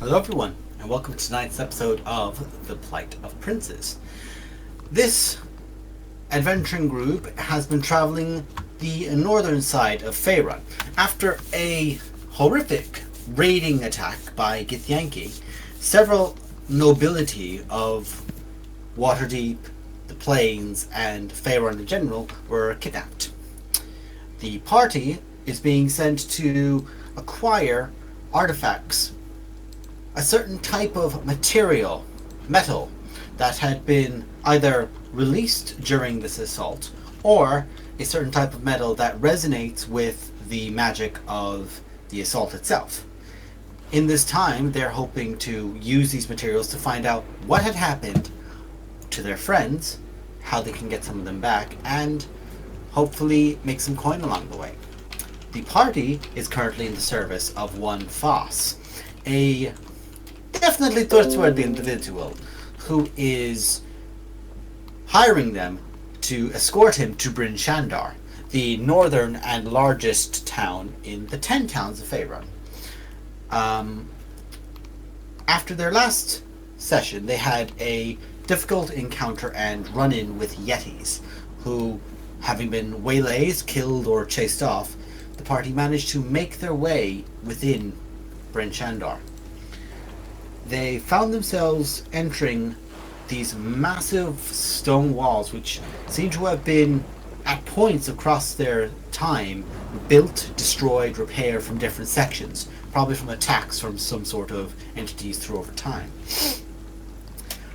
Hello everyone, and welcome to tonight's episode of The Plight of Princes. This adventuring group has been traveling the northern side of Faerun. After a horrific raiding attack by Githyanki, several nobility of Waterdeep, the Plains, and Faerun in general were kidnapped. The party is being sent to acquire artifacts, a certain type of metal, that had been either released during this assault, or a certain type of metal that resonates with the magic of the assault itself. In this time, they're hoping to use these materials to find out what had happened to their friends, how they can get some of them back, and hopefully make some coin along the way. The party is currently in the service of one Foss, a definitely trustworthy individual who is hiring them to escort him to Bryn Shandar, the northern and largest town in the 10 towns of Faerun. After their last session, they had a difficult encounter and run-in with Yetis, who, having been waylaid, killed, or chased off, the party managed to make their way within Bryn Shandar. They found themselves entering these massive stone walls, which seem to have been, at points across their time, built, destroyed, repaired from different sections, probably from attacks from some sort of entities through over time.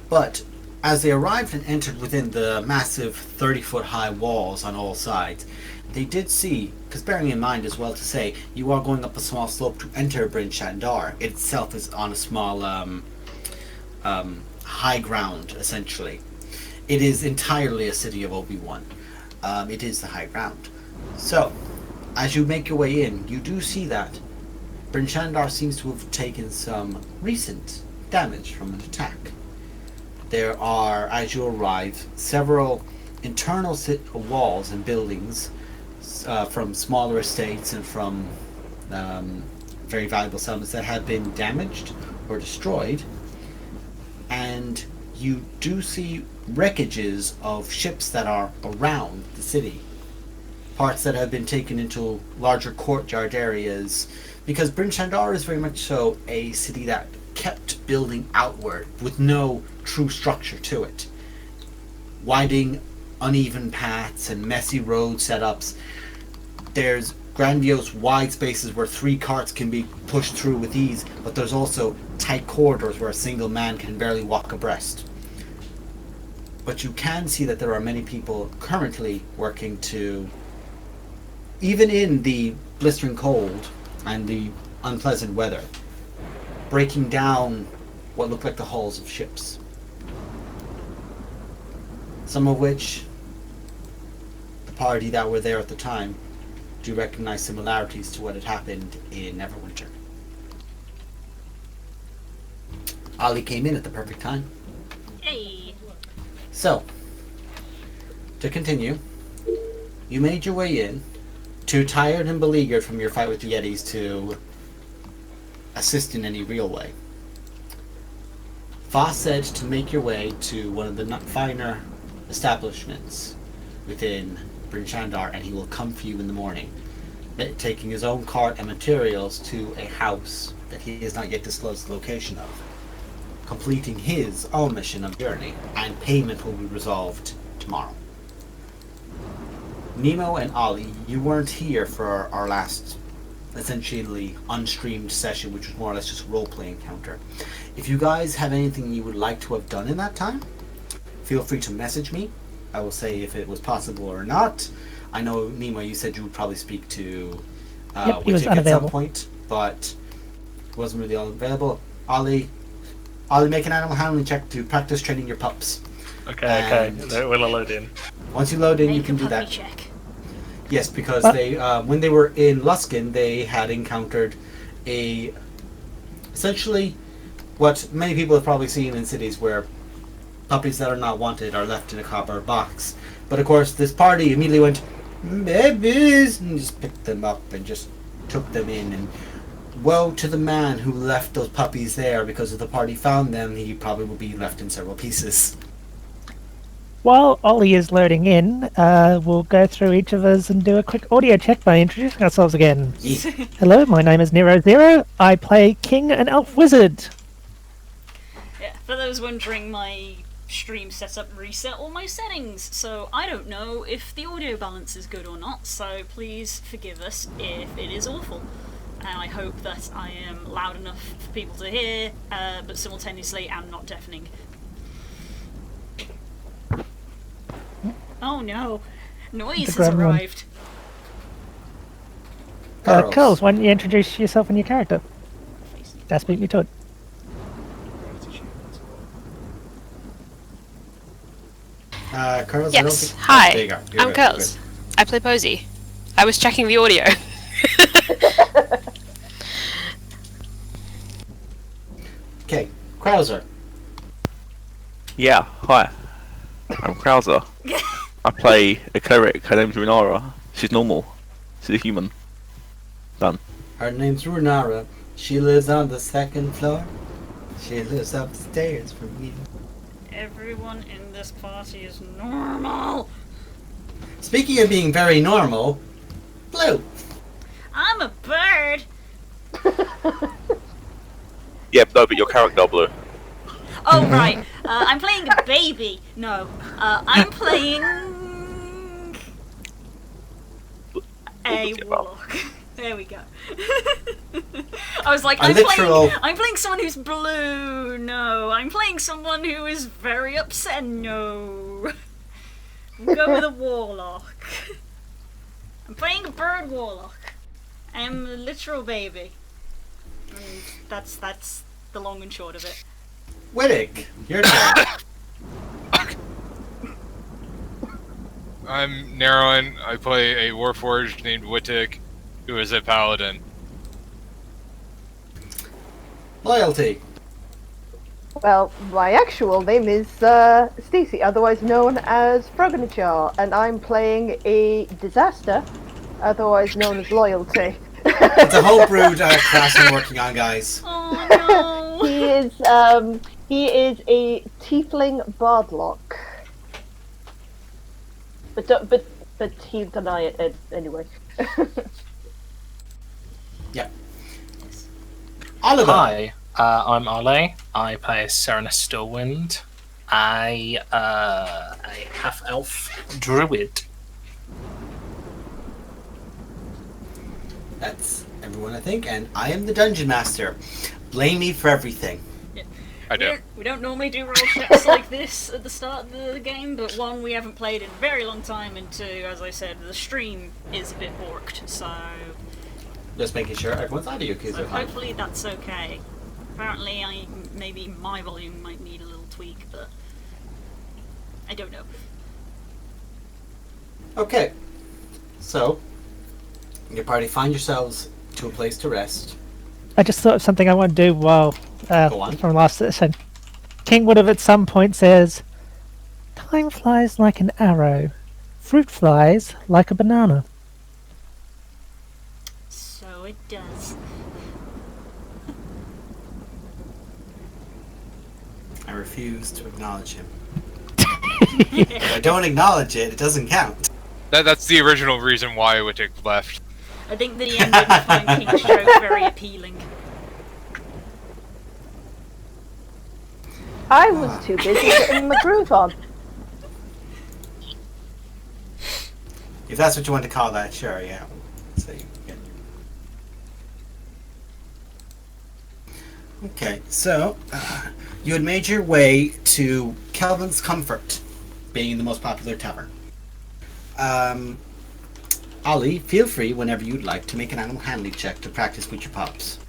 But as they arrived and entered within the massive 30-foot high walls on all sides, they did see, because bearing in mind as well to say, you are going up a small slope to enter Bryn Shandar. It itself is on a small high ground, essentially. It is entirely a city of Obi-Wan. It is the high ground. So, as you make your way in, you do see that Bryn Shandar seems to have taken some recent damage from an attack. There are, as you arrive, several internal walls and buildings from smaller estates and from very valuable settlements that have been damaged or destroyed. And you do see wreckages of ships that are around the city. Parts that have been taken into larger courtyard areas, because Bryn Shandar is very much so a city that kept building outward with no true structure to it. Winding, uneven paths and messy road setups. There's grandiose wide spaces where 3 carts can be pushed through with ease, but there's also tight corridors where a single man can barely walk abreast. But you can see that there are many people currently working to, even in the blistering cold and the unpleasant weather, breaking down what look like the hulls of ships. Some of which the party that were there at the time do recognize similarities to what had happened in Neverwinter. Ollie came in at the perfect time. Hey. So, to continue, you made your way in, too tired and beleaguered from your fight with the Yetis to assist in any real way. Foss said to make your way to one of the finer establishments within Bryn Shandar, and he will come for you in the morning, taking his own cart and materials to a house that he has not yet disclosed the location of, completing his own mission of journey, and payment will be resolved tomorrow. Nemo and Ollie, you weren't here for our last essentially unstreamed session, which was more or less just a role-play encounter. If you guys have anything you would like to have done in that time, feel free to message me. I will say if it was possible or not. I know, Nemo, you said you would probably speak to he was Wittig at some unavailable. point, but wasn't really available. Ollie, make an animal handling check to practice training your pups. Okay, And we'll load in. Once you load in, you Make can a do puppy that. check. Yes, because But- they, when they were in Luskin, they had encountered essentially what many people have probably seen in cities where puppies that are not wanted are left in a cardboard box. But of course, this party immediately went, babies, and just picked them up and just took them in and woe to the man who left those puppies there, because if the party found them, he probably would be left in several pieces. While Ollie is loading in, we'll go through each of us and do a quick audio check by introducing ourselves again. Yeah. Hello, my name is Nero Zero. I play King and Elf Wizard. Yeah, for those wondering, my stream setup reset all my settings, so I don't know if the audio balance is good or not, so please forgive us if it is awful. And I hope that I am loud enough for people to hear, but simultaneously am not deafening. Oh no, noise has arrived. Curls, why don't you introduce yourself and your character? That's beat me to it. Curls, Yes, there hi, you go. I'm Curls. I play Posey. I was checking the audio. Okay, Krauser. Yeah, hi. I'm Krauser. I play a cleric. Her name's Runara. She's normal. She's a human. Done. Her name's Runara. She lives on the 2nd floor. She lives upstairs from me. Everyone in this party is normal. Speaking of being very normal, Blue. I'm a bird. Yeah, no, but your character blue. Oh right, I'm playing a baby. No, I'm playing a warlock. There we go. I was like, I'm playing someone who's blue. No, I'm playing someone who is very upset. No, we'll go with a warlock. I'm playing a bird warlock. I'm a literal baby, and that's the long and short of it. Whittick, your turn. I'm Narrowan. I play a warforged named Wittick, who is a paladin. Loyalty. Well, my actual name is Stacy, otherwise known as Frognichar, and I'm playing a disaster, otherwise known as Loyalty. It's a homebrewed class I'm working on, guys. Oh no! He is a tiefling bardlock. But he'll deny it anyway. Yeah. Oliver. Hi, I'm Ole. I play Serenus Stillwind, a half-elf druid. That's everyone, I think, and I am the dungeon master. Blame me for everything. I do. We don't normally do roll checks like this at the start of the game, but one, we haven't played in a very long time, and two, as I said, the stream is a bit borked, so Just making sure everyone's audio cues are fine. hopefully that's okay. Apparently, maybe my volume might need a little tweak, but I don't know. Okay. So, your party find yourselves to a place to rest. I just thought of something I want to do while Go on. from last session. King would have at some point says, "Time flies like an arrow, fruit flies like a banana." So it does. I refuse to acknowledge him. If I don't acknowledge it, it doesn't count. That's the original reason why Wittick left. I think the DM didn't find King's joke very appealing. I was too busy getting my groove on. If that's what you want to call that, sure, yeah. So okay, so you had made your way to Kelvin's Comfort, being the most popular tavern. Ollie, feel free whenever you'd like to make an animal handling check to practice with your pups.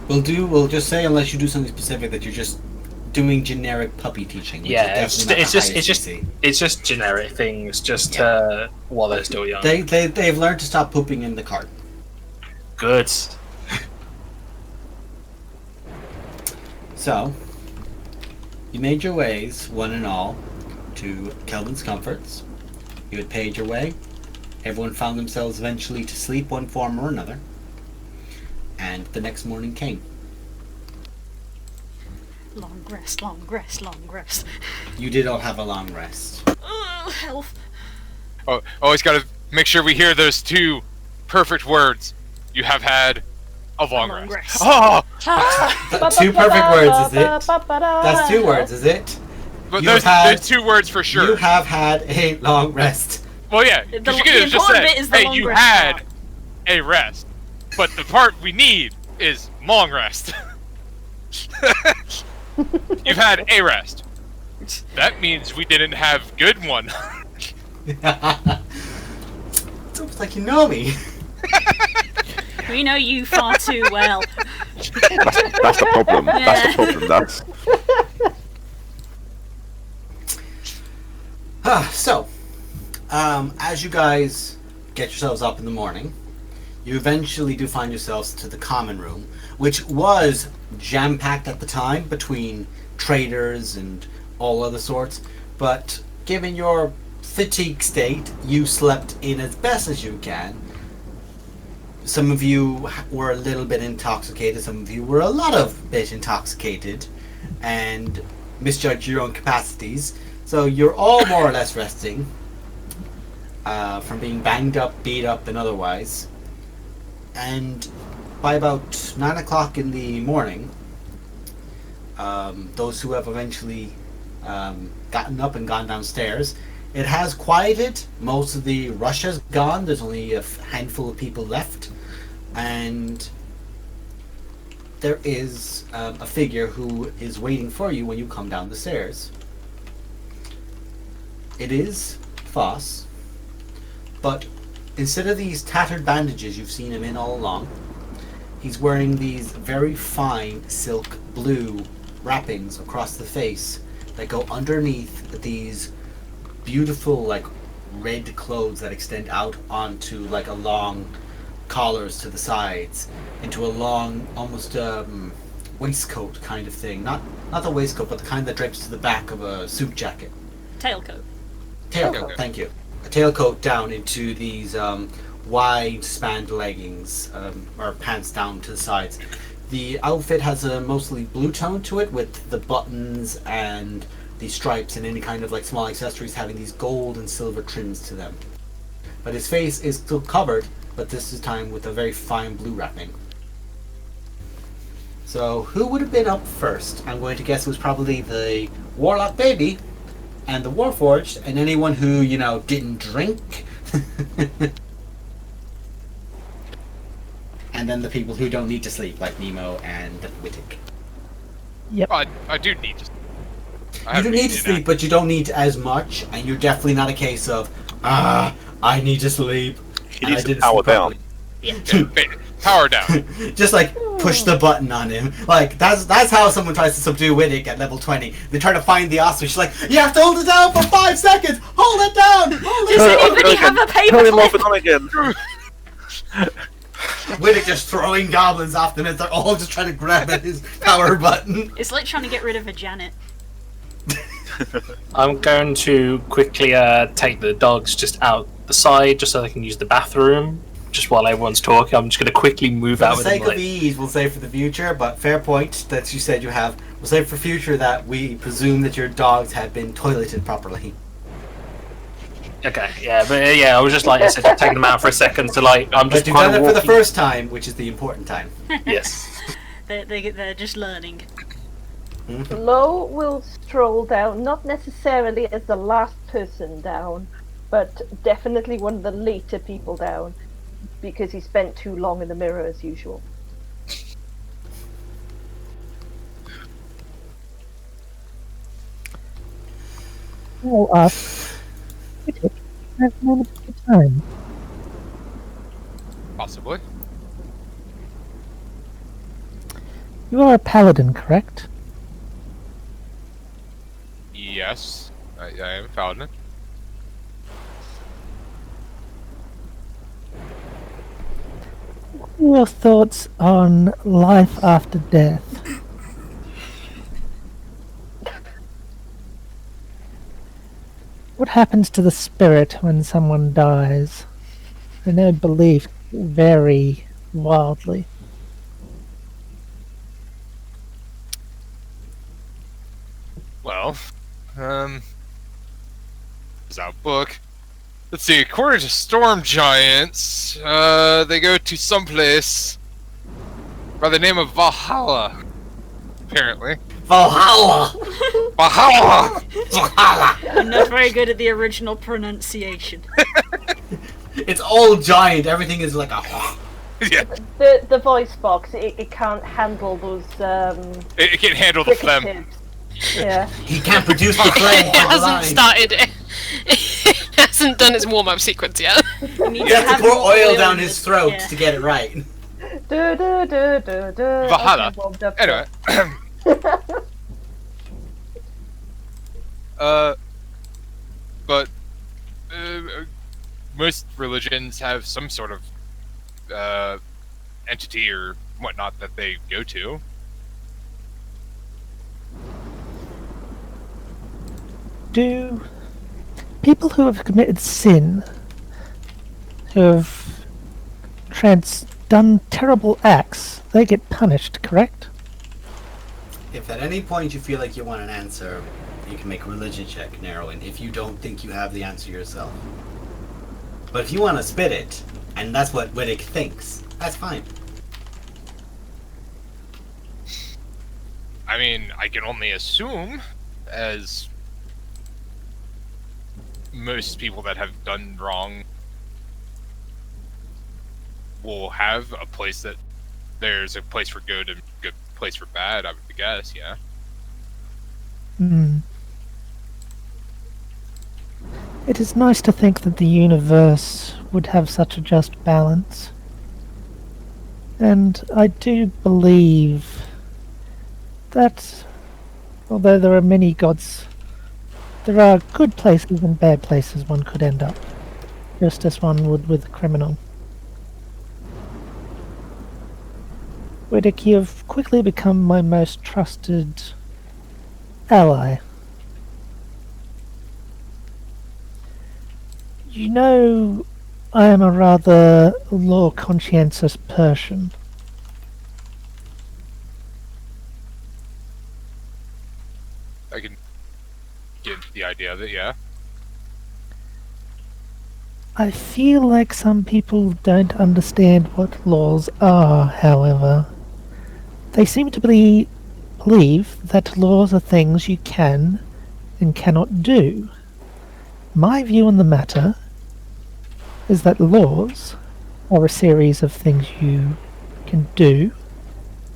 We'll just say, unless you do something specific, that you're just doing generic puppy teaching. Which Yeah, is definitely not the highest DC. it's just generic things, just while they're still young. They've learned to stop pooping in the cart. Good. So, you made your ways, one and all, to Kelvin's Comforts. You had paid your way, Everyone found themselves eventually to sleep one form or another, and the next morning came. Long rest, long rest, long rest. You did all have a long rest. Health. Oh, always gotta make sure we hear those two perfect words. You have had a long rest. Oh! Two perfect words, is it? That's 2 words, is it? But those 2 words for sure. You have had a long rest. Well, yeah, because you could just say, hey, you had a rest. But the part we need is long rest. You've had a rest. That means we didn't have good one. It's almost like you know me. We know you far too well. That's the problem. That's the problem. So, as you guys get yourselves up in the morning, you eventually do find yourselves to the common room, which was jam-packed at the time between traders and all other sorts, but given your fatigue state, you slept in as best as you can. Some of you were a little bit intoxicated, some of you were a lot of bit intoxicated and misjudged your own capacities, so you're all more or less resting from being banged up, beat up and otherwise. And by about 9 o'clock in the morning, those who have eventually gotten up and gone downstairs, it has quieted. Most of the rush has gone. There's only a handful of people left, and there is a figure who is waiting for you when you come down the stairs. It is Foss, but instead of these tattered bandages you've seen him in all along, he's wearing these very fine silk blue wrappings across the face that go underneath these beautiful like red clothes that extend out onto like a long collars to the sides into a long almost waistcoat kind of thing. Not the waistcoat, but the kind that drapes to the back of a suit jacket. Tailcoat. Tailcoat, thank you. A tailcoat down into these wide spanned leggings or pants down to the sides. The outfit has a mostly blue tone to it, with the buttons and the stripes and any kind of like small accessories having these gold and silver trims to them. But his face is still covered, but this is time with a very fine blue wrapping. So who would have been up first? I'm going to guess it was probably the Warlock Baby and the Warforged and anyone who, you know, didn't drink. And then the people who don't need to sleep, like Nemo and Wittig. Yep. I do need to sleep. You do need to sleep, but you don't need as much, and you're definitely not a case of, I need to sleep. He needs to power down. Power down. Just like push the button on him. Like that's how someone tries to subdue Wittig at level 20. They try to find the ostrich. She's like, you have to hold it down for 5 seconds. Hold it down. Does anybody have a paper Hurry him off clip? and on again. Wittig just throwing goblins off them as they're all just trying to grab at his power button. It's like trying to get rid of a Janet. I'm going to quickly take the dogs just out the side, just so they can use the bathroom. Just while everyone's talking, I'm just going to quickly move out For with the them. sake of ease, we'll say for the future, but fair point that you said you have. We'll say for future that we presume that your dogs have been toileted properly. Okay, yeah, but yeah, I was just like I said, taking them out for a second to like. I'm just But you've kind done of it for the walking- first time, which is the important time. Yes. They're just learning. Flo will stroll down, not necessarily as the last person down, but definitely one of the later people down, because he spent too long in the mirror as usual. Well, Wittig, can I have a moment of your time? Possibly. You are a paladin, correct? Yes, I am a paladin. What are your thoughts on life after death? What happens to the spirit when someone dies? I know beliefs vary wildly. Well, is our book. Let's see, according to Storm Giants, they go to someplace by the name of Valhalla. Apparently. Valhalla! Valhalla! Valhalla! I'm not very good at the original pronunciation. It's all giant. Everything is like a. Yeah. The voice box, it can't handle those. It can't handle the phlegm. fricatives. Yeah. He can't produce the flame. It hasn't started. It hasn't done its warm-up sequence yet. You need He has to pour more oil in down this- his throat yeah. to get it right. Valhalla. Okay, warmed up. Anyway. But most religions have some sort of entity or whatnot that they go to. Do people who have committed sin, who have done terrible acts, they get punished, correct? If at any point you feel like you want an answer, you can make a religion check, narrowing, if you don't think you have the answer yourself. But if you want to spit it, and that's what Wittig thinks, that's fine. I mean, I can only assume, as most people that have done wrong will have a place that there's a place for good and good place for bad, I would guess, yeah. Hmm. It is nice to think that the universe would have such a just balance. And I do believe that, although there are many gods, there are good places and bad places one could end up, just as one would with a criminal. Riddick, you have quickly become my most trusted ally. You know, I am a rather law-conscientious person. I can get the idea of it, yeah. I feel like some people don't understand what laws are, however. They seem to believe that laws are things you can and cannot do. My view on the matter is that laws are a series of things you can do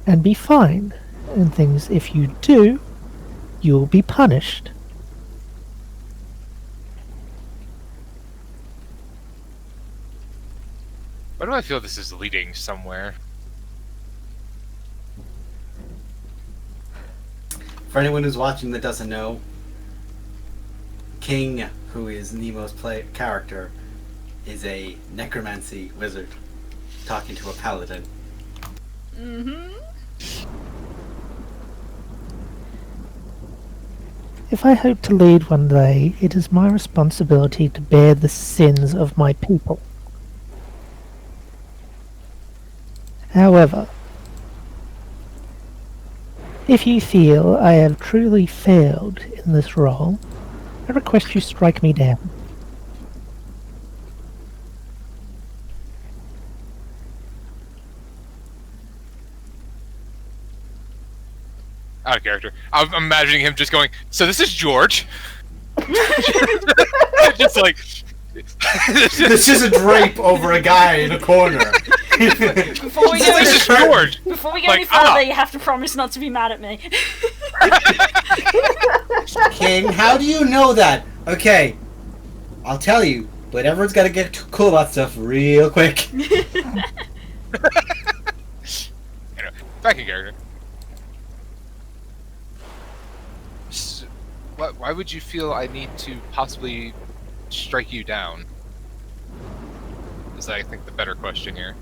and be fine, and things if you do, you will be punished. Why do I feel this is leading somewhere? For anyone who's watching that doesn't know, King, who is Nemo's character, is a necromancy wizard talking to a paladin. Mm-hmm. If I hope to lead one day, it is my responsibility to bear the sins of my people. However, if you feel I have truly failed in this role, I request you strike me down. Out of character. I'm imagining him just going, so this is George. Just like... This is a drape over a guy in a corner. Before we go This is George! Before we go Like, any further, ah. you have to promise not to be mad at me. King, how do you know that? Okay, I'll tell you, but everyone's got to get cool about stuff real quick. Anyway, back in character. Why would you feel I need to possibly strike you down? Is I think the better question here.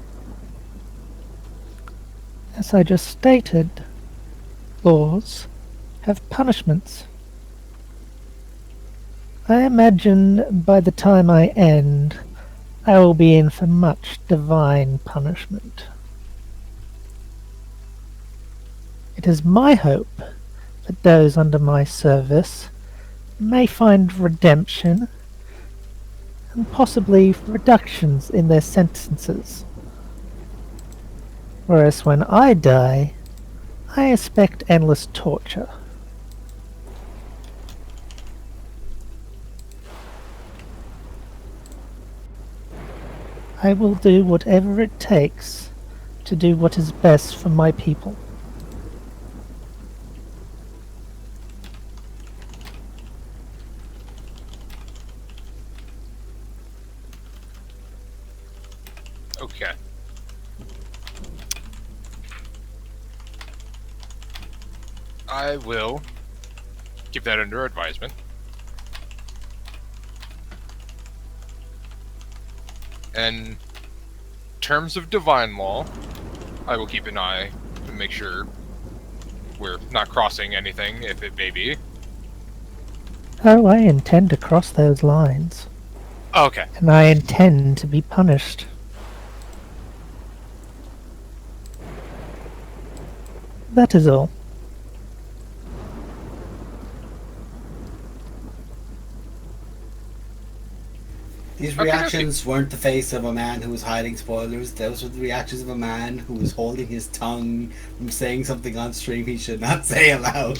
As I just stated, laws have punishments. I imagine by the time I end, I will be in for much divine punishment. It is my hope that those under my service may find redemption and possibly reductions in their sentences. Whereas when I die, I expect endless torture. I will do whatever it takes to do what is best for my people. Okay. I will keep that under advisement. And in terms of divine law, I will keep an eye to make sure we're not crossing anything, if it may be. Oh, I intend to cross those lines, Okay. and I intend to be punished. That is all. These Okay, reactions weren't the face of a man who was hiding spoilers. Those were the reactions of a man who was holding his tongue from saying something on stream he should not say aloud.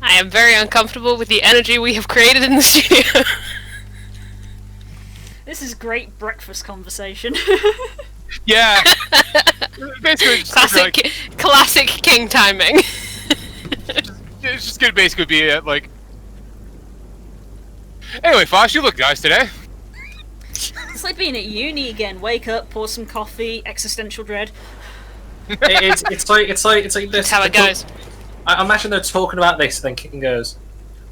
I am very uncomfortable with the energy we have created in the studio. This is great breakfast conversation. Yeah. Basically, just Classic king timing. it's just gonna basically be like. Anyway, Fox, you look nice today. It's like being at uni again. Wake up, pour some coffee, existential dread. It's like this. That's how it goes. I imagine they're talking about this, then King goes,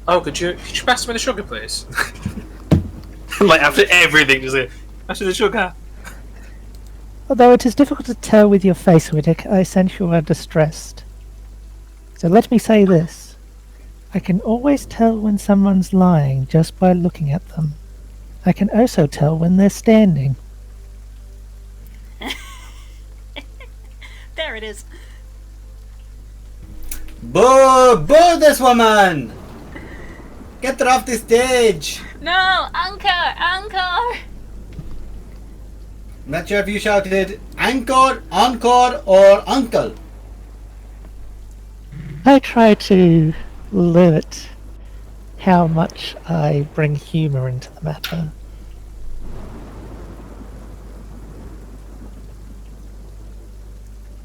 "Oh, could you pass me the sugar, please?" Like after everything, just like, after the sugar. Although it is difficult to tell with your face, Riddick, I sense you are distressed. So let me say this. I can always tell when someone's lying just by looking at them. I can also tell when they're standing. There it is. Boo! Boo this woman! Get her off the stage! No, anchor, anchor. I'm not sure if you shouted encore, encore, or uncle. I try to limit how much I bring humour into the matter.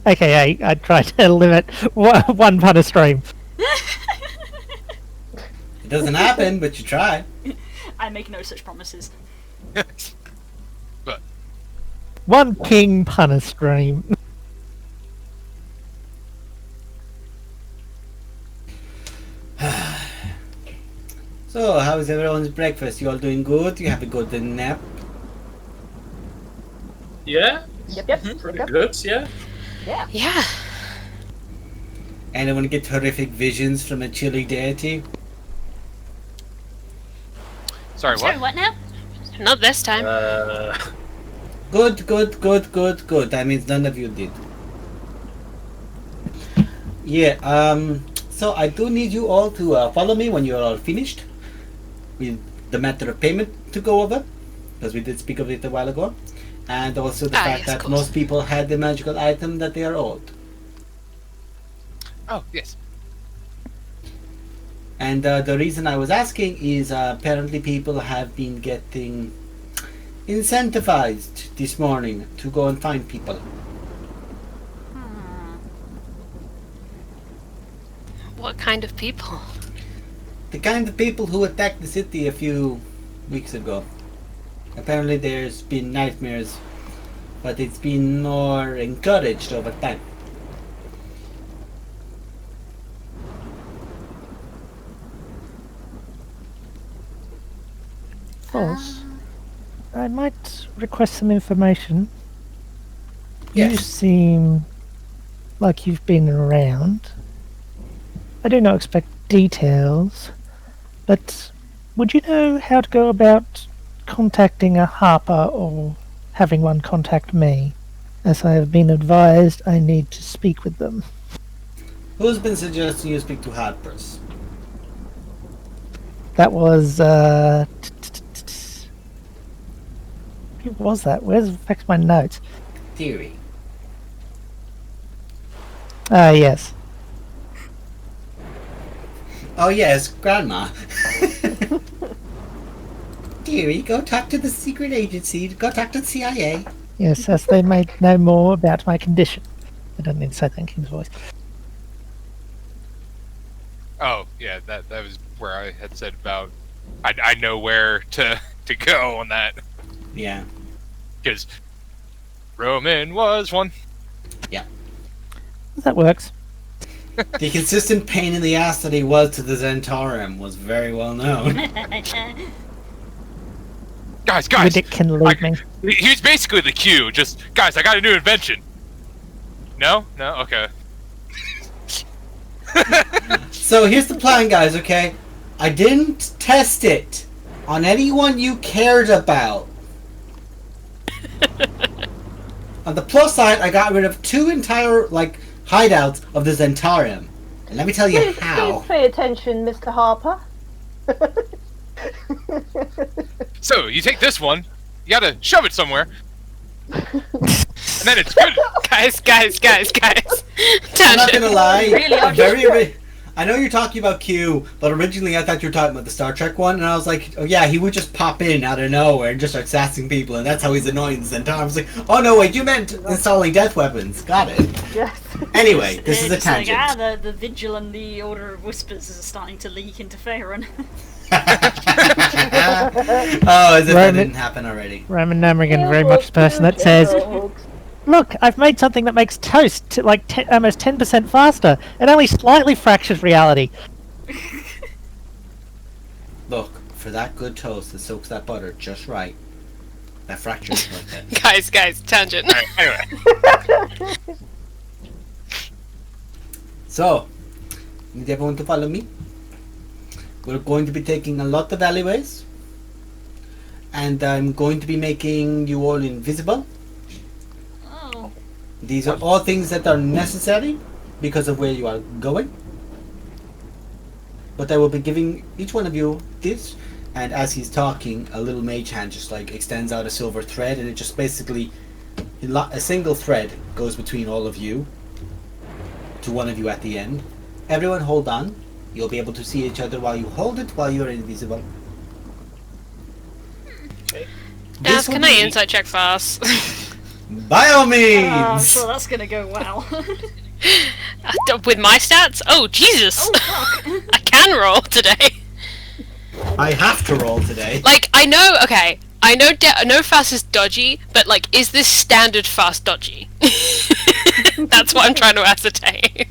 AKA, I try to limit one pun a stream. It doesn't happen, but you try. I make no such promises. But One king pun a stream. So, how is everyone's breakfast? You all doing good? You have a good nap? Yeah, Yep. pretty Yep. good. Yeah. Yeah. Anyone get horrific visions from a chilly deity? sorry, Sorry, what? what now? Not this time. Good. That means none of you did. Yeah, so I do need you all to follow me when you're all finished with the matter of payment to go over, because we did speak of it a while ago, and also the fact yes, of that course. most people had the magical item that they are owed. Oh, yes. And the reason I was asking is apparently people have been getting incentivized this morning to go and find people. What kind of people? The kind of people who attacked the city a few weeks ago. Apparently there's been nightmares, but it's been more encouraged over time. False. I might request some information. You Yes. seem like you've been around. I do not expect details, but would you know how to go about contacting a Harper or having one contact me. As I have been advised, I need to speak with them. Who's been suggesting you speak to Harpers? That was, who was that? Where's the fact my notes? Theory. Yes. Oh yes, Grandma. Theory, go talk to the secret agency. Go talk to the CIA. Yes, as they may know more about my condition. I don't need to say that in King's voice. Oh, yeah, that was where I had said about I know where to go on that. Yeah. Because Roman was one. That works. The consistent pain in the ass that he was to the Zentarum was very well known. Guys! Riddick can leave me. He was basically the Q, just, guys, I got a new invention. No? No? Okay. So here's the plan, guys, okay? I didn't test it on anyone you cared about. On the plus side, I got rid of 2 entire, hideouts of the Zentarium. And let me tell you how. Please pay attention, Mr. Harper. So, you take this one, you gotta shove it somewhere. And then it's good. Guys. I'm not gonna lie. Really? I know you're talking about Q, but originally I thought you were talking about the Star Trek one, and I was like, oh yeah, he would just pop in out of nowhere and just start sassing people, and that's how he's annoying the Zentarum. I was like, oh no, wait, you meant installing death weapons. Got it. Yes. Anyway, this is a It's like, tangent. the Vigil and the Order of Whispers is starting to leak into Faerun. Oh, as if that didn't happen already. Roman Namrigan, very much the person that says, look, I've made something that makes toast almost 10% faster. It only slightly fractures reality. Look, for that good toast that soaks that butter just right, that fracture is worth it. Guys, tangent. Anyway. So, need everyone to follow me. We're going to be taking a lot of alleyways, and I'm going to be making you all invisible. Oh. These are all things that are necessary because of where you are going. But I will be giving each one of you this, and as he's talking, a little mage hand just extends out a silver thread, and it just basically, a single thread goes between all of you to one of you at the end. Everyone hold on. You'll be able to see each other while you hold it, while you're invisible. Daz, can I insight check fast? By all means! So that's gonna go well. With my stats? Oh, Jesus! Oh, fuck. I can roll today. I have to roll today. I know fast is dodgy, but is this standard fast dodgy? That's what I'm trying to ascertain.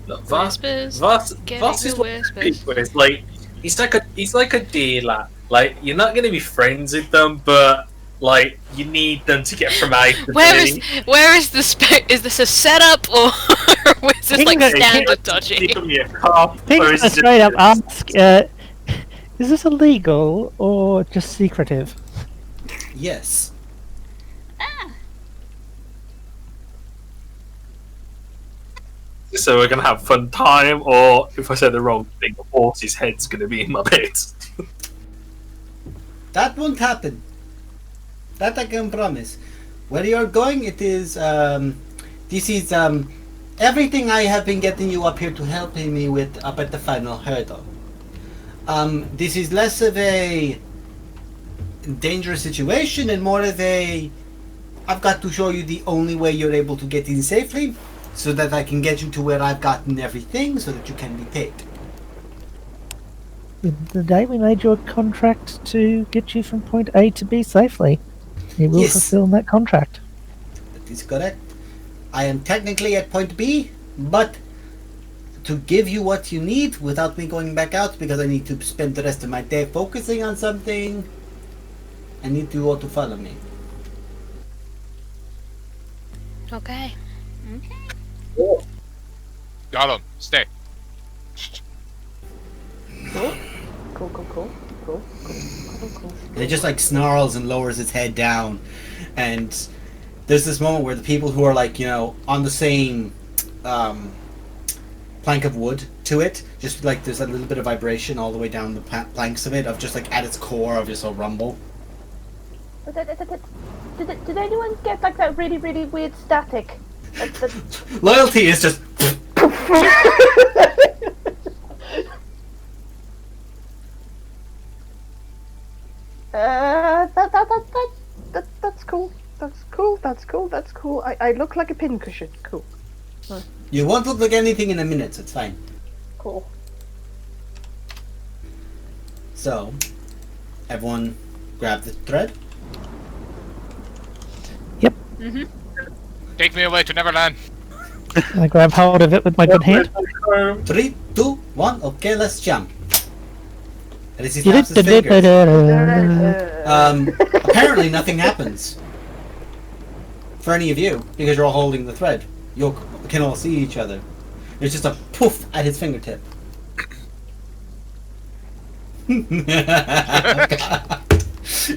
Look, Whispers. Voss Getting is the one of those whispers. people, it's he's like a dealer. You're not going to be friends with them, but you need them to get from A to Where B. is the is this a setup or is this standard dodgy? Give me a cop, Think or is it straight up just- ask, is this illegal or just secretive? Yes. So we're gonna have fun time, or if I say the wrong thing, the horse's head's gonna be in my bed. That won't happen. That I can promise. Where you're going, it is, this is, everything I have been getting you up here to help me with up at the final hurdle. This is less of a dangerous situation and more of a, I've got to show you the only way you're able to get in safely, so that I can get you to where I've gotten everything, so that you can be paid. The day we made your contract to get you from point A to B safely, you will Yes. fulfill that contract. That is correct. I am technically at point B, but to give you what you need without me going back out, because I need to spend the rest of my day focusing on something, I need you all to follow me. Okay. Got him. Stay. And it just like snarls and lowers its head down. And there's this moment where the people who are like, you know, on the same plank of wood to it, just like there's a little bit of vibration all the way down the planks of it, of just like at its core of just a rumble. Did anyone get like that really, really weird static? Loyalty is just. That's cool. That's cool. I look like a pincushion. Cool. You won't look like anything in a minute, so it's fine. Cool. So, everyone grab the thread. Yep. Take me away to Neverland. And I grab hold of it with my good hand. 3, 2, 1. Okay, let's jump. And as he snaps his fingers, apparently nothing happens for any of you because you're all holding the thread. You can all see each other. There's just a poof at his fingertip.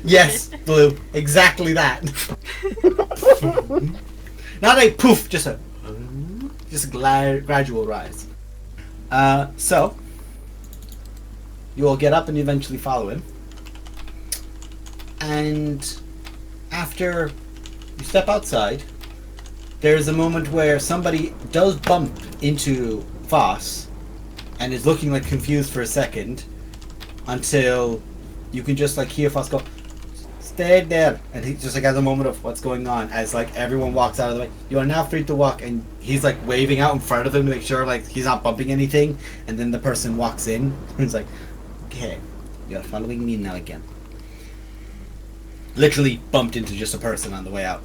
Yes, Blue. Exactly that. Not a poof, just a gradual rise. So you all get up and eventually follow him. And after you step outside, there's a moment where somebody does bump into Voss and is looking like confused for a second until you can just like hear Voss go, "Stay there," and he just like has a moment of what's going on as like everyone walks out of the way. You are now free to walk, and he's like waving out in front of him to make sure like he's not bumping anything, and then the person walks in and he's like, "Okay, you're following me now again." Literally bumped into just a person on the way out.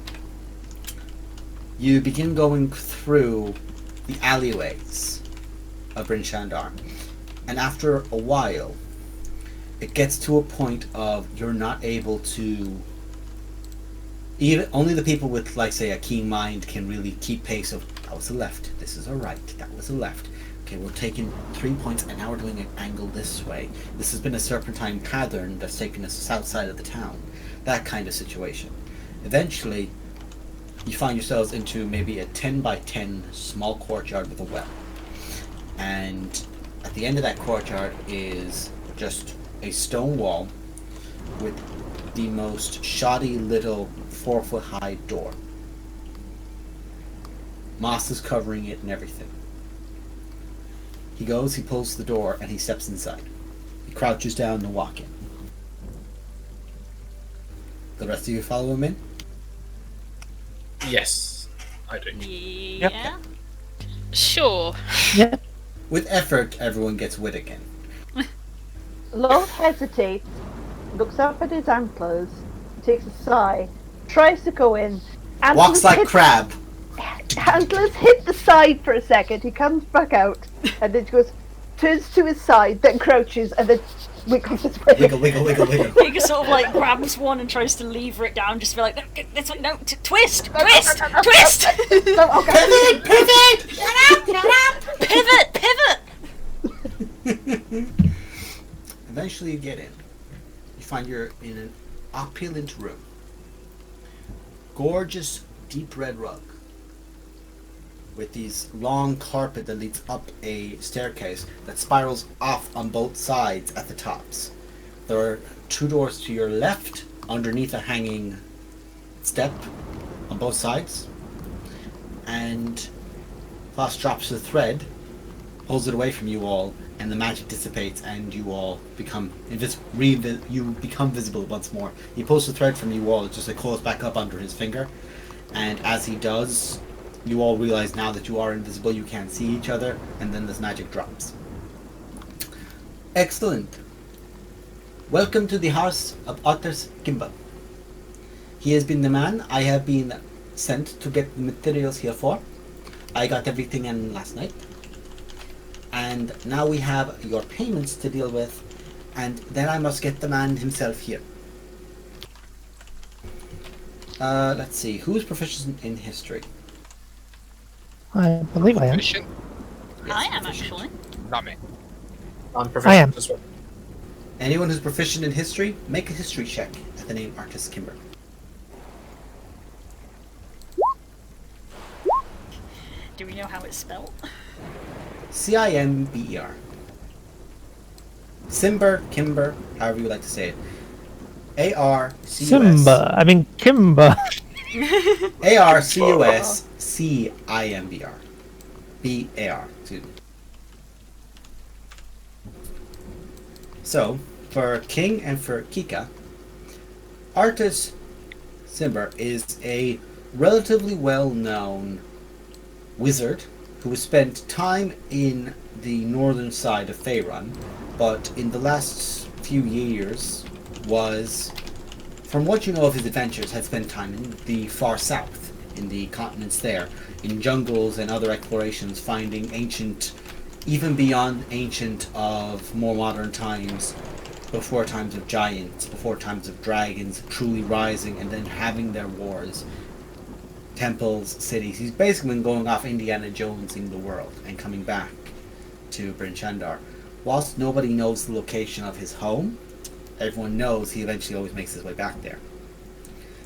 You begin going through the alleyways of Bryn Shandar, and after a while it gets to a point of you're not able to, even only the people with like say a keen mind can really keep pace of that was a left, this is a right, that was a left, okay, we're taking 3 points and now we're doing an angle this way, this has been a serpentine pattern that's taken us south side of the town, that kind of situation. Eventually you find yourselves into maybe a 10 by 10 small courtyard with a well, and at the end of that courtyard is just a stone wall with the most shoddy little 4-foot high door. Moss is covering it and everything. He goes, he pulls the door, and he steps inside. He crouches down to walk in. The rest of you follow him in? Yes, I do. Yeah. Sure. Yep. With effort, everyone gets wit again. Lord hesitates, looks up at his antlers, takes a sigh, tries to go in. Walks like crab. Antlers hit the side for a second, he comes back out, and then goes, turns to his side, then crouches, and then wiggles his way. Wiggle, wiggle, wiggle, wiggle. He just sort of like grabs one and tries to lever it down, just to be like, no, twist! Twist! No, okay. Pivot! Shut up! Pivot! Eventually you get in. You find you're in an opulent room. Gorgeous, deep red rug. With these long carpet that leads up a staircase that spirals off on both sides at the tops. There are 2 doors to your left, underneath a hanging step on both sides. And Voss drops the thread, pulls it away from you all, and the magic dissipates, and you all become visible once more. He pulls the thread from you all, it just like closes back up under his finger, and as he does, you all realize now that you are invisible, you can't see each other, and then this magic drops. Excellent. Welcome to the house of Otters Kimba. He has been the man I have been sent to get the materials here for. I got everything in last night. And now we have your payments to deal with, and then I must get the man himself here. Let's see, who's proficient in history? I believe I am. Proficient? I am actually. Not me. I'm I am. proficient as well. Anyone who's proficient in history, make a history check at the name Artis Kimber. Do we know how it's spelled? Cimber. Simber, Kimber, however you like to say it. A-R-C-U-S. Simba. I mean, Kimber. A-R-C-U-S-C-I-M-B-R. B-A-R. Excuse me. So, for King and for Kika, Artis Simber is a relatively well-known wizard who has spent time in the northern side of Faerun, but in the last few years was, from what you know of his adventures, had spent time in the far south, in the continents there, in jungles and other explorations, finding ancient, even beyond ancient of more modern times, before times of giants, before times of dragons truly rising and then having their wars, temples, cities. He's basically been going off Indiana Jonesing the world and coming back to Bryn Shandar. Whilst nobody knows the location of his home, everyone knows he eventually always makes his way back there.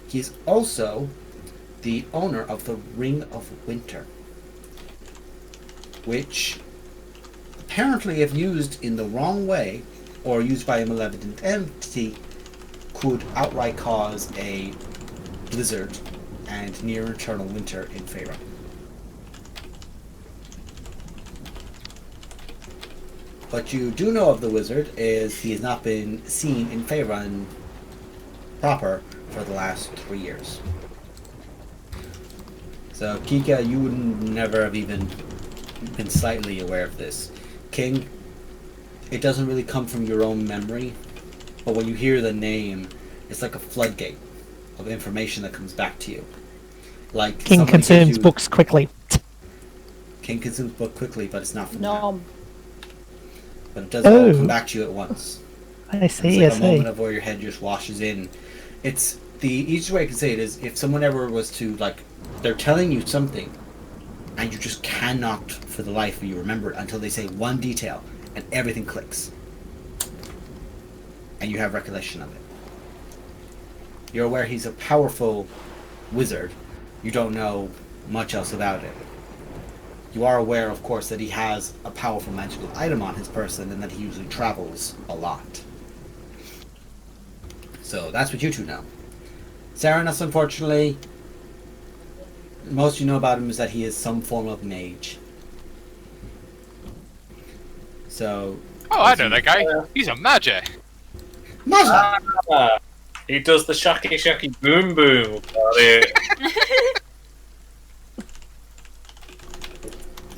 He's also the owner of the Ring of Winter, which apparently, if used in the wrong way or used by a malevolent entity, could outright cause a blizzard and near eternal winter in Faerun. What you do know of the wizard is he has not been seen in Faerun proper for the last 3 years. So Kika, you would never have even been slightly aware of this. King, it doesn't really come from your own memory, but when you hear the name, it's like a floodgate of information that comes back to you. Like King consumes books quickly. King consumes book quickly, but it's not from No. that. But it doesn't all come back to you at once. I see, It's like I a see. moment of where your head just washes in. It's the easiest way I can say it is if someone ever was to, like, they're telling you something and you just cannot for the life of you remember it until they say one detail and everything clicks and you have recollection of it. You're aware he's a powerful wizard. You don't know much else about it. You are aware, of course, that he has a powerful magical item on his person and that he usually travels a lot. So that's what you two know. Serenus, unfortunately, most you know about him is that he is some form of mage. So... Oh, I know that guy. He's a magi. Magi! Ah, he does the shaky shaky boom boom.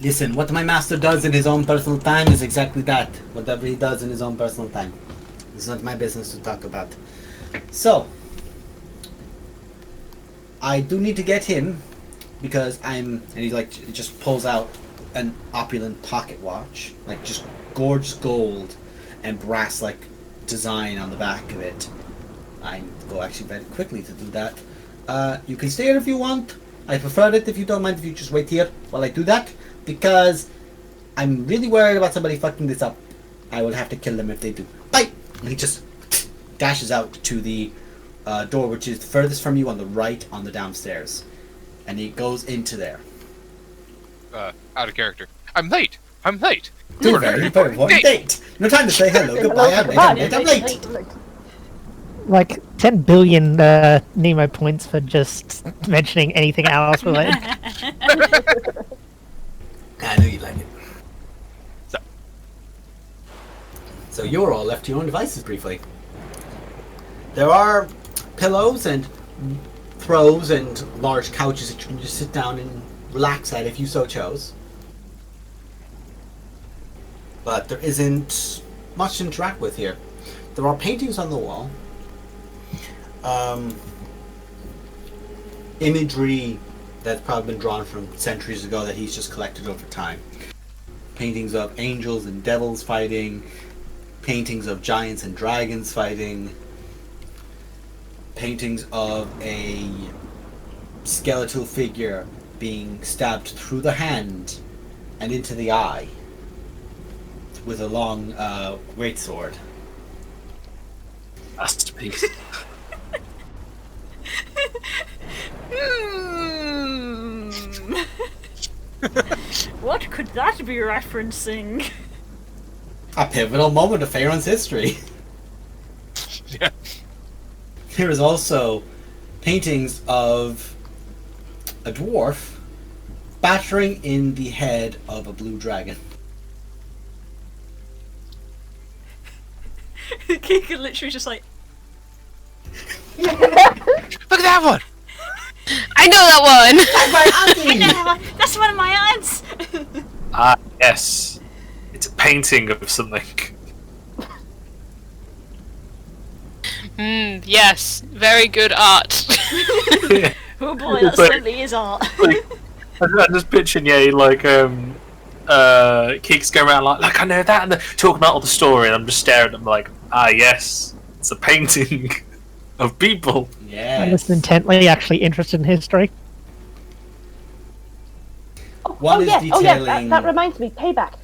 Listen, what my master does in his own personal time is exactly that. Whatever he does in his own personal time. It's not my business to talk about. So, I do need to get him because and he like just pulls out an opulent pocket watch, like just gorgeous gold and brass like design on the back of it. I go actually very quickly to do that. You can stay here if you want. I prefer it if you don't mind if you just wait here while I do that, because I'm really worried about somebody fucking this up. I will have to kill them if they do. Bye! And he just dashes out to the door, which is furthest from you on the right on the downstairs. And he goes into there. Out of character. I'm late. Too very important date. No time to say hello, goodbye, I'm late. Like 10 billion Nemo points for just mentioning anything else related. I knew you'd like it. So you're all left to your own devices briefly. There are pillows and throws and large couches that you can just sit down and relax at if you so chose. But there isn't much to interact with here. There are paintings on the wall. Imagery that's probably been drawn from centuries ago that he's just collected over time. Paintings of angels and devils fighting. Paintings of giants and dragons fighting. Paintings of a skeletal figure being stabbed through the hand and into the eye with a long greatsword. Masterpiece. What could that be referencing? A pivotal moment of Faerun's history. Yeah. There is also paintings of a dwarf battering in the head of a blue dragon. Keegan literally just like, Look at that one! I know that one! that's one of my aunts! Ah, yes. It's a painting of something. Yes. Very good art. Oh boy, that It's like- certainly is art. I'm just picturing Keeks going around like I know that, and talking about all the story, and I'm just staring at them like, ah, yes, it's a painting of people. I listen Yes. intently, actually interested in history. One is yeah, detailing. that reminds me. Payback.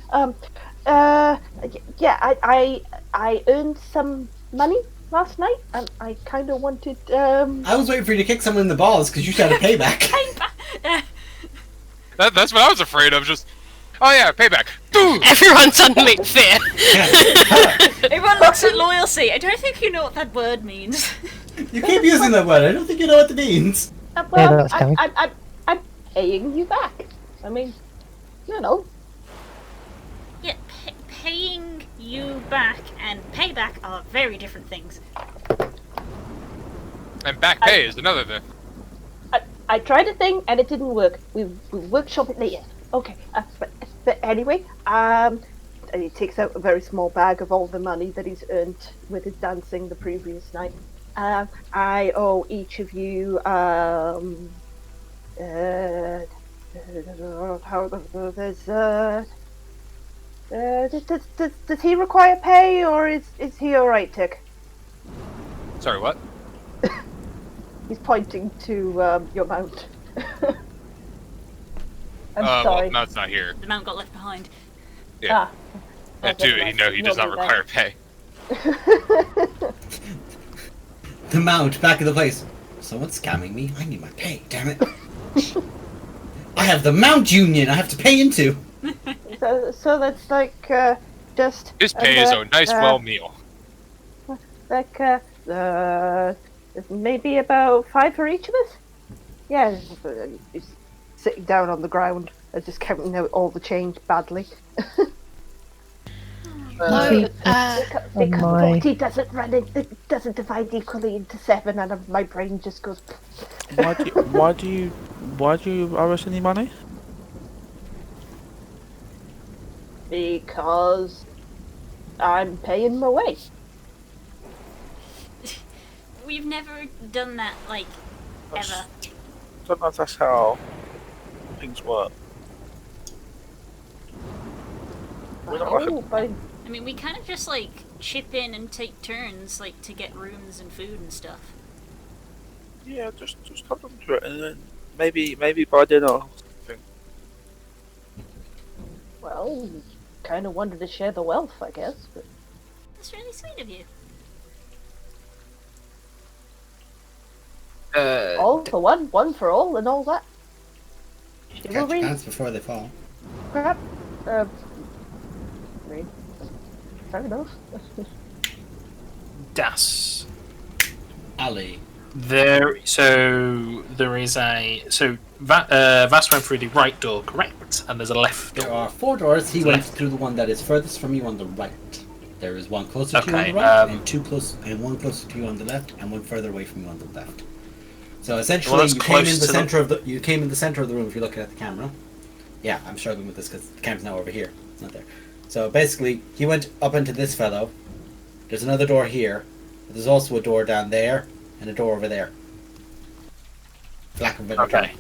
I earned some money last night, and I kind of wanted. I was waiting for you to kick someone in the balls because you said a payback. That's what I was afraid of. Just, oh yeah, payback. Boom! Everyone suddenly fear. Everyone looks at loyalty. I don't think you know what that word means. You keep using that word. I don't think you know what it means. Well, that's coming. I'm paying you back. I mean, you know. Yeah, paying you back and payback are very different things. And back pay is another thing. I tried a thing and it didn't work. We'll workshop it later. Okay. But anyway, and he takes out a very small bag of all the money that he's earned with his dancing the previous night. I owe each of you does he require pay, or is he alright, Tick? Sorry, what? He's pointing to your mount. I'm Well, sorry. no, it's not here. The mount got left behind. Yeah. Ah. And two, he does not require pay. The mount back in the place. Someone's scamming me. I need my pay. Damn it. I have the mount union. I have to pay into. So that's like just. His pay is a nice, well meal. Like maybe about 5 for each of us. Yeah, he's sitting down on the ground, just counting out all the change badly. Because 40 doesn't it doesn't divide equally into 7, and my brain just goes. Why do you owe us any money? Because I'm paying my way. We've never done that, like, ever. I don't know if that's how things work. We're not like a- Oh, fine. I mean, we kind of just, like, chip in and take turns, like, to get rooms and food and stuff. Yeah, just hold on to it, and then maybe by dinner. Or something. Well, kind of wanted to share the wealth, I guess. But That's really sweet of you. all for one for all, and all that. Catch your Chivalry, pants before they fall. crap. I mean, fair enough. Das. Ali. There is a Vas went through the right door, correct? And there's a left There door. are 4 doors. He went Left. through the one that is furthest from you on the right. There is one closer to you on Okay, the right, and one closer to you on the left, and one further away from you on the left. So essentially, that's you came in close the to center of the. You came in the center of the room. If you're looking at the camera, yeah, I'm struggling with this because the camera's now over here. It's not there. So basically, he went up into this fellow. There's another door here. But there's also a door down there and a door over there. Lack of a better Okay. term.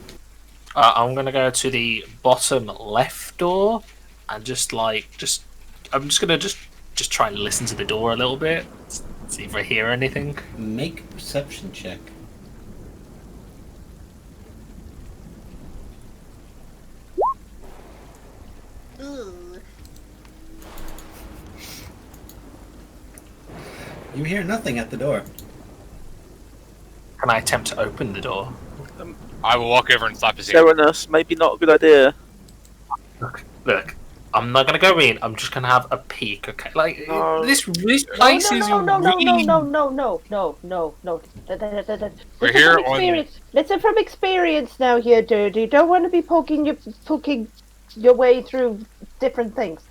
I'm gonna go to the bottom left door and I'm just gonna try and listen to the door a little bit. See if I hear anything. Make a perception check. Ooh. You You hear nothing at the door. Can I attempt to open the door? I will walk over and slap his ear. Serenus, maybe not a good idea. Look, I'm not gonna go in. I'm just gonna have a peek. Okay, like No. this place is No. really. We're here on. Listen from experience now, here, dude. You don't want to be poking your way through different things.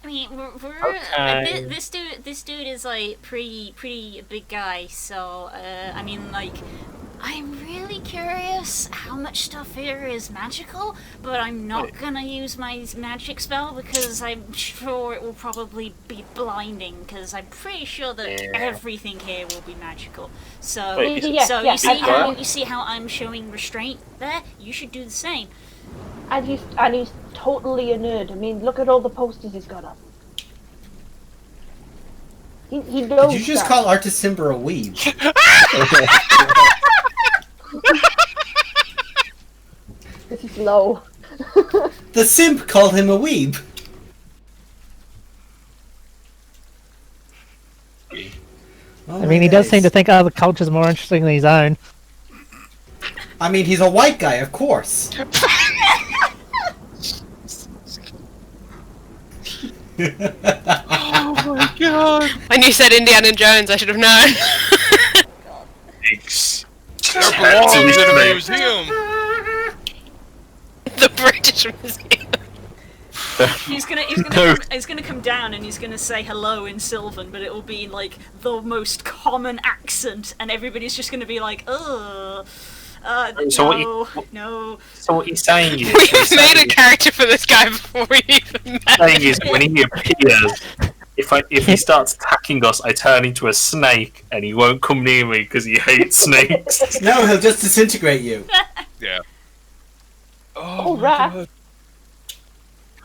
I mean, we're Okay. this dude is like pretty big guy. So I mean, like, I'm really curious how much stuff here is magical, but I'm not gonna use my magic spell because I'm sure it will probably be blinding. Because I'm pretty sure that everything here will be magical. So, Wait, you see how I'm showing restraint there? You should do the same. And he's totally a nerd. I mean, look at all the posters he's got up. He knows. Did you just that. call Artis Simber a weeb? This is low. The simp called him a weeb. Oh, I mean, he does seem to think other cultures are more interesting than his own. I mean, he's a white guy, of course. Oh my god! When you said Indiana Jones, I should have known. There belongs in a museum! The British Museum. He's gonna come down and he's gonna say hello in Sylvan, but it will be in like the most common accent, and everybody's just gonna be like, ugh. No. So what you're saying is, We've made a character for this guy before we even met. saying is when he appears, if he starts attacking us, I turn into a snake, and he won't come near me because he hates snakes. No, he'll just disintegrate you. Yeah. Oh, rat. God.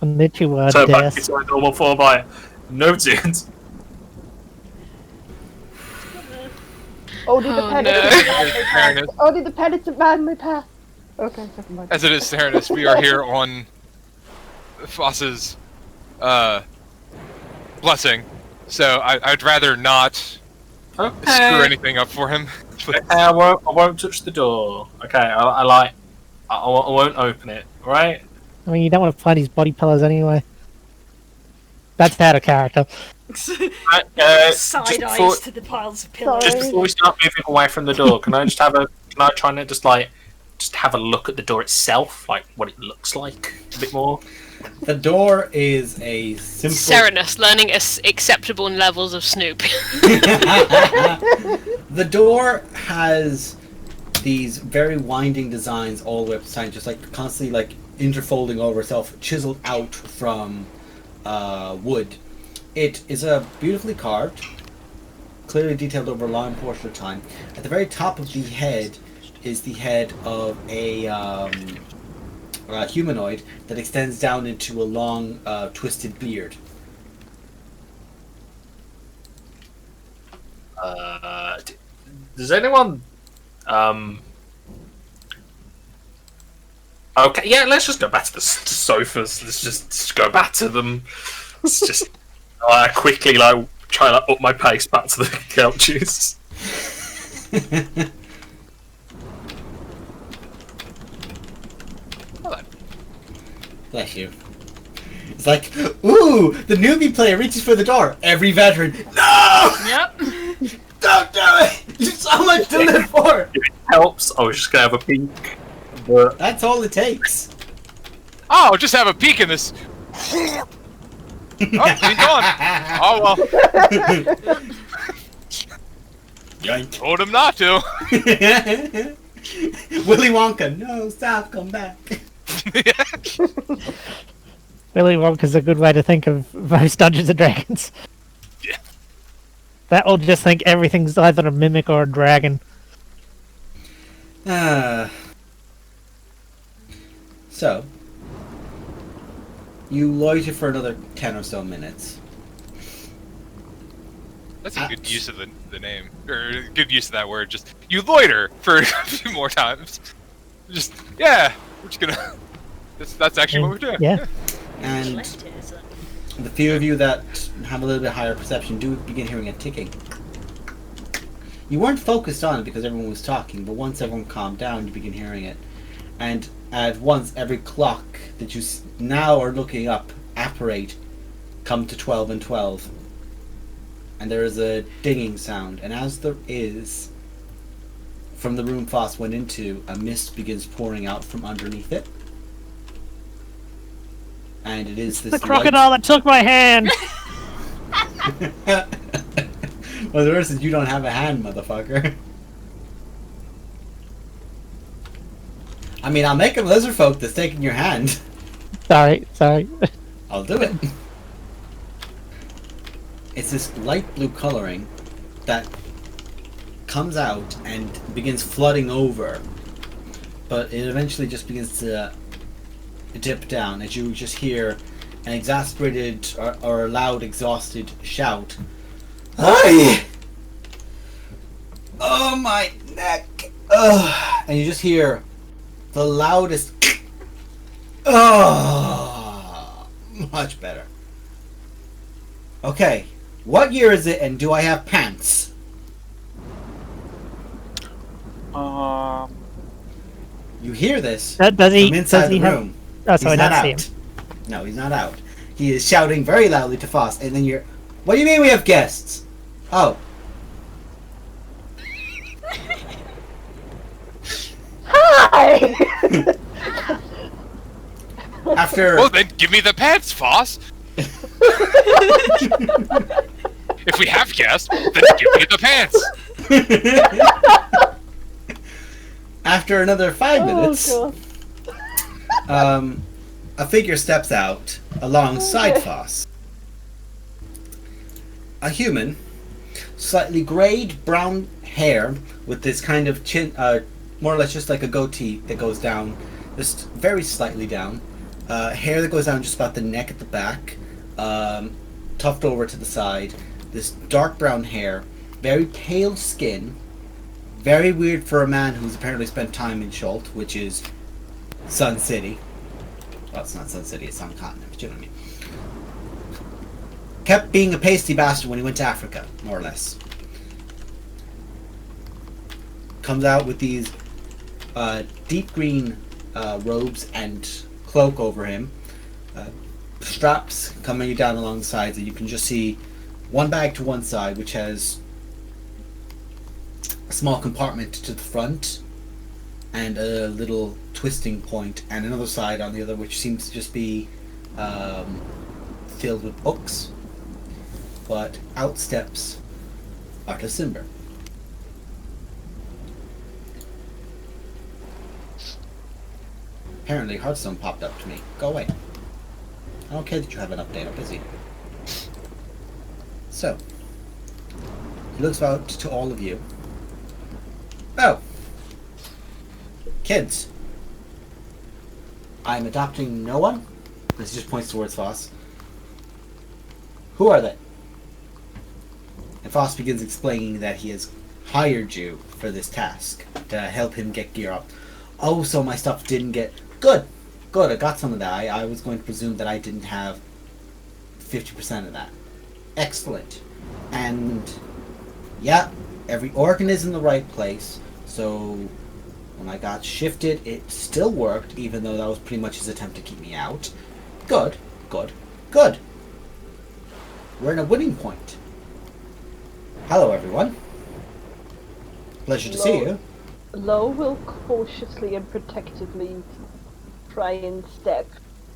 Konnichiwa, So back death. to my normal form by noted. Only the Oh, penitent no. man may pass. Only the penitent man may pass. Okay, never mind. As it is, Serenus, we are here on Foss's blessing, so I'd rather not screw Okay. anything up for him. I won't touch the door. Okay, I won't open it. Right? I mean, you don't want to find his body pillows anyway. That's out of character. Side Just eyes to the piles of pillows. Just before we start moving away from the door, can I try and just have a look at the door itself, like what it looks like a bit more? The door is a simple... Serenus learning acceptable levels of Snoop. The door has these very winding designs all the way up the side, just like constantly like interfolding over itself, chiseled out from wood. It is beautifully carved, clearly detailed over a long portion of time. At the very top of the head is the head of a humanoid that extends down into a long, twisted beard. Does anyone? Okay, yeah. Let's just go back to the sofas. Let's just go back to them. Let's just quickly try to up my pace back to the couches. Bless you. It's like, ooh, the newbie player reaches for the door. Every veteran, no! Yep. Don't do it! There's so much to live for! If it helps, I was just gonna have a peek. But That's all it takes. Oh, just have a peek in this. Oh, he's gone. Oh well. Yoink. Told him not to. Willy Wonka, no, stop, come back. Willy Wonka's a good way to think of most Dungeons and Dragons. Yeah. That will just think everything's either a mimic or a dragon. So, you loiter for another 10 or so minutes. That's a good use of the name, or good use of that word. Just you loiter for a few more times. Just yeah, we're just gonna. That's actually what we're doing. Yeah. And Left here, so- the few of you that have a little bit higher perception do begin hearing a ticking. You weren't focused on it because everyone was talking, but once everyone calmed down, you begin hearing it. And at once, every clock that you now are looking up apparate come to 12 and 12. And there is a dinging sound. And as there is, from the room Foss went into, a mist begins pouring out from underneath it. And it is this The crocodile that took my hand! Well, the worst is you don't have a hand, motherfucker. I mean, I'll make a lizard folk that's taking your hand. Sorry. I'll do it. It's this light blue coloring that comes out and begins flooding over, but it eventually just begins to dip down as you just hear an exasperated or loud, exhausted shout. Aye! Oh, my neck! Ugh! And you just hear the loudest. Oh, much better. Okay, what year is it, and do I have pants? You hear this Does he? from inside Does he the have? room. Oh, sorry, He's not not see out. him. No, he's not out. He is shouting very loudly to Foss, and then you're. What do you mean we have guests? Oh. Hi! After. Well, then give me the pants, Foss. If we have guests, then give me the pants. After another 5 minutes, Oh, God. a figure steps out alongside Foss. A human, slightly grayed brown hair with this kind of chin, more or less just like a goatee that goes down, just very slightly down. Hair that goes down just about the neck at the back, tufted over to the side. This dark brown hair, very pale skin. Very weird for a man who's apparently spent time in Schult, which is Sun City. Well, it's not Sun City, it's Sun Continent, but you know what I mean. Kept being a pasty bastard when he went to Africa, more or less. Comes out with these deep green robes and cloak over him. Straps coming down along the sides, and you can just see one bag to one side, which has a small compartment to the front and a little twisting point, and another side on the other which seems to just be filled with books. But out steps Artisimber. Apparently Hearthstone popped up to me. Go away. I don't care that you have an update, I'm busy. So he looks out to all of you. Oh, kids, I'm adopting no one. This just points towards Foss. Who are they? And Foss begins explaining that he has hired you for this task to help him get gear up. Oh, so my stuff didn't get... Good, I got some of that. I was going to presume that I didn't have 50% of that. Excellent. And yeah, every organ is in the right place. So when I got shifted, it still worked, even though that was pretty much his attempt to keep me out. Good. We're in a winning point. Hello, everyone. Pleasure to see you. Lo will cautiously and protectively try and step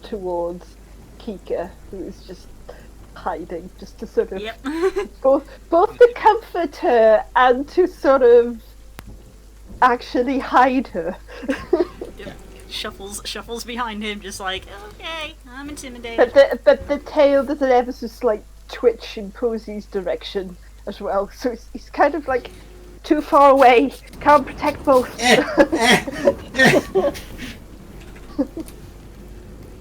towards Kika, who is just hiding, just to sort of both to comfort her and to sort of actually hide her. Shuffles behind him, just like, okay, I'm intimidated. But the tail does an ever so slight twitch in Posy's direction as well, so he's kind of like too far away, can't protect both.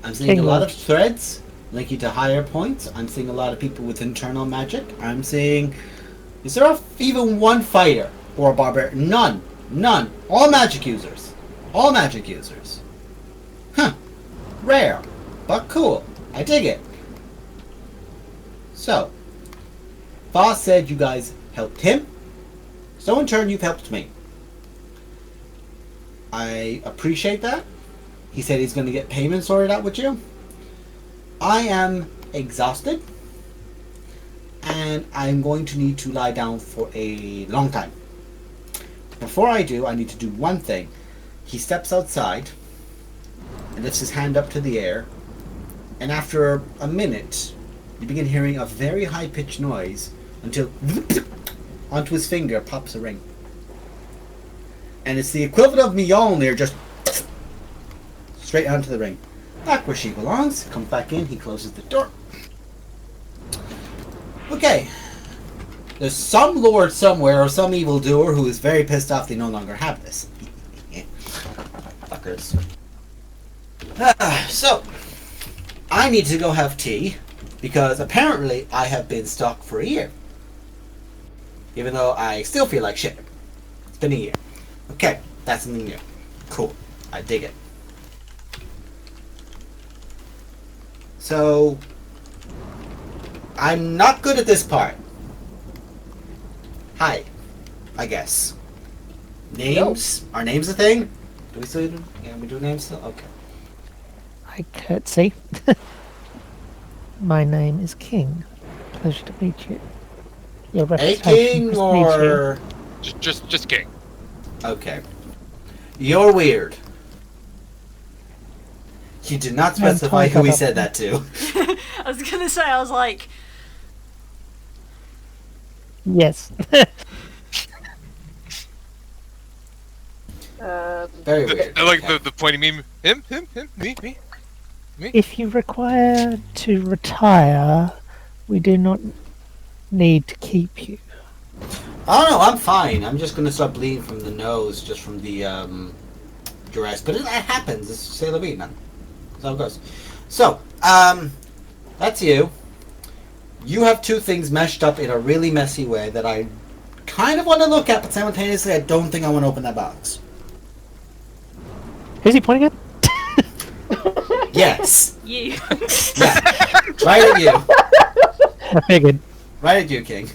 I'm seeing a lot of threads linking to higher points. I'm seeing a lot of people with internal magic. I'm seeing... Is there even one fighter or a barbarian? None. All magic users. Huh. Rare. But cool. I dig it. So, Foss said you guys helped him. So in turn, you've helped me. I appreciate that. He said he's going to get payment sorted out with you. I am exhausted. And I'm going to need to lie down for a long time. Before I do, I need to do one thing. He steps outside and lifts his hand up to the air. And after a minute, you begin hearing a very high-pitched noise until onto his finger pops a ring. And it's the equivalent of Mjolnir just straight onto the ring. Back where she belongs. Comes back in. He closes the door. Okay. There's some lord somewhere or some evildoer who is very pissed off they no longer have this. Fuckers. So, I need to go have tea because apparently I have been stuck for a year. Even though I still feel like shit. It's been a year. Okay, that's something new. Cool. I dig it. So, I'm not good at this part. Hi, I guess. Names? Nope. Are names a thing? Do we still do? Yeah, we do names still? Okay. I curtsy. My name is King. Pleasure to meet you. Your A reputation king or... Just king. Okay. You're weird. You did not specify who he said that to. I was gonna say, I was like... Yes. Very weird. I like the pointing meme. Him, me. If you require to retire, we do not need to keep you. Oh no, I'm fine. I'm just gonna start bleeding from the nose, just from the duress. But that happens. It's c'est la vie, man. That's how it goes. So, that's you. You have two things meshed up in a really messy way that I kind of want to look at, but simultaneously I don't think I want to open that box. Who's he pointing at? Yes. You. Yeah. Right at you. I figured. Right at you, King.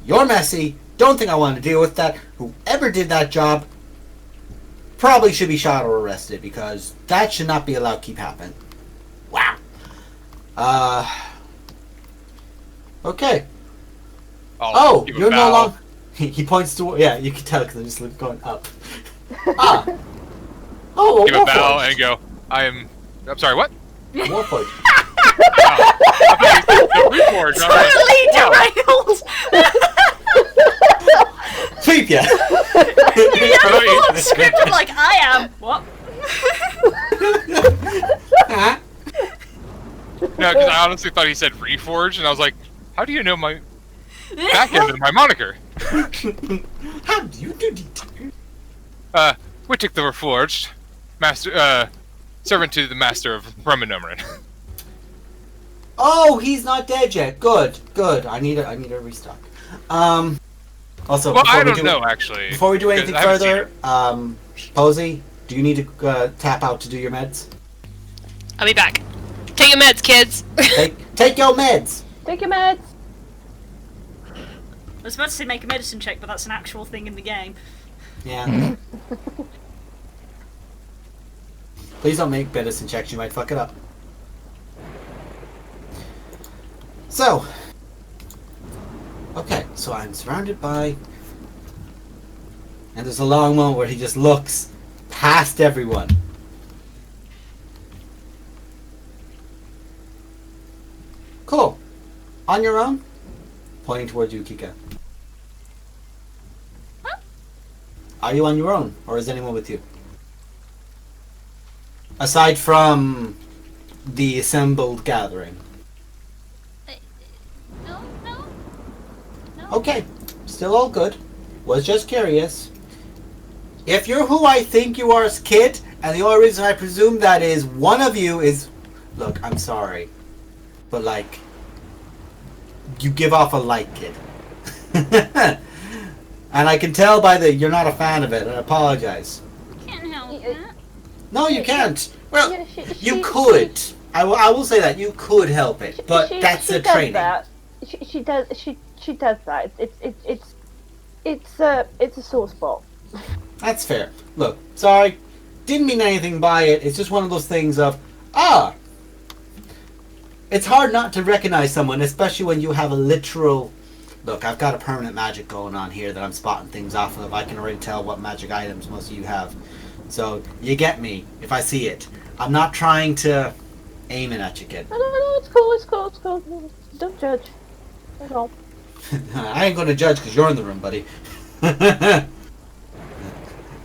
You're messy. Don't think I want to deal with that. Whoever did that job probably should be shot or arrested because that should not be allowed to keep happening. Wow. Okay. Oh, you're no longer... He points to... Yeah, you can tell because I'm just going up. Ah. Oh, give a bow and go, I'm sorry, what? Warforged. Totally derailed! Sweep ya! You're not scripted like I am. What? No, because I honestly thought he said Reforged, and I was like, how do you know my back end of my moniker? How do you do that? Wittig the Reforged, master, servant to the master of Brahmanomarin. Oh, he's not dead yet. Good. I need a restock. Also, well, I don't know actually. Before we do anything further, Posey, do you need to tap out to do your meds? I'll be back. Take your meds, kids. Take your meds. Take your meds. I was about to say make a medicine check, but that's an actual thing in the game. Yeah. Please don't make medicine checks. You might fuck it up. So, okay, so I'm surrounded by, and there's a long moment where he just looks past everyone. Cool. On your own? Pointing towards you, Kika. Huh? Are you on your own, or is anyone with you? Aside from the assembled gathering. No. Okay, still all good. Was just curious. If you're who I think you are as kid, and the only reason I presume that is one of you is... Look, I'm sorry. But, like... You give off a light, kid. And I can tell by the... You're not a fan of it. I apologize. Can't help that. No, you can't. Well, Yeah, you could. I will say that. You could help it. But that's the training. She does that. It's It's a sore spot. That's fair. Look, sorry, didn't mean anything by it. It's just one of those things of, it's hard not to recognize someone, especially when you have a literal... Look, I've got a permanent magic going on here that I'm spotting things off of. I can already tell what magic items most of you have. So, you get me if I see it. I'm not trying to aim it at you, kid. No, it's cool. Don't judge. At all. I ain't going to judge because you're in the room, buddy.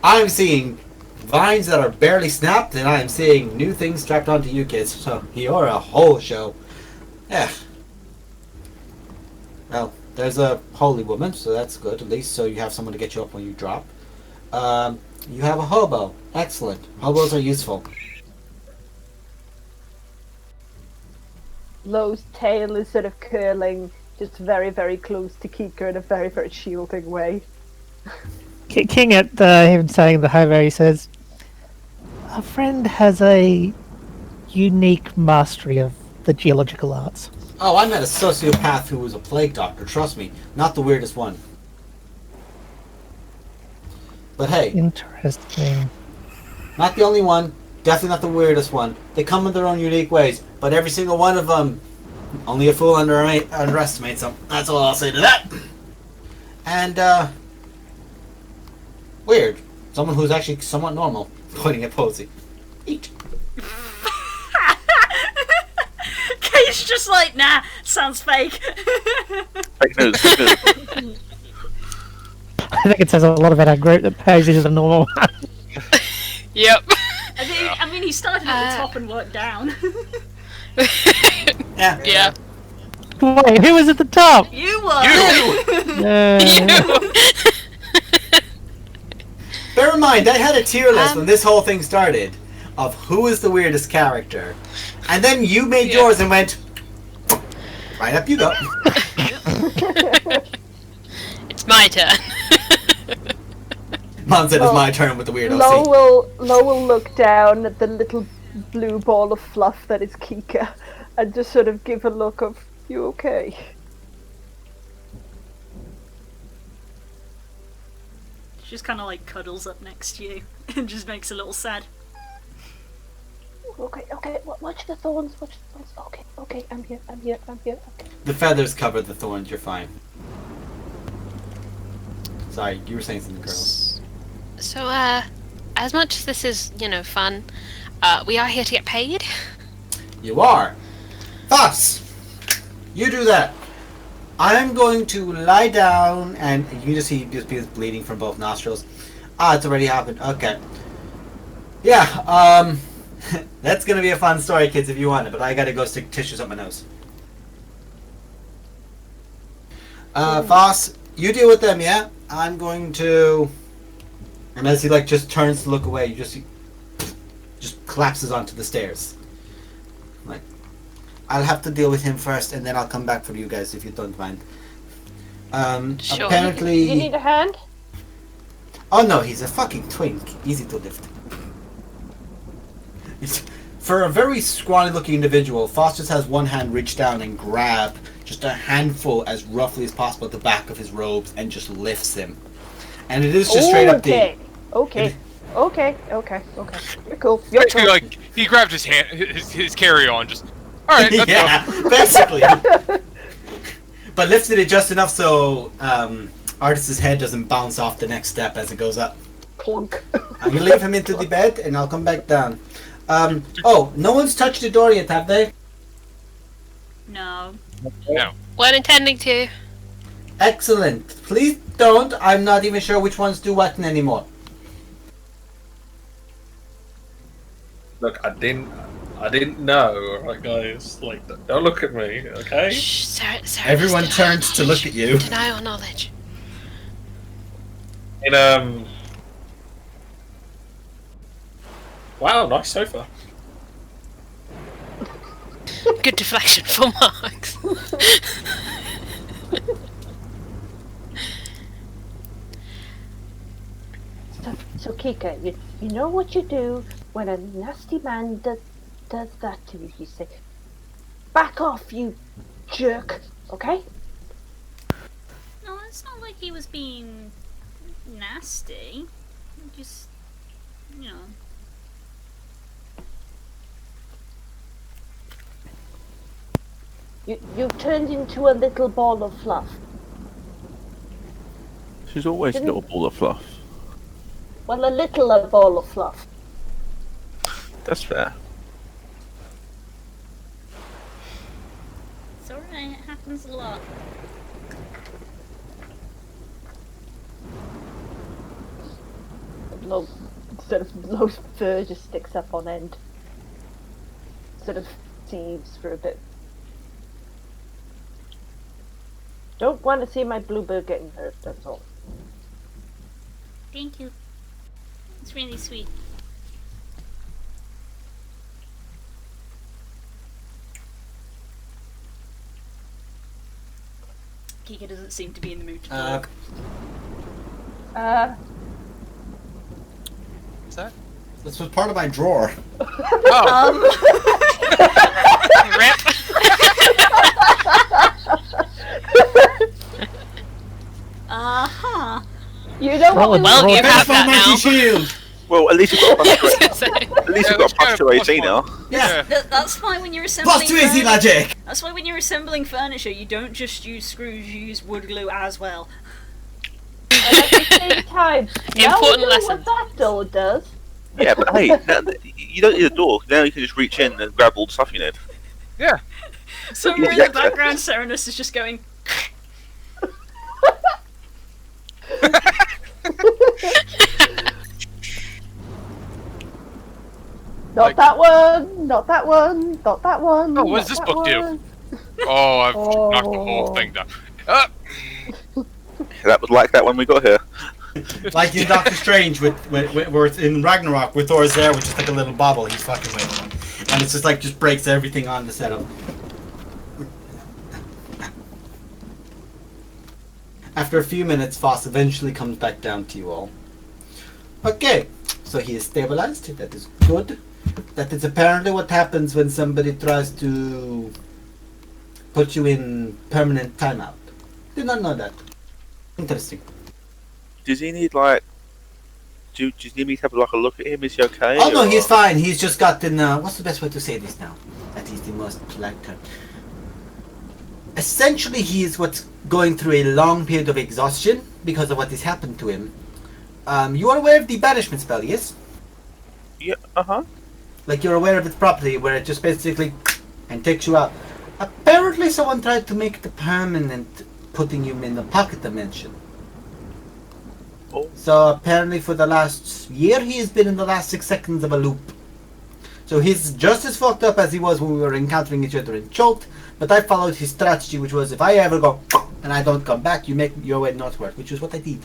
I'm seeing vines that are barely snapped, and I'm seeing new things strapped onto you kids. So, you're a whole show. Yeah. Well, there's a holy woman, so that's good, at least, so you have someone to get you up when you drop. You have a hobo. Excellent. Hobos are useful. Lowe's tail is sort of curling just very, very close to Kika in a very, very shielding way. King at him saying the hobo, he says, "Our friend has a unique mastery of the geological arts." Oh, I met a sociopath who was a plague doctor, trust me. Not the weirdest one. But hey, Interesting. not the only one, definitely not the weirdest one. They come in their own unique ways, but every single one of them, only a fool underestimates them. That's all I'll say to that. And, weird. Someone who's actually somewhat normal, pointing at Posey. Eat. Kate's just like, nah, sounds fake. Fake news. I think it says a lot about our group that Posey is a normal one. Yep. I mean, he started at the top and worked down. Yeah. Yeah. Wait, who was at the top? You were! Bear in mind, I had a tier list when this whole thing started of who is the weirdest character. And then you made yours and went, right up you go. It's my turn. Mom said it's my turn with the weird Lo OC. will look down at the little blue ball of fluff that is Kika and just sort of give a look of, you okay? She just kind of like cuddles up next to you and just makes a little sad. Okay, watch the thorns, watch the thorns. Okay, I'm here. Okay. The feathers cover the thorns, you're fine. Sorry, you were saying something, girls. So, as much as this is, fun, we are here to get paid. You are. Thus, you do that. I'm going to lie down, and you can just see Bia's bleeding from both nostrils. It's already happened. Okay. Yeah, that's gonna be a fun story, kids, if you want it, but I gotta go stick tissues up my nose. Voss, you deal with them, yeah? I'm going to... And as he, just turns to look away, you just collapses onto the stairs. Like, I'll have to deal with him first, and then I'll come back for you guys, if you don't mind. Sure. Apparently... You need a hand? Oh no, he's a fucking twink. Easy to lift. For a very scrawny looking individual, Foss just has one hand reach down and grab just a handful as roughly as possible at the back of his robes and just lifts him. And it is just straight up the... Okay. You're cool. You're Basically, cool. like, he grabbed his hand, his carry-on, just, alright, let's yeah, basically. But lifted it just enough so Artis's head doesn't bounce off the next step as it goes up. Clunk. I'm gonna leave him into the bed and I'll come back down. Oh, no one's touched the door yet, have they? No. No. Weren't intending to. Excellent. Please don't. I'm not even sure which ones do what anymore. Look, I didn't know, alright guys? Like, don't look at me, okay? Shh, Sarah, Everyone just turns to look at you. Deny or knowledge. Wow, nice sofa. Good deflection for marks. So Kika, you know what you do when a nasty man does that to you? You say, "Back off, you jerk!" Okay? No, It's not like he was being nasty. Just, you know. You've turned into a little ball of fluff. She's always a little ball of fluff. Well, a little ball of fluff. That's fair. It's alright, it happens a lot. Low fur just sticks up on end. Sort of seethes for a bit. Don't want to see my bluebird getting hurt, that's all. Thank you. It's really sweet. Kika doesn't seem to be in the mood to talk. What's that? This was part of my drawer. Oh. Rip. Uh-huh. You know what? Well, you have that Mighty now. Shield! Well, at least we've got a I was gonna say. at least we've got a plus 2 AC now. Yeah! That's why when you're assembling Plus 2 AC magic! That's why when you're assembling furniture, you don't just use screws, you use wood glue as well. And at the same time, now we Important know lesson. what that door does. Yeah, but hey, you don't need a door. Now you can just reach in and grab all the stuff you need. Yeah. Somewhere in the background, Serenus is just going. Not that one, not that one, not that one. Oh, what does this not book that do? one. Oh, I've knocked the whole thing down. That was like that when we got here. Like in Doctor Strange, where it's in Ragnarok, where Thor's there with just like a little bobble he's fucking with. And it's just like, just breaks everything on the setup. After a few minutes, Foss eventually comes back down to you all. Okay, so he is stabilized. That is good. That is apparently what happens when somebody tries to put you in permanent timeout. Did not know that. Interesting. Does he need like? Do you need me to have like a look at him? Is he okay? Oh no, or- he's fine. He's just gotten. What's the best way to say this now? That is the most polite term. Essentially, he is what's going through a long period of exhaustion because of what has happened to him. You are aware of the banishment spell, yes? Yeah. Uh-huh. Like you're aware of it properly, where it just basically and takes you out. Apparently, someone tried to make it permanent, putting you in the pocket dimension. Oh. So apparently, for the last year, he has been in the last 6 seconds of a loop. So he's just as fucked up as he was when we were encountering each other in Chult. But I followed his strategy, which was if I ever go and I don't come back, you make your way northward, which is what I did.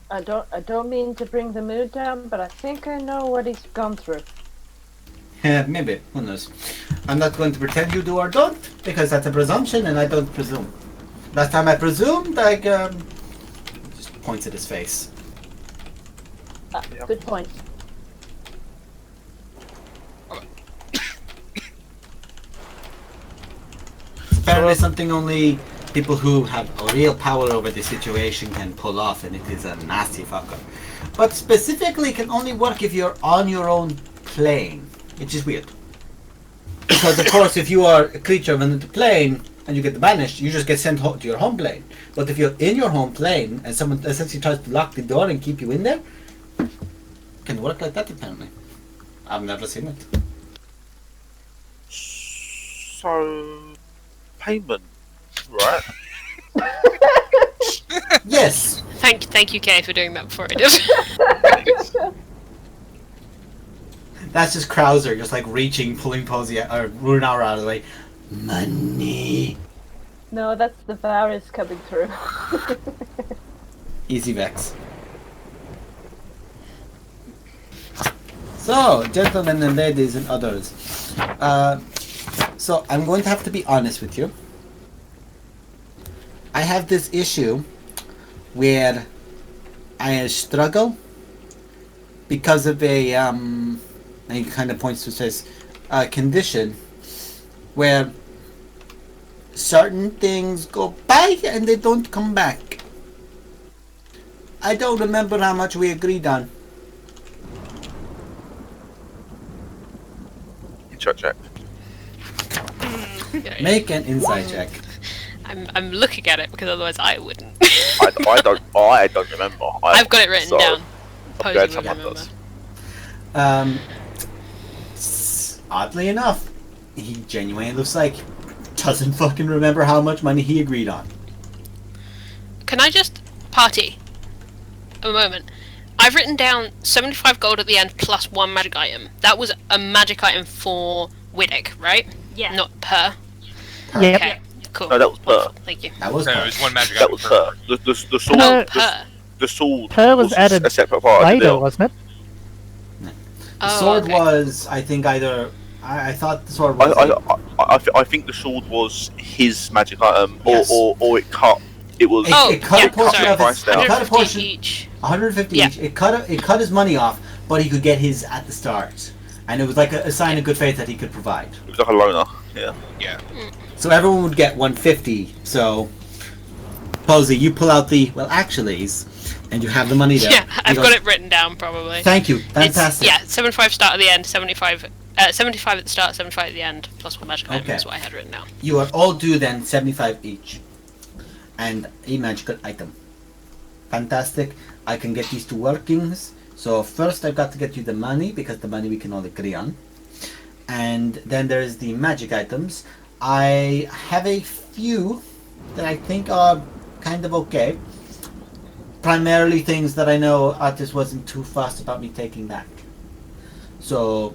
I don't mean to bring the mood down, but I think I know what he's gone through. Maybe, who knows? I'm not going to pretend you do or don't, because that's a presumption and I don't presume. Last time I presumed, I just points at his face. Good point. Apparently something only people who have a real power over the situation can pull off, and it is a nasty fucker. But specifically, it can only work if you're on your own plane, which is weird. Because of course, if you are a creature of another plane and you get banished, you just get sent to your home plane. But if you're in your home plane and someone essentially tries to lock the door and keep you in there, it can work like that apparently. I've never seen it. So, payment, right? Yes. Thank you, Kay, for doing that before I did. That's just Krauser, just like reaching, pulling Posey or Runauer out of the way. Money. No, that's the virus coming through. Easy Vex. So, gentlemen and ladies and others. So, I'm going to have to be honest with you. I have this issue where I struggle because of a, and he kind of points to says, condition where certain things go by and they don't come back. I don't remember how much we agreed on. Insight check. Make an insight check. I'm looking at it because otherwise I wouldn't. I don't remember. I've got it written down. I'm glad Posey would someone remember. does. Oddly enough, he genuinely looks like doesn't fucking remember how much money he agreed on. Can I just party a moment? I've written down 75 gold at the end plus 1 magic item. That was a magic item for Widdick, right? Yeah. Not per. Yep. Okay, cool. No, that was per. Thank you. That was No, it was one magic That item was per. her. The sword. No, Per. The sword. Per was added a separate part of the later, deal. wasn't it? The sword okay. was, I think, either. I thought the sword was. I think the sword was his magic item, Yes. or it cut. It was. It cut a portion sorry. of his. It cut a 150 portion. each. 150 Yeah. each. It cut his money off, but he could get his at the start, and it was like a sign of good faith that he could provide. It was like a loner. Yeah. Yeah. So everyone would get 150. So, Posey, you pull out the actuallys, and you have the money there. Yeah, He I've goes, got it written down probably. Thank you. It's, Fantastic. yeah, 75 start at the end, 75 at the start, 75 at the end, plus 1 magic item Okay. is what I had written down. You are all due then 75 each, and a magical item. Fantastic. I can get these two workings. So first I've got to get you the money, because the money we can all agree on. And then there's the magic items. I have a few that I think are kind of okay. Primarily things that I know Artis wasn't too fussed about me taking back. So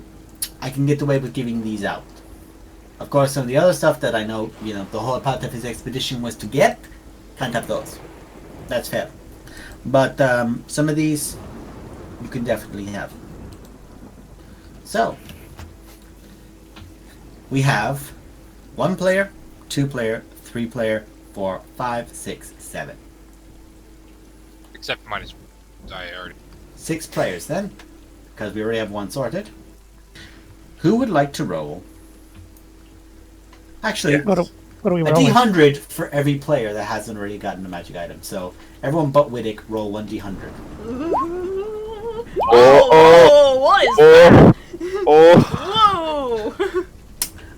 I can get away with giving these out. Of course, some of the other stuff that I know, the whole part of his expedition was to get, can't have those. That's fair. But some of these, you can definitely have. So, we have 1 player, 2 player, 3 player, 4, 5, 6, 7. Except mine is. I already. 6 players then, because we already have 1 sorted. Who would like to roll? Actually, What are we a rolling? D100 for every player that hasn't already gotten a magic item. So everyone but Widdick roll 1 D100. Oh, what is that? Whoa!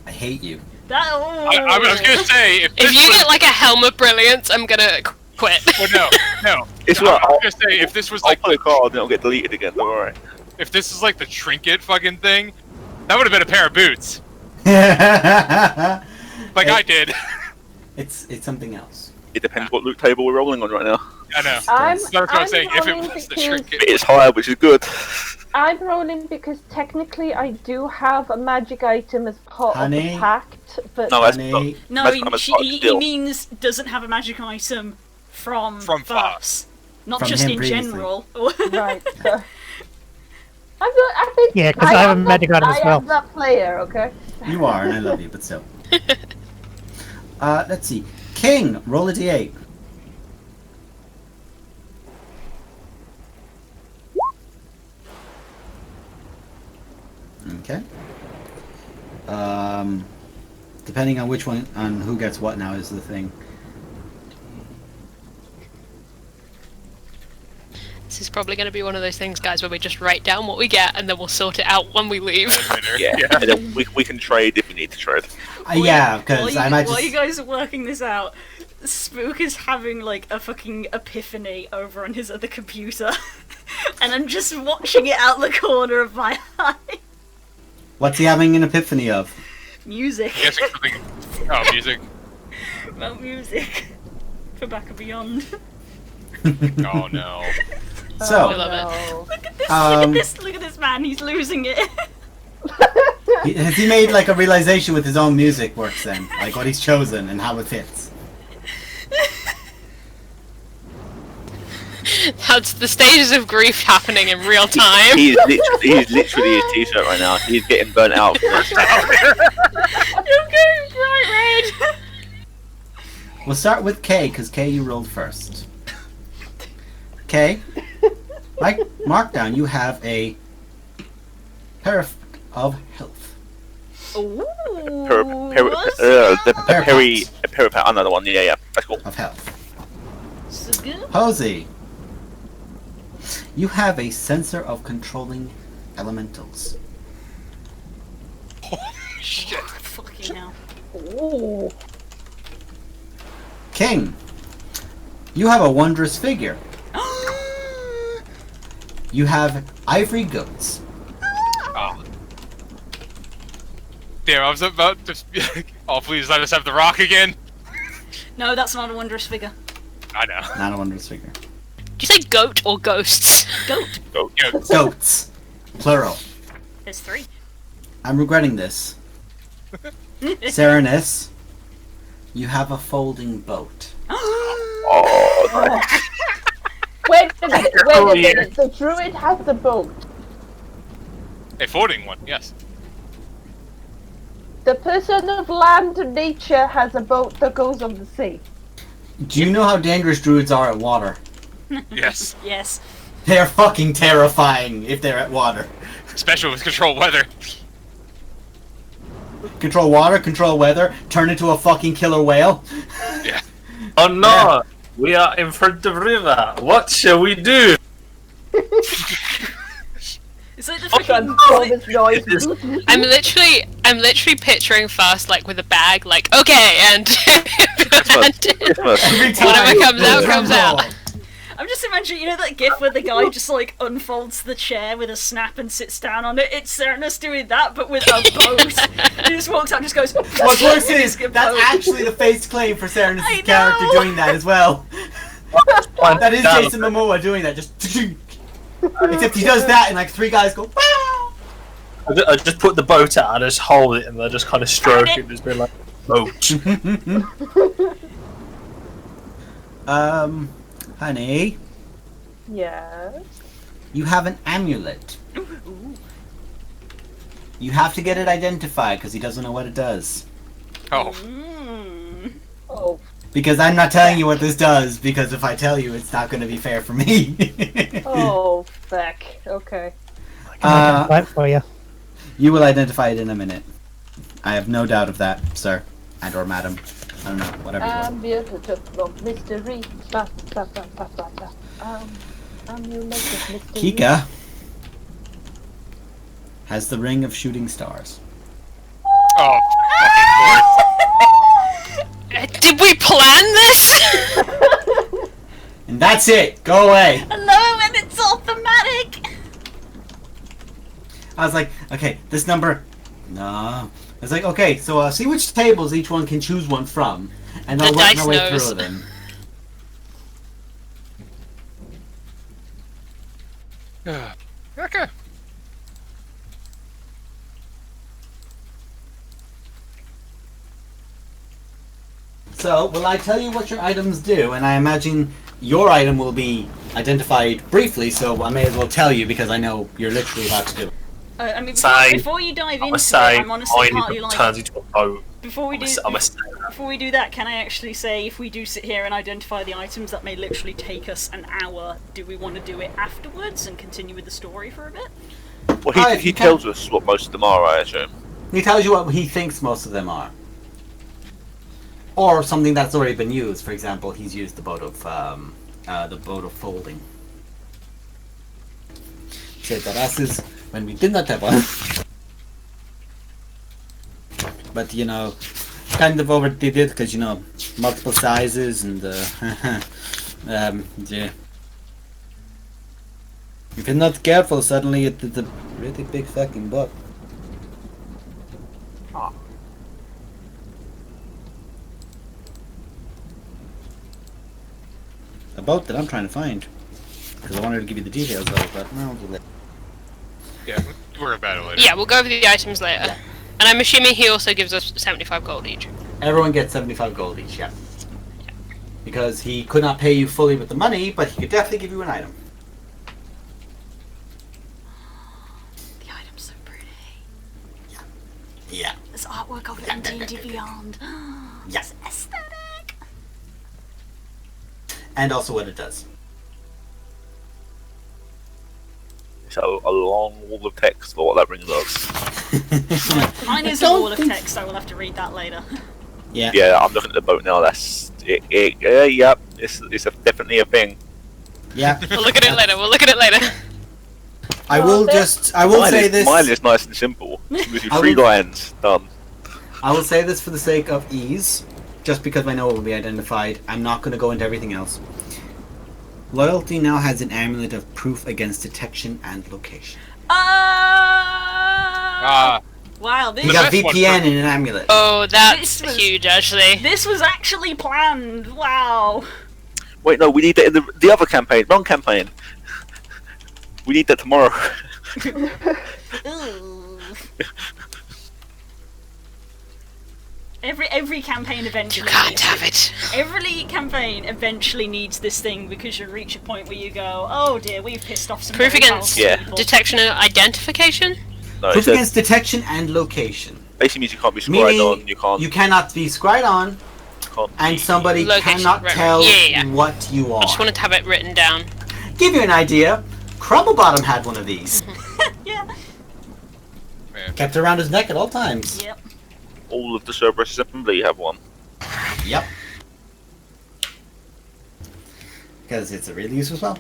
I hate you. That. I was gonna say if If this you was, get like a helm of brilliance, I'm gonna quit. well, no. It's I right. was gonna say if this was I'll like play a card, then it'll get deleted again. Don't worry. if this is like the trinket fucking thing, that would have been a pair of boots, like I did. It's something else. It depends what loot table we're rolling on right now. I know. I'm, That's what I'm saying. If it rolling was the because trinket, It's higher, which is good. I'm rolling because technically I do have a magic item as part of Honey. the pact, but No, that's Honey, No, Magic item is part of the he deal. means doesn't have a magic item from From Voss. Not From just him in previously. general. right. So. I think Yeah, 'cause I have a magic item as I well. am that player, okay? you are, and I love you, but still. Let's see. King, roll a D8. Okay. Depending on which one, on who gets what now is the thing. This is probably going to be one of those things, guys, where we just write down what we get and then we'll sort it out when we leave. later. Yeah. And then we can trade if we need to trade. Yeah, because I might While just. you guys are working this out, Spook is having like a fucking epiphany over on his other computer, and I'm just watching it out the corner of my eye. What's he having an epiphany of? Music. Guessing something. Oh, music. About music. For Back and Beyond. Oh no. So, I love it. No. Look at this! Um, Look at this man! He's losing it. has he made like a realization with his own music works then? Like what he's chosen and how it fits? That's the stages of grief happening in real time. He's literally a t-shirt right now. He's getting burnt out. I'm going bright red. We'll start with Kay, because Kay, you rolled first. Kay, like Markdown, you have a pair of health. Ooh. The peripat, another one. Yeah, that's cool. Of health. So good. Posey, you have a sensor of controlling elementals. Shit. Fucking hell. Ooh. King, you have a wondrous figure. You have ivory goats. Oh. Damn, I was about to be like, oh, please let us have the rock again. No, that's not a wondrous figure. I know. Not a wondrous figure. Did you say goat or ghosts? Goat. Go. Goats. Plural. There's 3. I'm regretting this. Serenus, you have a folding boat. Oh, Wait a minute. The druid has a boat. A floating one, yes. The person of land and nature has a boat that goes on the sea. Do you know how dangerous druids are at water? Yes. Yes. They're fucking terrifying if they're at water. Especially with control weather. Control water, control weather, turn into a fucking killer whale. Yeah. Oh no! We are in front of river. What shall we do? It's like the fucking... Transformers noise. I'm literally picturing first, like, with a bag, like, okay, and whatever comes out, comes out. I'm just imagining, you know that gif where the guy just, like, unfolds the chair with a snap and sits down on it? It's Serenus doing that, but with a boat. He just walks out and just goes... What's worse is, that's actually the face claim for Serenus' character doing that as well. That is Jason Momoa doing that, just... Except he does that and like 3 guys go... Wow! I just put the boat out, I just hold it and I just kind of stroke it, just be like, boat. Honey, Yes. you have an amulet. You have to get it identified because he doesn't know what it does. Oh. Oh. Because I'm not telling you what this does, because if I tell you, it's not going to be fair for me. Oh, fuck. Okay. Right for you. You will identify it in a minute. I have no doubt of that, sir. And or madam. I don't know, whatever you want. Beautiful mystery. Amulet of mystery. Kika has the ring of shooting stars. Oh, Did we plan this? And that's it! Go away! Hello, and it's all thematic! I was like, okay, this number... No. I was like, okay, so see which tables each one can choose one from, and I'll work my way through them. okay. So, will I tell you what your items do? And I imagine your item will be identified briefly, so I may as well tell you because I know you're literally about to do it. I mean, Say, before you dive into it, I'm honestly mine partly like... turns into a boat. Before we do that, can I actually say, if we do sit here and identify the items, that may literally take us an hour. Do we want to do it afterwards and continue with the story for a bit? Well, he tells us what most of them are, I assume. He tells you what he thinks most of them are. Or something that's already been used. For example, he's used the boat of folding. Said that us is when we did not have one. But you know, kind of overdid it because you know multiple sizes and yeah. If you're not careful, suddenly it's a really big fucking boat. A boat that I'm trying to find. Because I wanted to give you the details of it, but no, Yeah, we're about it later. Yeah, we'll go over the items later. Yeah. And I'm assuming he also gives us 75 gold each. Everyone gets 75 gold each, yeah. Because he could not pay you fully with the money, but he could definitely give you an item. The item's so pretty. Yeah. There's artwork of it in D&D Beyond. Yes. It's aesthetic. And also what it does. So, a long wall of text for what that brings us. Mine is a wall of text. I will have to read that later. Yeah. Yeah, I'm looking at the boat now. That's it. Yep, it's definitely a thing. Yeah. We'll look at it later. We'll look at it later. I will say this. Mine is nice and simple. With you I 3 will- lines done. I will say this for the sake of ease, just because I know it will be identified. I'm not going to go into everything else. Loyalty now has an amulet of proof against detection and location. Wow, this You got best one VPN for- in an amulet. Oh, that's This was- huge, actually. this was actually planned. Wow. Wait, no, we need that in the other campaign. Wrong campaign. We need that tomorrow. Ooh. Every campaign eventually. You can't have it. Every campaign eventually needs this thing because you reach a point where you go, oh dear, we've pissed off some Proof very against powerful Yeah. people. detection and identification? No, Proof it against detection and location. basically means you can't be scried Meaning on. You can't. you cannot be scried on, can't and be- somebody Location, cannot right, tell yeah. what you are. I just wanted to have it written down. Give you an idea. Crumblebottom had one of these. Yeah. Man. Kept it around his neck at all times. Yep. All of the Cerberus Assembly have one. Yep. Because it's a really useful spell.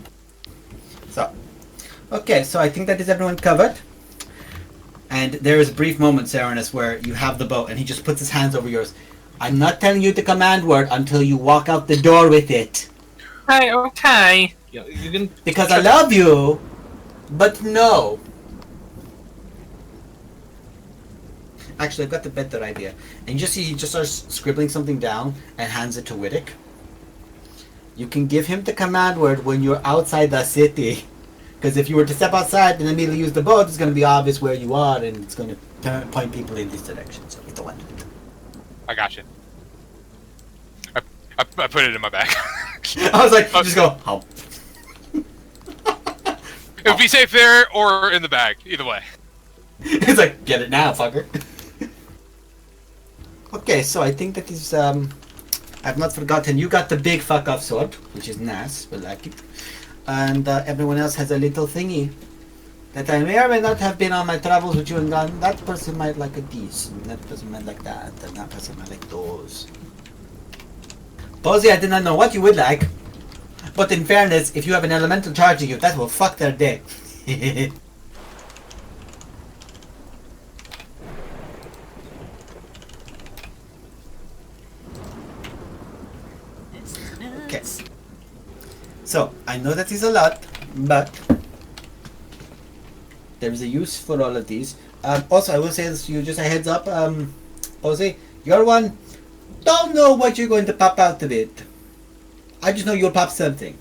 So, okay, so I think that is everyone covered. And there is a brief moment, Serenus, where you have the boat and he just puts his hands over yours. I'm not telling you the command word until you walk out the door with it. Hey, okay. You can. Because I love you, but no. Actually, I've got the better idea. And you just see he just starts scribbling something down and hands it to Widdick. You can give him the command word when you're outside the city. Because if you were to step outside and immediately use the boat, it's going to be obvious where you are and it's going to point people in this direction. So you don't want to do I got you. I put it in my bag. that. I was like, you just go, oh. It would be safe there or in the bag. Either way. It's like, get it now, fucker. Okay, so I think that is, I've not forgotten. You got the big fuck off sword, which is nice, we like it. And everyone else has a little thingy that I may or may not have been on my travels with you and gone, that person might like a this, and that person might like that, and that person might like those. Posey, I did not know what you would like, but in fairness, if you have an elemental charging you, that will fuck their day. Okay. So, I know that is a lot, but there is a use for all of these. Also, I will say this to you, just a heads up, Jose, your one, don't know what you're going to pop out of it. I just know you'll pop something.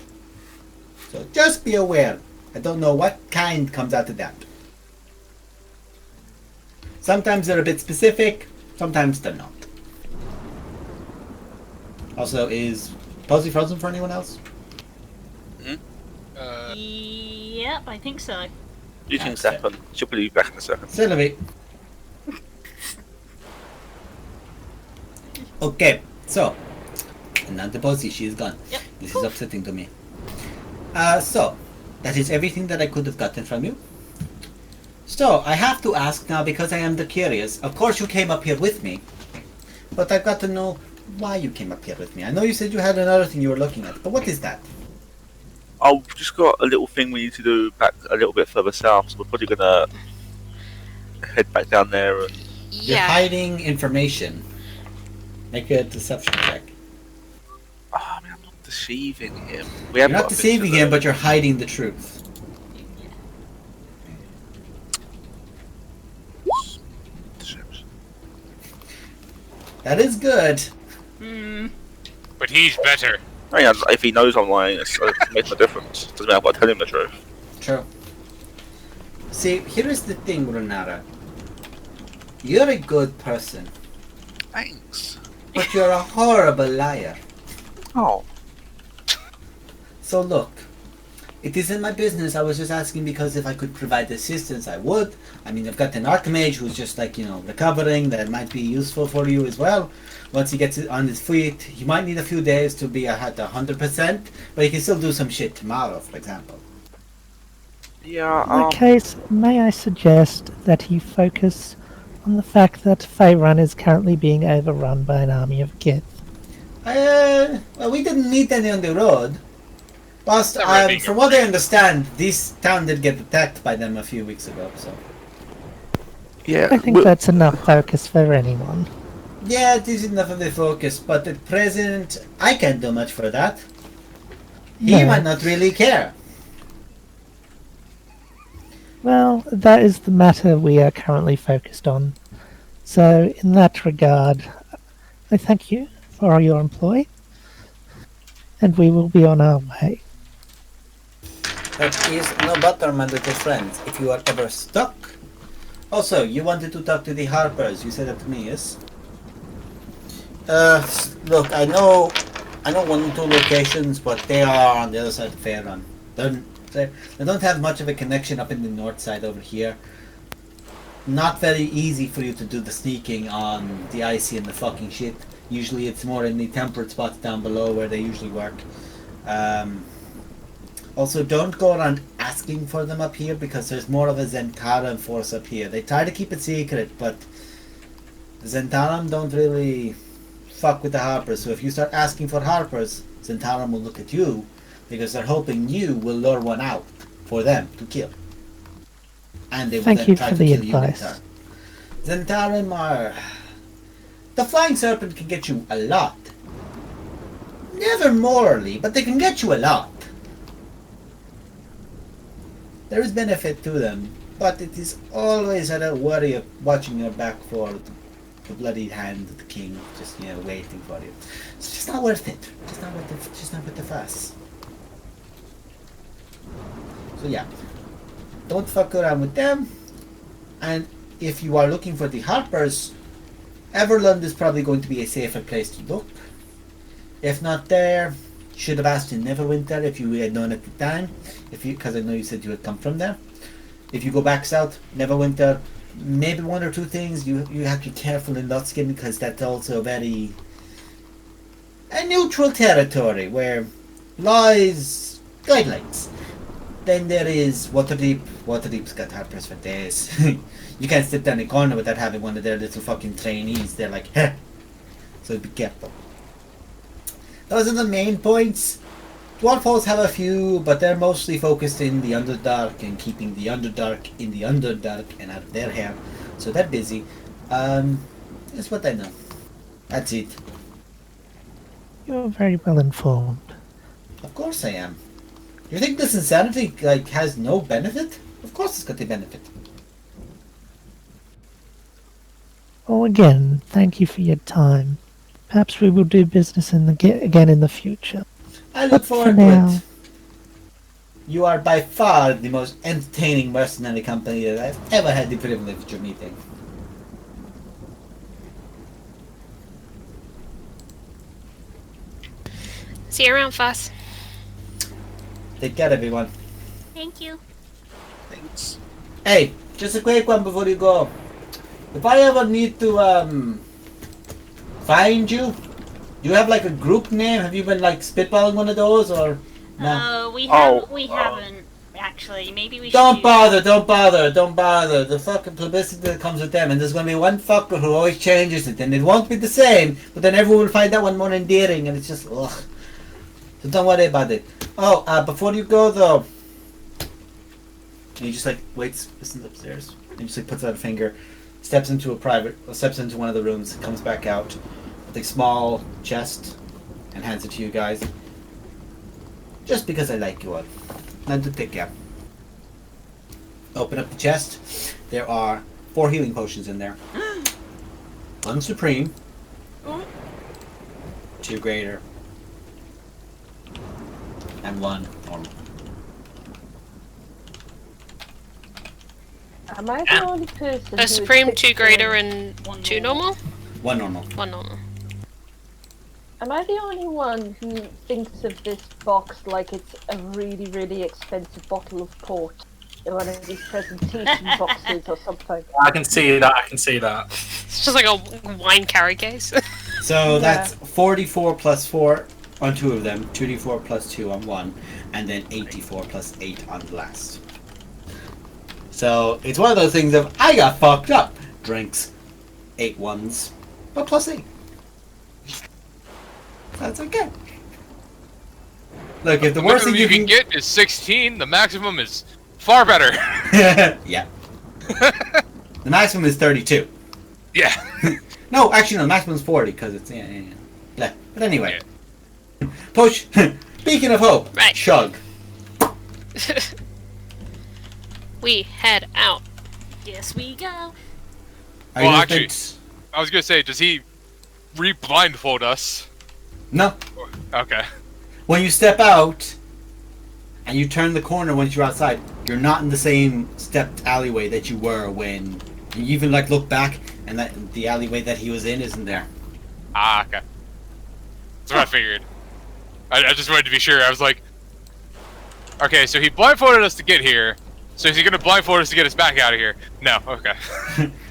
So just be aware. I don't know what kind comes out of that. Sometimes they're a bit specific, sometimes they're not. Also, is Posey frozen for anyone else? Yep, I think so. You can That's it. happen. She'll be back in a second. Sylvie. Okay, so, and now the Posey, she is gone. Yep. This is upsetting to me. So, that is everything that I could have gotten from you. So, I have to ask now, because I am the curious. Of course you came up here with me, but I've got to know why you came up here with me. I know you said you had another thing you were looking at, but what is that? I've just got a little thing we need to do back a little bit further south, so we're probably gonna head back down there and... You're Yeah. hiding information. Make a deception check. Oh, I mean, I'm not deceiving him. You're not deceiving him, but you're hiding the truth. That is good. But he's better. I mean, if he knows I'm lying, it makes no difference. Doesn't matter if I tell him the truth. True. See, here is the thing, Renata. You're a good person, Thanks. but you're a horrible liar. Oh. So look, it isn't my business. I was just asking because if I could provide assistance, I would. I mean, I've got an archmage who's just like, recovering. That might be useful for you as well. Once he gets on his feet, he might need a few days to be at 100%, but he can still do some shit tomorrow, for example. Yeah, In that case, may I suggest that he focus on the fact that Faerun is currently being overrun by an army of Gith? Well, we didn't meet any on the road. Whilst, from what I understand, this town did get attacked by them a few weeks ago, so... Yeah. I think that's enough focus for anyone. Yeah, it is enough of a focus, but at present, I can't do much for that. He might not really care. Well, that is the matter we are currently focused on. So, in that regard, I thank you for your employ, and we will be on our way. That is no butter, my little friends, if you are ever stuck. Also, you wanted to talk to the Harpers, you said that to me, yes? Look, I know 1 or 2 locations, but they are on the other side of Faerun. They don't have much of a connection up in the north side over here. Not very easy for you to do the sneaking on the icy and the fucking shit. Usually it's more in the temperate spots down below where they usually work. Also, don't go around asking for them up here because there's more of a Zentaran force up here. They try to keep it secret, but the Zentaran don't really fuck with the Harpers. So if you start asking for Harpers, Zentaran will look at you because they're hoping you will lure one out for them to kill. And they will then try to kill you in turn. Zentaran are... The Flying Serpent can get you a lot. Never morally, but they can get you a lot. There is benefit to them, but it is always at a worry of watching your back for the bloody hand of the king, just, waiting for you. It's just not worth it. Just not worth the fuss. So yeah, don't fuck around with them. And if you are looking for the Harpers, Everland is probably going to be a safer place to look. If not there, should have asked in Neverwinter if you had known at the time, because I know you said you had come from there. If you go back south, Neverwinter, maybe 1 or 2 things you have to be careful in Lutskin, because that's also a neutral territory where law is guidelines. Then there is Waterdeep. Waterdeep's got Harpers for days. You can't sit down in the corner without having one of their little fucking trainees. They're like, heh. So be careful. Those are the main points. Dwarf Halls have a few, but they're mostly focused in the Underdark and keeping the Underdark in the Underdark and out of their hair. So they're busy. That's what I know. That's it. You're very well informed. Of course I am. You think this insanity has no benefit? Of course it's got a benefit. Well, again, thank you for your time. Perhaps we will do business again in the future. I look forward to it. You are by far the most entertaining mercenary company that I've ever had the privilege of meeting. See you around, Fuss. Take care, everyone. Thank you. Thanks. Hey, just a quick one before you go. If I ever need to find you, do you have like a group name? Have you been like spitballing one of those or no? We haven't actually. Maybe we should. Don't bother. The fucking publicity that comes with them, and there's gonna be one fucker who always changes it, and it won't be the same. But then everyone will find that one more endearing, and it's just ugh. So don't worry about it. Oh, before you go though, he just waits, listens upstairs, and just puts out a finger, steps into one of the rooms, comes back out with a small chest, and hands it to you guys. Just because I like you all. Now do take care. Open up the chest. There are 4 healing potions in there. 1 supreme. 2 greater. And 1 normal. Am I the only person A supreme, 2 greater, and 2 normal? 1 normal. 1 normal. Am I the only one who thinks of this box like it's a really, really expensive bottle of port? In one of these presentation boxes or something? I can see that. It's just like a wine carry case. So that's 44 plus 4 on 2 of them, 2d4 plus 2 on 1, and then 84 plus 8 on the last. So it's one of those things of I got fucked up. Drinks. 8 ones, but plus 8. That's okay. Look, if the worst thing you can get is 16, the maximum is far better. Yeah. The maximum is 32. Yeah. No, actually, no, the maximum is 40 because it's yeah. But anyway, push. Beacon of hope. Right. Chug. We head out. Yes, we go. Are Well, you actually, I was gonna say, does he re-blindfold us? No. Okay. When you step out and you turn the corner once you're outside, you're not in the same stepped alleyway that you were when you even like look back and that the alleyway that he was in isn't there. Ah, okay. That's what I figured. I just wanted to be sure. I was like, okay, so he blindfolded us to get here. So is he gonna blindfold us to get us back out of here? No. Okay.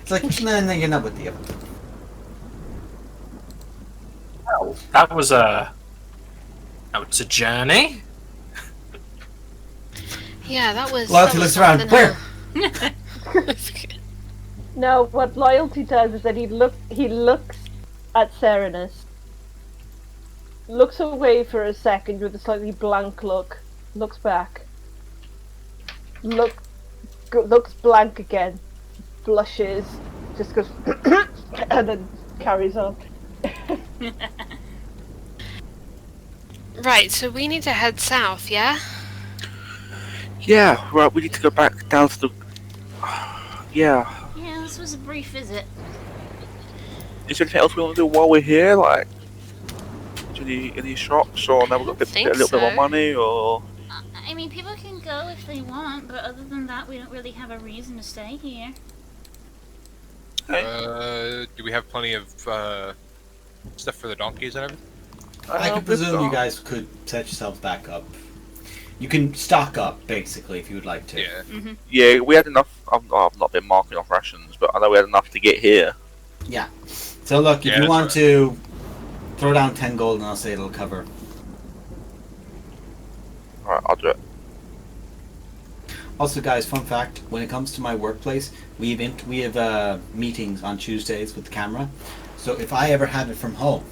It's like, no, you're not with you. Well, that was a journey. Yeah, that was. Loyalty looks around. Where? No, what Loyalty does is that he looks at Serenus, looks away for a second with a slightly blank look, looks back, looks blank again, blushes, just goes, and then carries on. Right, so we need to head south, yeah? Yeah, right, we need to go back down to the... Yeah. Yeah, this was a brief visit. Is there anything else we want to do while we're here? Like, any shops, or now we've got to get a little bit more money, or... I mean, people can go if they want, but other than that, we don't really have a reason to stay here. Do we have plenty of stuff for the donkeys and everything? I could presume you guys could set yourselves back up. You can stock up, basically, if you would like to. Yeah. Mm-hmm. Yeah, we had enough. I've not been marking off rations, but I know we had enough to get here. Yeah. So look, if Yeah, you want right. to throw down 10 gold, and I'll say it'll cover. Alright, I'll do it. Also, guys, fun fact: when it comes to my workplace, we have meetings on Tuesdays with the camera. So if I ever have it from home,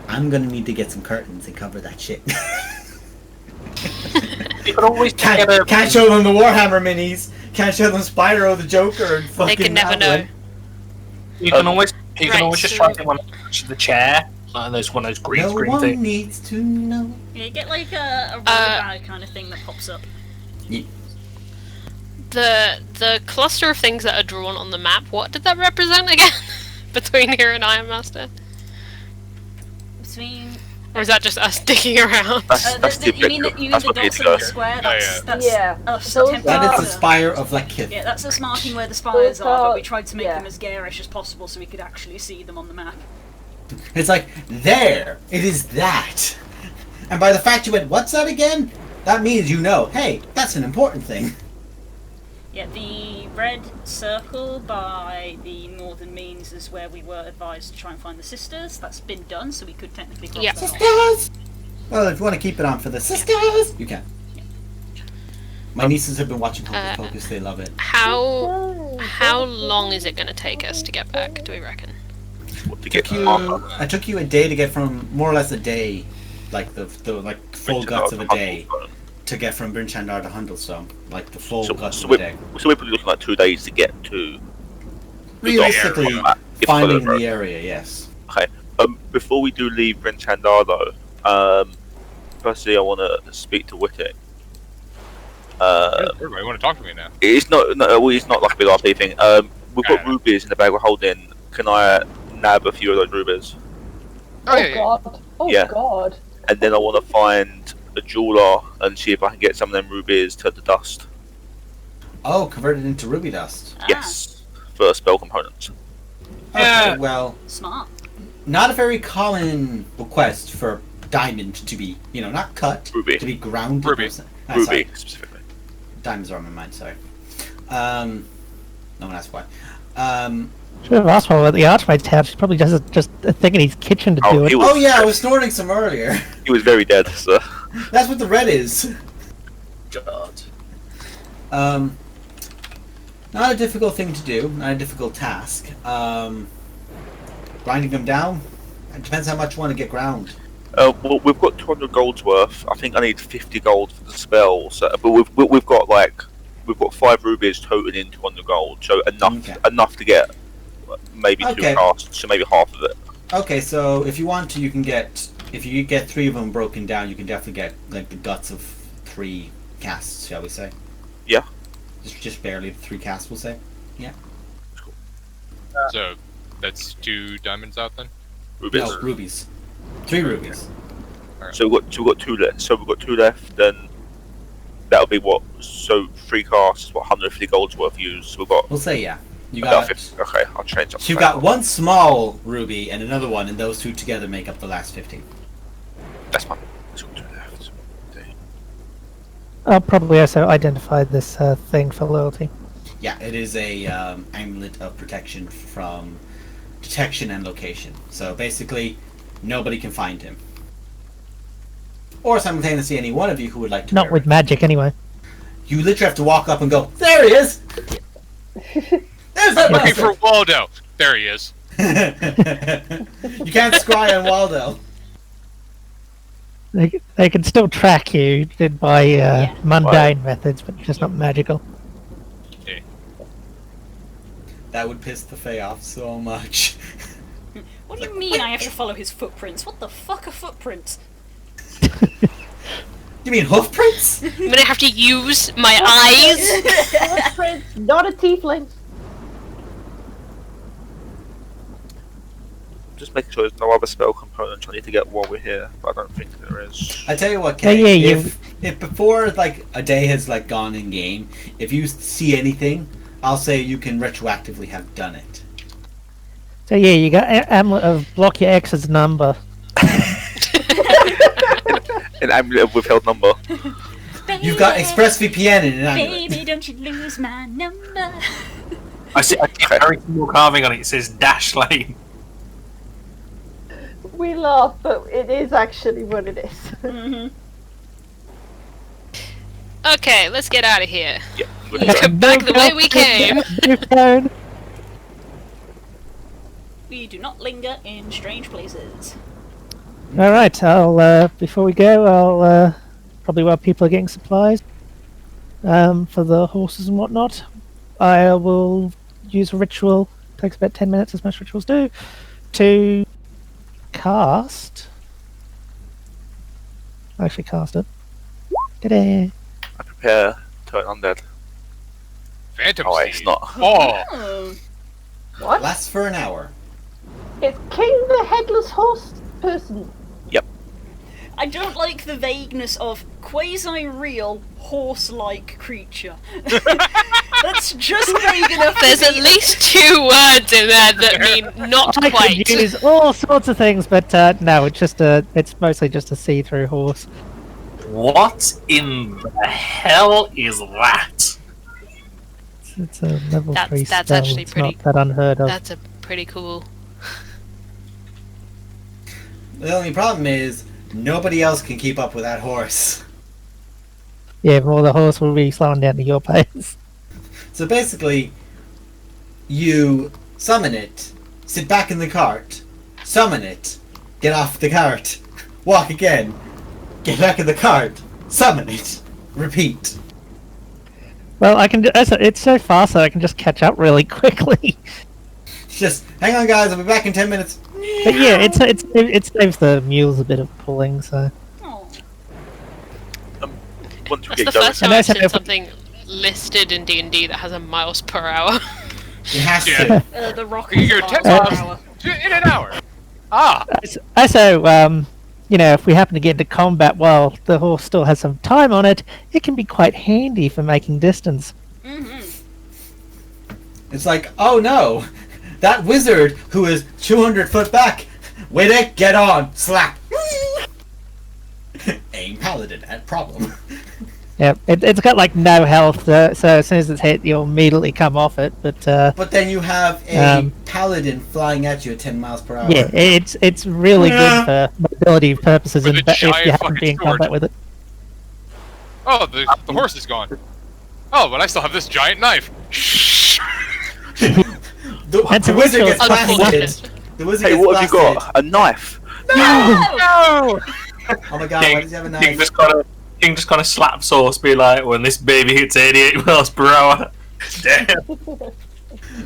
I'm gonna need to get some curtains and cover that shit. You can always Can't show them the Warhammer minis. Can't show them Spyro the Joker and fucking. They can never know. You can always just so- try to get one to the chair, one of those green No screen one things. needs to know. Yeah, get like a rubber bag kind of thing that pops up. The cluster of things that are drawn on the map, what did that represent again? Between here and Iron Master? Between... Or is that just us digging around? That's you mean the that's what dots needs to in go. the square? Yeah, That's Yeah. us Those attempting That is to- the Spire of Lakith. Yeah, that's us marking where the spires Those are, but are- we tried to make yeah. them as garish as possible so we could actually see them on the map. It's like, there! It is that! And by the fact you went, what's that again? That means you know, hey, that's an important thing. Yeah, the red circle by the northern means is where we were advised to try and find the sisters. That's been done, so we could technically cross Yeah. that off. Sisters! Well, if you want to keep it on for the sisters, you can. My nieces have been watching Hocus Pocus, they love it. How long is it going to take us to get back, do we reckon? What, to get Took to you, Martha? it took you a day to get from, more or less a day, like the like full guts of a day, to get from Bryn Shandar to Hundlestone. Like the full guts of a day. So we're probably looking like 2 days to get to... Realistically, If finding follow the area, yes. Okay. Before we do leave Bryn Shandar though, firstly I want to speak to Wittek. Everybody want to talk to me now? It's not like a big RP thing. We've got rubies in the bag we're holding. Can I nab a few of those rubies? Oh, yeah, yeah. God. Oh Yeah. God. And then I want to find a jeweler and see if I can get some of them rubies to the dust. Oh, converted into ruby dust. Ah, Yes, for spell components. Okay, well, smart. not a very common request for diamond to be, not cut, Ruby. to be ground. Ruby. Ruby Sorry. specifically. Diamonds are on my mind, sorry. No one asked why. Should have asked for the Archmage's house. She's probably just a thing in his kitchen to do it. He was, Oh yeah, I was snorting some earlier. he was very dead. So That's what the red is. God. Not a difficult thing to do, not a difficult task. Grinding them down? It depends how much you want to get ground. Well, we've got 200 gold's worth. I think I need 50 gold for the spell. So, but we've got 5 rubies totaling 200 gold, so enough to get maybe 2 casts, so maybe half of it. Okay, so if you want to, you can get, if you get 3 of them broken down, you can definitely get like the guts of 3 casts, shall we say? Yeah. Just barely 3 casts, we'll say. Yeah. Cool. So that's 2 diamonds out then. Rubies. No, rubies. 3 rubies. Right. So we've got 2 left. So we've got 2 left. Then that'll be what? So 3 casts, 150 gold's worth used. So we've got. We'll say yeah. You got. Okay, I'll change up. So you got 1 small ruby and another one, and those 2 together make up the last 15. That's fine. So 2 left. I'll probably also identify this thing for loyalty. Yeah, it is a amulet of protection from detection and location. So basically, nobody can find him. Or simultaneously, any one of you who would like to. Not with magic, anyway. You literally have to walk up and go, "There he is! There's that Looking monster!" for Waldo. There he is. You can't scry on Waldo. They can still track you by mundane methods, but just not magical. Okay. That would piss the Fae off so much. What do you mean I have to follow his footprints? What the fuck are footprints? You mean hoof prints? I'm gonna have to use my eyes. Footprints, not a tiefling. Just making sure there's no other spell components I need to get while we're here, but I don't think there is. I tell you what, Kay, Yeah, if before like a day has like gone in game, if you see anything, I'll say you can retroactively have done it. So yeah, you got amulet of block your ex's number. An amulet of withheld number. You've got ExpressVPN in an amulet. Baby, don't you lose my number. I see a very small carving on it. It says Dash Lane. We laugh, but it is actually what it is. Mm-hmm. Okay, let's get out of here. Yeah. Come back the way we came. We do not linger in strange places. All right, I'll before we go, I'll probably while people are getting supplies for the horses and whatnot, I will use a ritual. Takes about 10 minutes, as most rituals do, to cast. Actually, cast it. Ta-da! I prepare turn undead. Phantom Oh, Seed. it's not. Oh. Oh. What? Lasts for an hour. It's King the Headless Horse person. I don't like the vagueness of quasi-real horse-like creature. That's just vague enough. There's at least 2 words in there that mean not I quite. could use all sorts of things, but no, it's just it's mostly just a see-through horse. What in the hell is that? It's a level 3 That's spell. actually It's pretty. not that unheard of. That's a pretty cool. The only problem is nobody else can keep up with that horse. Yeah, well, the horse will be slowing down to your pace. So basically, you summon it, sit back in the cart, summon it, get off the cart, walk again, get back in the cart, summon it, repeat. Well, I can. It's so fast that I can just catch up really quickly. Just hang on, guys. I'll be back in 10 minutes. But yeah, it saves the mules a bit of pulling. So Oh. Once we That's the get going, first time And I've that's seen something listed in D&D that has a miles per hour. It has Yeah. to. The rock You're is 10 miles per miles hour. in an hour. Ah. also, if we happen to get into combat while the horse still has some time on it, it can be quite handy for making distance. Mm-hmm. It's like, oh no, that wizard who is 200 foot back. With it, get on, slap. Aim paladin at problem. Yeah, it's got like no health, so as soon as it's hit, you'll immediately come off it. But But then you have a paladin flying at you at 10 miles per hour. yeah, it's really good for mobility purposes With a if you giant happen to be fucking in combat sword. with it. Oh, the horse is gone. Oh, but I still have this giant knife. The wizard gets blasted. Unfortunate. The wizard Hey, gets what have you blasted. got? A knife? No! Oh my god, why does he have a knife? King just kind of slaps horse, be like, when this baby hits 88 miles per hour. Damn.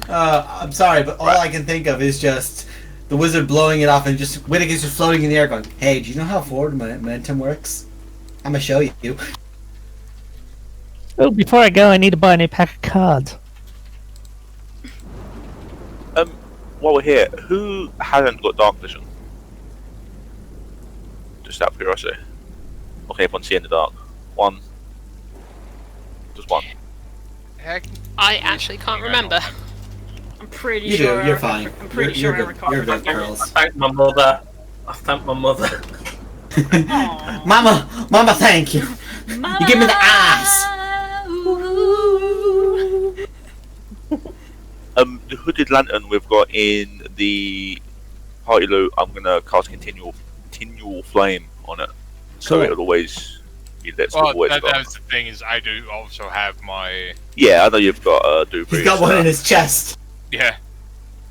I'm sorry, but all I can think of is just the wizard blowing it off and just Whittaker's just floating in the air going, hey, do you know how forward momentum works? I'm gonna show you. Oh, before I go, I need to buy a new pack of cards. While we're here, who hasn't got dark vision? Just out of curiosity. Okay, everyone see in the dark. One. Just one. Heck, I actually can't remember. I'm pretty You sure. do, you're fine. I'm pretty sure I good. recall. You're good, I girls. thank my mother. I thank my mother. Aw. Mama, thank you. You give me the ass. Ooh. The hooded lantern we've got in the party loot, I'm gonna cast continual flame on it, so Cool. it'll always be lit. So well, always got. that's the thing is I do also have my Yeah, I know you've got Dubri. He's got one in his chest. yeah.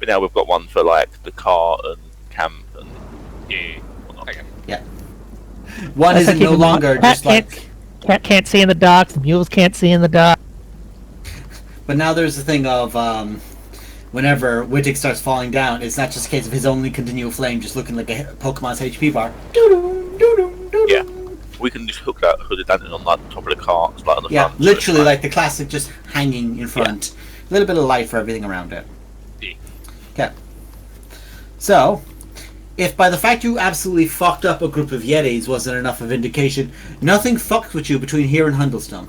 But now we've got one for like the car and camp and Yeah. whatnot. Okay. One That's isn't okay, no the longer cat just like. Cat can't see in the dark, the mules can't see in the dark. But now there's the thing of whenever Wittig starts falling down, it's not just a case of his only continual flame just looking like a Pokemon's HP bar. Yeah, we can just hook that hooded lantern on like the top of the car, like on the Yeah, front. so literally it's like the classic just hanging in front. A little bit of light for everything around it. Yeah. Okay. So, if by the fact you absolutely fucked up a group of Yetis wasn't enough of indication, nothing fucked with you between here and Hundlestone.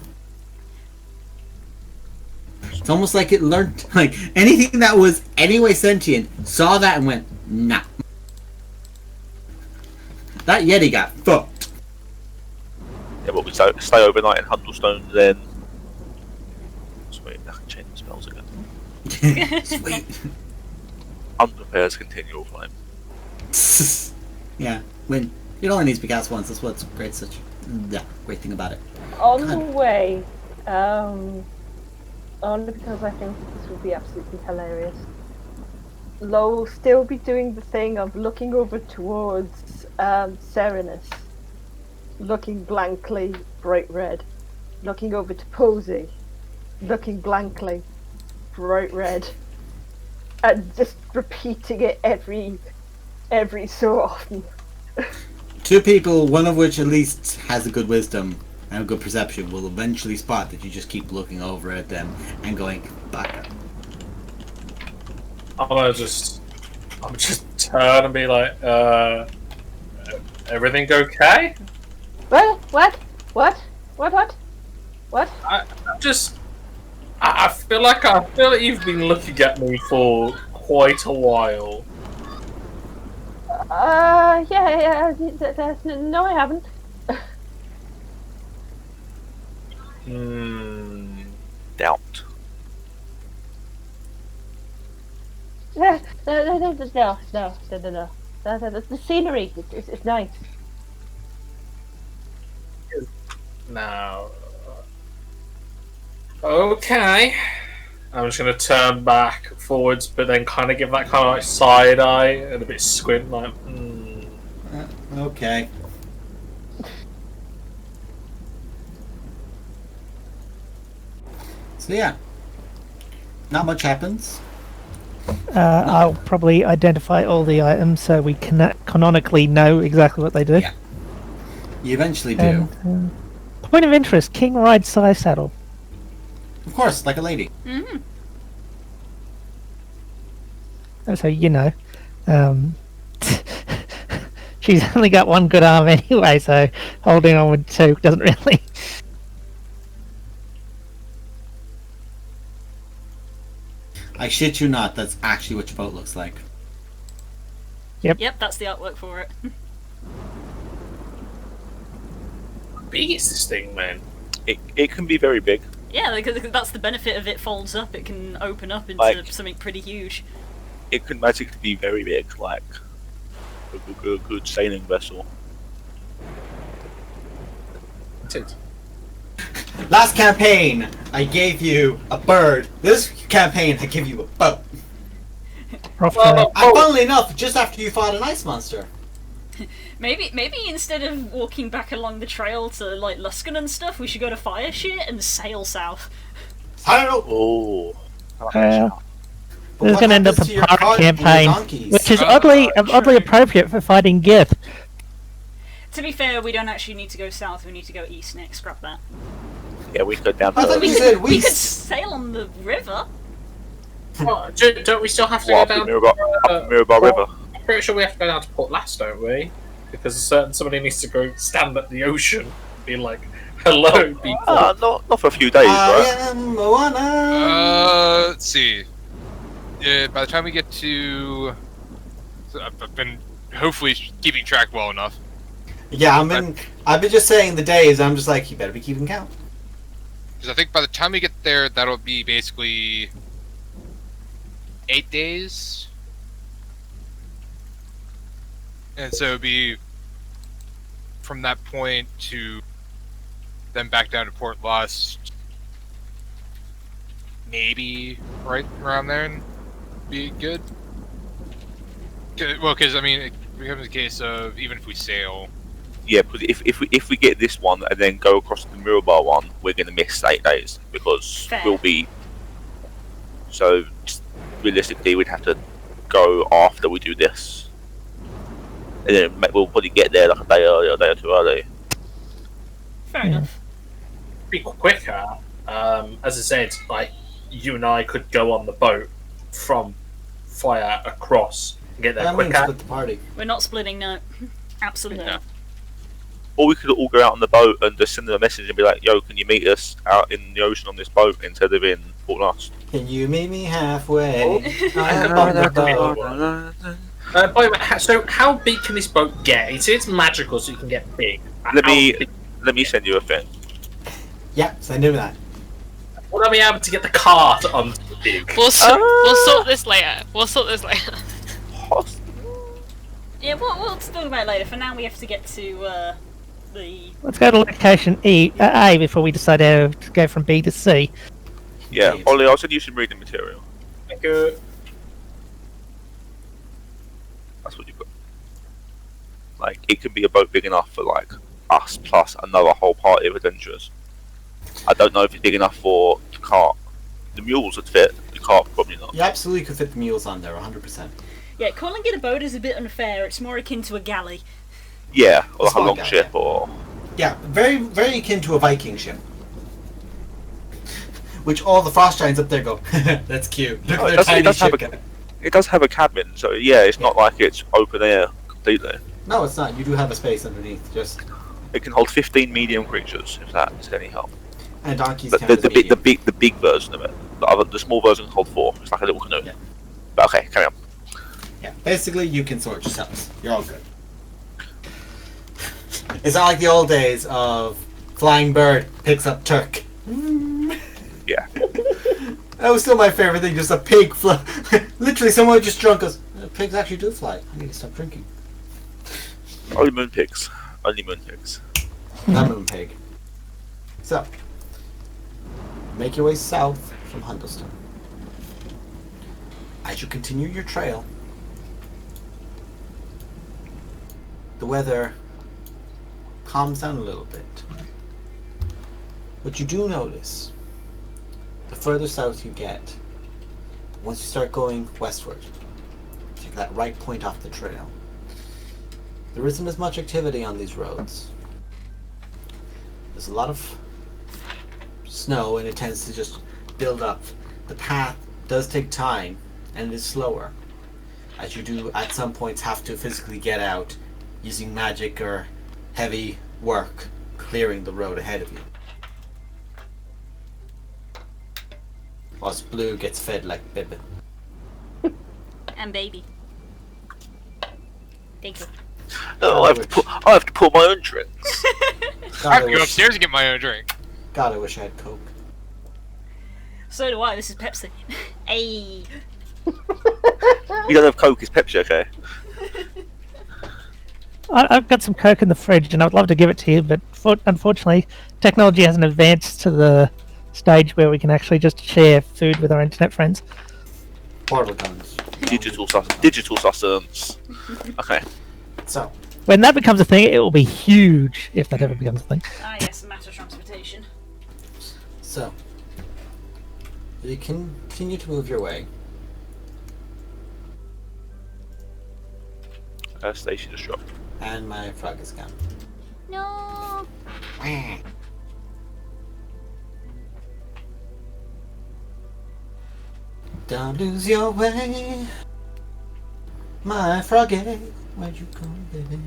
It's almost like it learned, like, anything that was anyway sentient saw that and went, nah. That Yeti got fucked. Yeah, but we stay overnight in Hundlestone, then. Sweet, I can change the spells again. Sweet. Unprepared continual flame. Yeah, when it only needs to be cast once, that's what's great great thing about it. On the way, only because I think this would be absolutely hilarious. Lo will still be doing the thing of looking over towards Serenus, looking blankly, bright red, looking over to Posey, looking blankly, bright red, and just repeating it every so often. Two people, one of which at least has a good wisdom and a good perception, will eventually spot that you just keep looking over at them and going, back up. I'm just turn and be like, everything okay? What? I feel like you've been looking at me for quite a while. Yeah, no, I haven't. Doubt. No. The scenery, it's nice. No. Okay. I'm just gonna turn back forwards, but then kind of give that kind of like side eye and a bit squint, like. Okay. So yeah, not much happens. I'll probably identify all the items so we can canonically know exactly what they do. Yeah. You eventually do. And, point of interest: King rides side saddle. Of course, like a lady. Mm-hmm. So you know, she's only got one good arm anyway, so holding on with two doesn't really. I shit you not, that's actually what your boat looks like. Yep, that's the artwork for it. How big is this thing, man? It can be very big. Yeah, because that's the benefit of it folds up. It can open up into Like- something pretty huge. It can magically be very big, like a good sailing vessel. It is. Last campaign, I gave you a bird. This campaign, I give you a boat. And funnily enough, just after you fought an ice monster. Maybe instead of walking back along the trail to like Luskan and stuff, we should go to Fire Shit and sail south. I don't know. Oh. This is going to end up a pirate campaign, which is oddly appropriate for fighting Gith. To be fair, we don't actually need to go south. We need to go east next. Scrap that. Yeah, we could go down. I thought you said we could sail on the river. Oh, don't we still have to go down up Mirror River? I'm pretty sure we have to go down to Port Last, don't we? Because somebody needs to go stand at the ocean, be like, "Hello, people." Not for a few days, right? I am Moana. Let's see. Yeah, by the time we get to, so I've been hopefully keeping track well enough. Yeah, I've been just saying the days. I'm just like, you better be keeping count. Because I think by the time we get there, that'll be basically 8 days. And so it'll be from that point to then back down to Port Lust, maybe right around there, and be good. Well, because I mean, it becomes a case of even if we sail. Yeah, because if we get this one and then go across the Mirror one, we're going to miss 8 days because we'll be. So realistically, we'd have to go after we do this, and then we'll probably get there like a day early, or a day or two early. Fair enough. Be quicker. As I said, like you and I could go on the boat from Fire across and get there quicker. Split the party. We're not splitting, no. Absolutely not. Or we could all go out on the boat and just send them a message and be like, "Yo, can you meet us out in the ocean on this boat instead of in Port Last?" Can you meet me halfway? By the way, so how big can this boat get? It's magical, so you can get big. Let me send you a thing. Yeah, send him that. Will I be able to get the cart on the big? We'll sort this later. Yeah, we'll talk about it later. For now, we have to get to the. Let's go to location A before we decide how to go from B to C. Yeah, Ollie, I'll send you some reading material. Thank you. That's what you've got. Like, it can be a boat big enough for like us plus another whole party of adventurers. I don't know if it's big enough for the cart. The mules would fit. The cart probably not. You absolutely could fit the mules on there, 100%. Yeah, calling it a boat is a bit unfair. It's more akin to a galley. Yeah, or like a long galley, ship, yeah. or Yeah, very, very akin to a Viking ship. Which all the frost giants up there go, that's cute. Look at their tiny ship. It does have a cabin, so yeah, it's not like it's open air completely. No, it's not. You do have a space underneath. Just It can hold 15 medium creatures, if that is any help. and donkeys. But count as medium. the big version of it. The small version can hold 4. It's like a little canoe. Yeah. But okay, carry on. Yeah, basically you can sort yourselves. You're all good. It's not like the old days of flying bird picks up Turk. Yeah. That was still my favorite thing, just a pig literally someone just drunk us. Pigs actually do fly. I need to stop drinking. Only moon pigs. Only moon pigs. Not moon pig. So, make your way south from Hundleston. As you continue your trail, the weather calms down a little bit. But you do notice, the further south you get, once you start going westward, take that right point off the trail, there isn't as much activity on these roads. There's a lot of snow and it tends to just build up. The path does take time and it is slower, as you do at some points have to physically get out using magic or heavy work clearing the road ahead of you. Whilst Blue gets fed like Bibbin. And baby. Thank you. No, I have to pour my own drinks. I have to go upstairs and get my own drink. God, I wish I had Coke. So do I. This is Pepsi. Ayy. You don't have Coke, it's Pepsi, okay? I've got some Coke in the fridge and I'd love to give it to you, but unfortunately, technology hasn't advanced to the stage where we can actually just share food with our internet friends. Portal guns. Digital sustenance. Okay. So, When that becomes a thing, it will be huge if that ever becomes a thing. Ah, yes, matter transportation. so you can continue to move your way. Station is dropped. And my frog is gone. No. Don't lose your way, my froggy. Where'd you go, baby?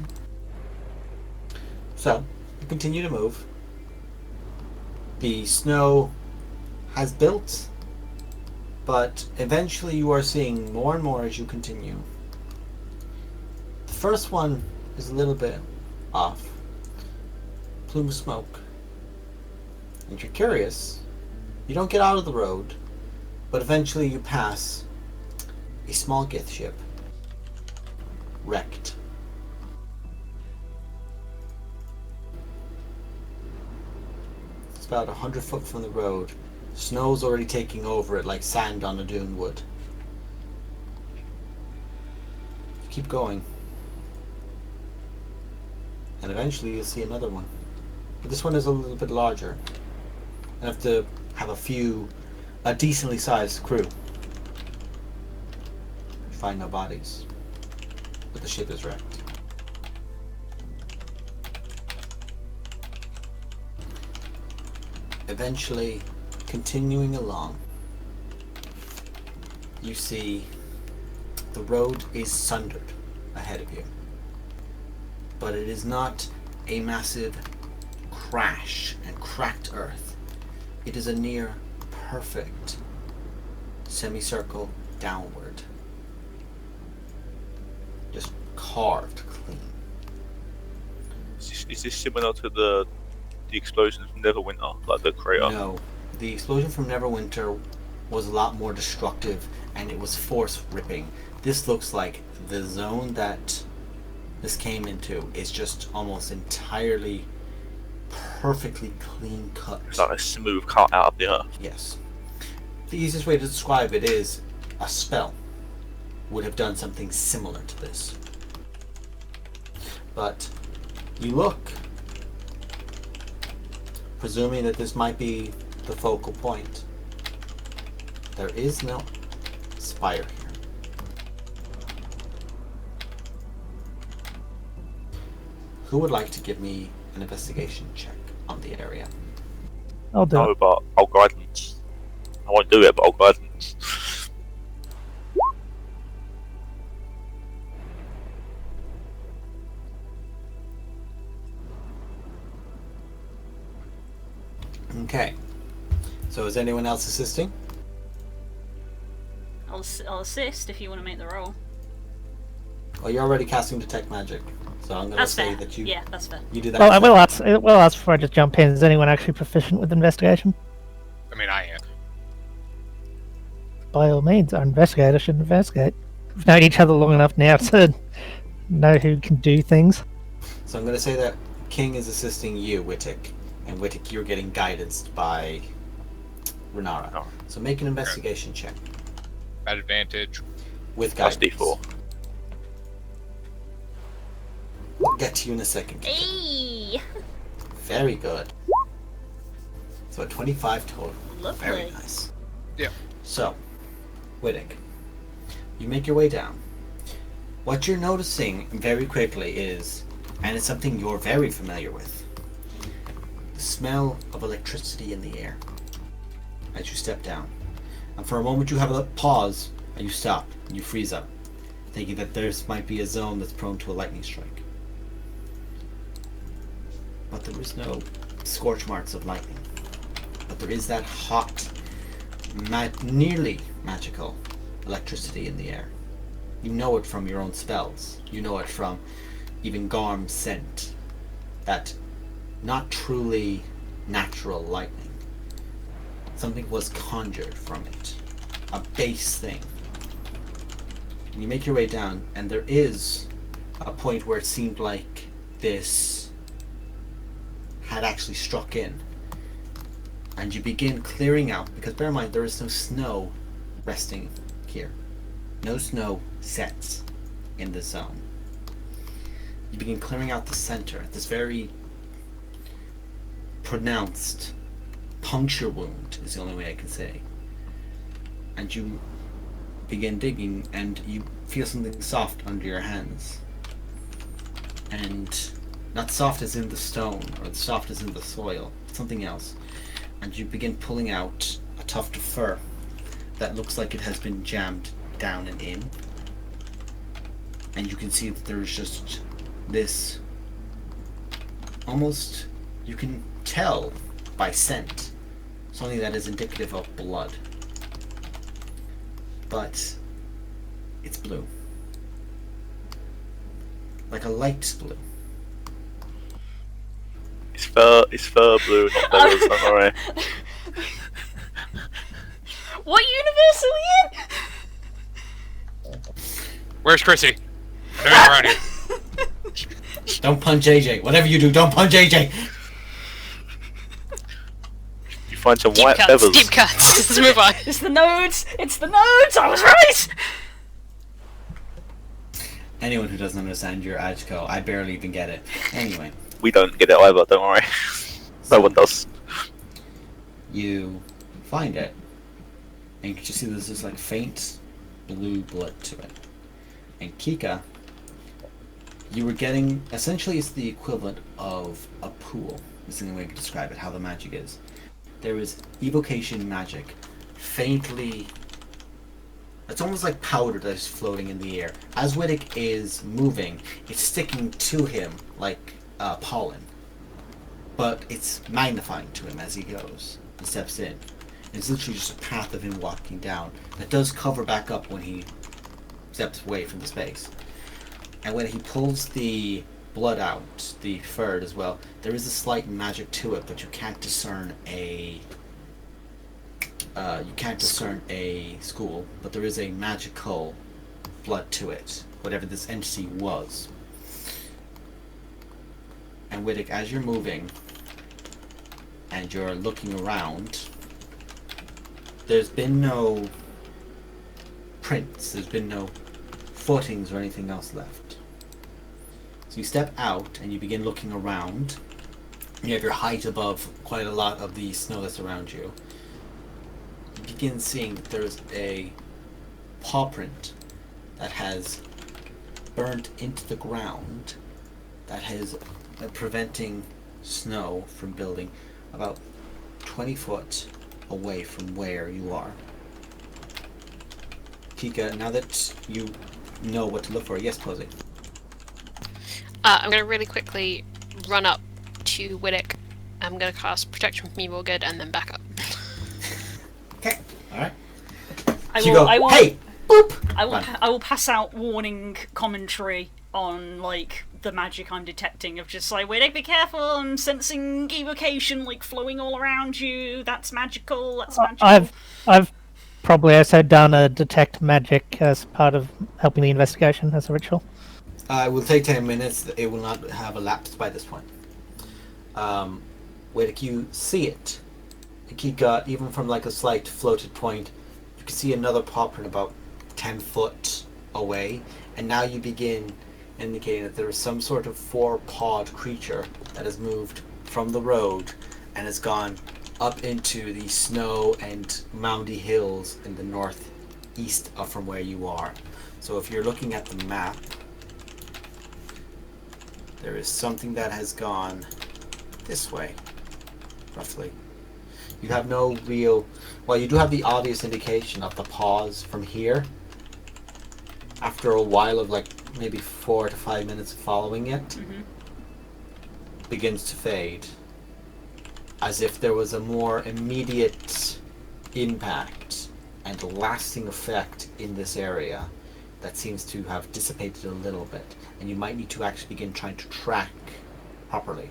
So, you continue to move. The snow has built, but eventually you are seeing more and more as you continue. The first one is a little bit off. Plume of smoke. And you're curious. You don't get out of the road, but eventually you pass a small Gith ship. Wrecked. It's about 100 foot from the road. Snow's already taking over it like sand on a dune would. You keep going. And eventually you'll see another one. But this one is a little bit larger. You have to have a decently sized crew. Find no bodies. But the ship is wrecked. Eventually, continuing along, you see the road is sundered ahead of you. But it is not a massive crash and cracked earth. It is a near perfect semicircle downward. Just carved clean. Is this similar to the explosion from Neverwinter, like the crater? No. The explosion from Neverwinter was a lot more destructive and it was force ripping. This looks like the zone that this came into is just almost entirely perfectly clean cut. It's like a smooth cut out of the earth. Yes. The easiest way to describe it is a spell would have done something similar to this. But you look, presuming that this might be the focal point. There is no spire here. Who would like to give me an investigation check on the area? I'll do No, it. but I'll guidance. I won't do it, but I'll guidance. Okay. So is anyone else assisting? I'll assist if you want to make the roll. Well, you're already casting detect magic, so I'm going to That's say fair. that you Yeah, that's fair. you do that. Well, I will ask before I just jump in. Is anyone actually proficient with investigation? I mean, I am. By all means, our investigator should investigate. We've known each other long enough now to know who can do things. So I'm going to say that King is assisting you, Wittick, and Wittick, you're getting guidance by Renara. Oh. So make an investigation check At advantage. with Plus guidance. D4. We'll get to you in a second. Hey! Very good. So a 25 total. Lovely. Very nice. Yeah. So, Wittick, you make your way down. What you're noticing very quickly is, and it's something you're very familiar with, the smell of electricity in the air as you step down. And for a moment you have a pause, and you stop, and you freeze up, thinking that there's might be a zone that's prone to a lightning strike. But there is no scorch marks of lightning. But there is that hot, nearly magical electricity in the air. You know it from your own spells. You know it from even Garm's scent. That not truly natural lightning. Something was conjured from it. A base thing. And you make your way down, and there is a point where it seemed like this had actually struck in and you begin clearing out, because bear in mind there is no snow resting here. No snow sets in this zone. You begin clearing out the center, this very pronounced puncture wound is the only way I can say. And you begin digging, and you feel something soft under your hands. And not soft as in the stone, or soft as in the soil, something else. And you begin pulling out a tuft of fur that looks like it has been jammed down and in. And you can see that there's just this, almost, you can tell by scent, something that is indicative of blood. But it's blue. Like a light blue. It's fur blue, not feathers, don't worry. What universe are we in? Where's Chrissy? They're not around here. Don't punch AJ. Whatever you do, don't punch AJ. You find some Deep white cuts, feathers. deep cuts. Let's move on. It's the nodes! It's the nodes! I was right! Anyone who doesn't understand your Agco, I barely even get it. Anyway. We don't get it either, don't worry. No one does. You find it, and you can just see there's this like faint blue blood to it. And Kika, you were getting, essentially it's the equivalent of a pool, is the only way I can describe it, how the magic is. There is evocation magic, faintly, it's almost like powder that is floating in the air. As Widdick is moving, it's sticking to him like pollen, but it's magnifying to him as he goes and steps in. It's literally just a path of him walking down. It does cover back up when he steps away from the space. And when he pulls the blood out, the fur as well, there is a slight magic to it, but you can't discern a school, but there is a magical blood to it, whatever this entity was. And Widdick, as you're moving and you're looking around, there's been no prints, there's been no footings or anything else left. So you step out and you begin looking around. You have your height above quite a lot of the snow that's around you. You begin seeing that there's a paw print that has burnt into the ground that has preventing snow from building about 20 foot away from where you are. Kika, now that you know what to look for, yes, Posey. I'm going to really quickly run up to Widdick. I'm going to cast Protection from Evil Good and then back up. Okay, alright. I will, hey! Boop! I will pass out warning commentary on, like, the magic I'm detecting of just like, Widdick, be careful, I'm sensing evocation, like, flowing all around you, that's magical, that's magical. I've probably also done a detect magic as part of helping the investigation as a ritual. It will take 10 minutes, it will not have elapsed by this point. Widdick, you see it. Kika, even from like a slight floated point, you can see another paw print about 10 foot away, and now you begin indicating that there is some sort of four-pawed creature that has moved from the road and has gone up into the snow and moundy hills in the northeast of from where you are. So if you're looking at the map, there is something that has gone this way, roughly. You have no real, well, you do have the obvious indication of the paws from here. After a while of like maybe 4 to 5 minutes of following it, begins to fade, as if there was a more immediate impact and lasting effect in this area that seems to have dissipated a little bit, and you might need to actually begin trying to track properly.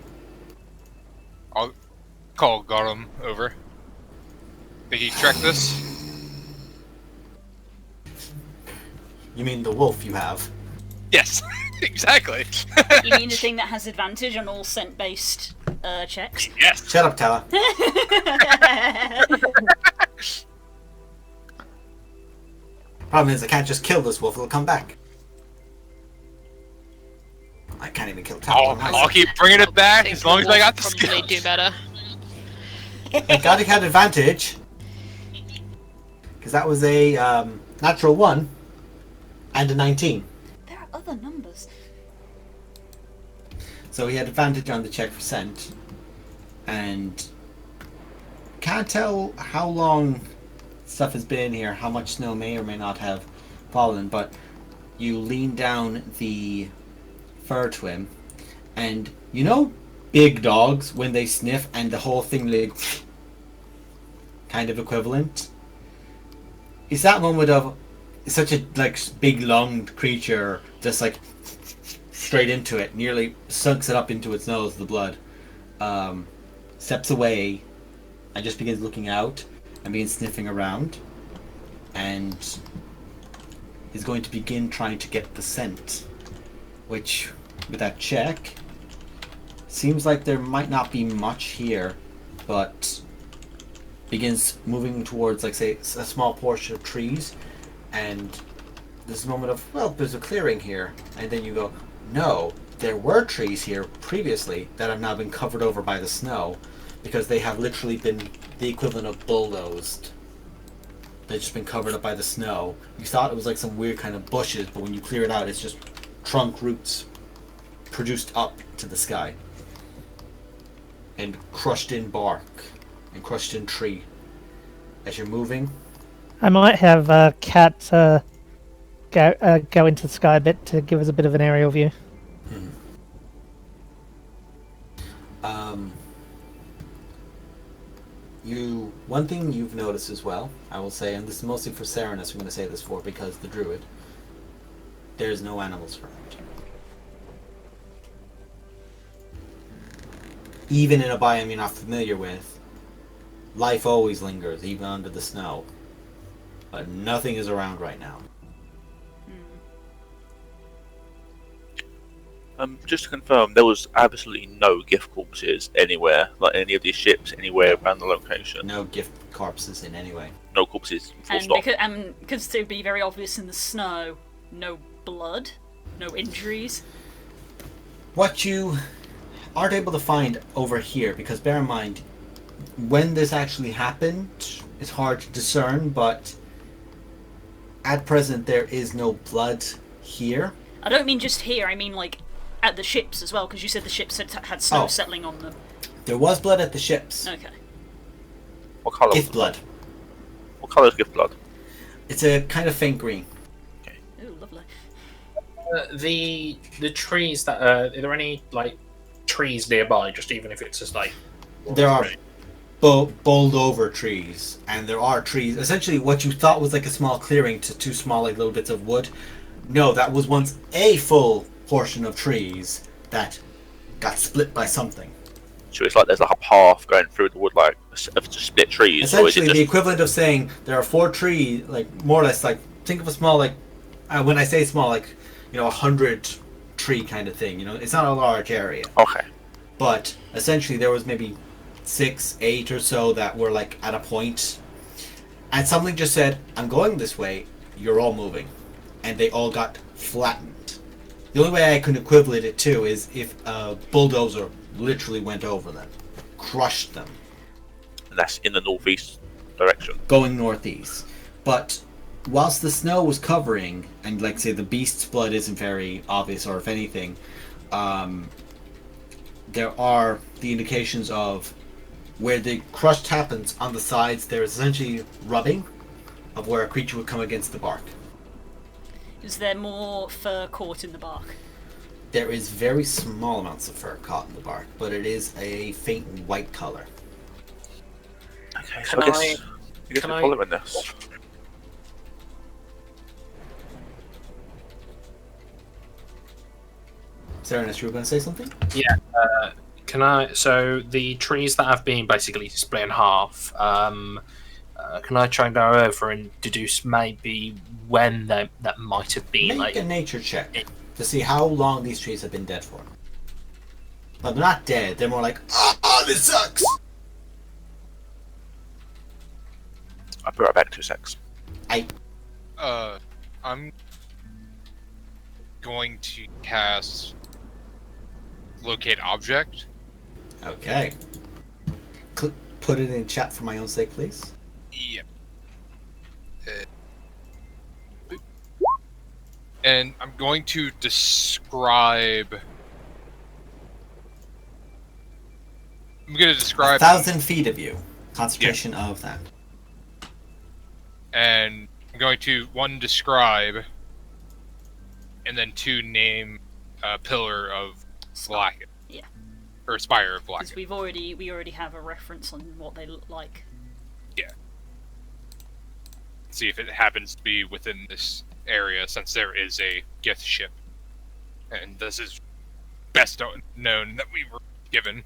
I'll call Gollum over. Think he track this? You mean the wolf you have? Yes, exactly. You mean the thing that has advantage on all scent-based checks. Yes. Shut up, Tala. Problem is, I can't just kill this wolf. It'll come back. I can't even kill Tala. I'll keep bringing it back as long as I got the probably skills. do better. I got had advantage because that was a natural 1 and a 19. There are other numbers. So he had advantage on the check for scent, and can't tell how long stuff has been in here, how much snow may or may not have fallen, but you lean down the fur to him, and you know big dogs when they sniff and the whole thing like kind of equivalent? It's that moment of such a like big lunged creature just like straight into it, nearly sucks it up into its nose, the blood. Steps away and just begins looking out and begins sniffing around, and is going to begin trying to get the scent, which with that check seems like there might not be much here, but begins moving towards, like, say, a small portion of trees, and this moment of, well, there's a clearing here, and then you go, no, there were trees here previously that have now been covered over by the snow, because they have literally been the equivalent of bulldozed. They've just been covered up by the snow. You thought it was like some weird kind of bushes, but when you clear it out, it's just trunk roots produced up to the sky. And crushed in bark. And crushed in tree. As you're moving. I might have Cat go into the sky a bit to give us a bit of an aerial view. One thing you've noticed as well, I will say, and this is mostly for Serenus, I'm going to say this for, because the druid, there's no animals around. Even in a biome you're not familiar with, life always lingers, even under the snow. But nothing is around right now. Just to confirm, there was absolutely no gift corpses anywhere, like any of these ships, anywhere around the location. No gift corpses in any way. No corpses. Full And stop. because to be very obvious in the snow, no blood, no injuries. What you aren't able to find over here, because bear in mind, when this actually happened, it's hard to discern, but at present there is no blood here. I don't mean just here, I mean like at the ships as well, because you said the ships had snow settling on them. There was blood at the ships. Okay. What colour? Gift blood. What colour is gift blood? It's a kind of faint green. Ooh, lovely. The trees that are there any like trees nearby? Just even if it's just like There are bowled over trees, and there are trees. Essentially, what you thought was like a small clearing to two small like little bits of wood. No, that was once a full portion of trees that got split by something. So it's like there's like a path going through the wood, like of just split trees. Or is Essentially, it the just... equivalent of saying there are 4 trees, like more or less, like think of a small, like when I say small, like 100 tree kind of thing. It's not a large area. Okay. But essentially, there was maybe 6, 8 or so that were like at a point, and something just said, "I'm going this way. You're all moving," and they all got flattened. The only way I can equivalent it to is if a bulldozer literally went over them, crushed them. And that's in the northeast direction. Going northeast. But whilst the snow was covering, and like say the beast's blood isn't very obvious, or if anything, there are the indications of where the crushed happens on the sides. There is essentially rubbing of where a creature would come against the bark. Is there more fur caught in the bark? There is very small amounts of fur caught in the bark, but it is a faint white color. Okay, so I guess we're following this. Serenus, you were going to say something? Yeah. Can I? So the trees that have been basically split in half. Can I try and go over and deduce maybe when that might have been? Make a nature check to see how long these trees have been dead for. Well, they're not dead. They're more like, oh, this sucks. I'll be right back. 2 secs. I'm going to cast Locate Object. Okay. Put it in chat for my own sake, please. Yep. And I'm going to describe. I'm going to describe 1,000 feet of you. Concentration of that. And I'm going to 1 describe, and then 2 name a pillar of Black. Yeah. Or Spire of Black. Because we already have a reference on what they look like. Yeah. See if it happens to be within this area, since there is a Gith ship, and this is best known that we were given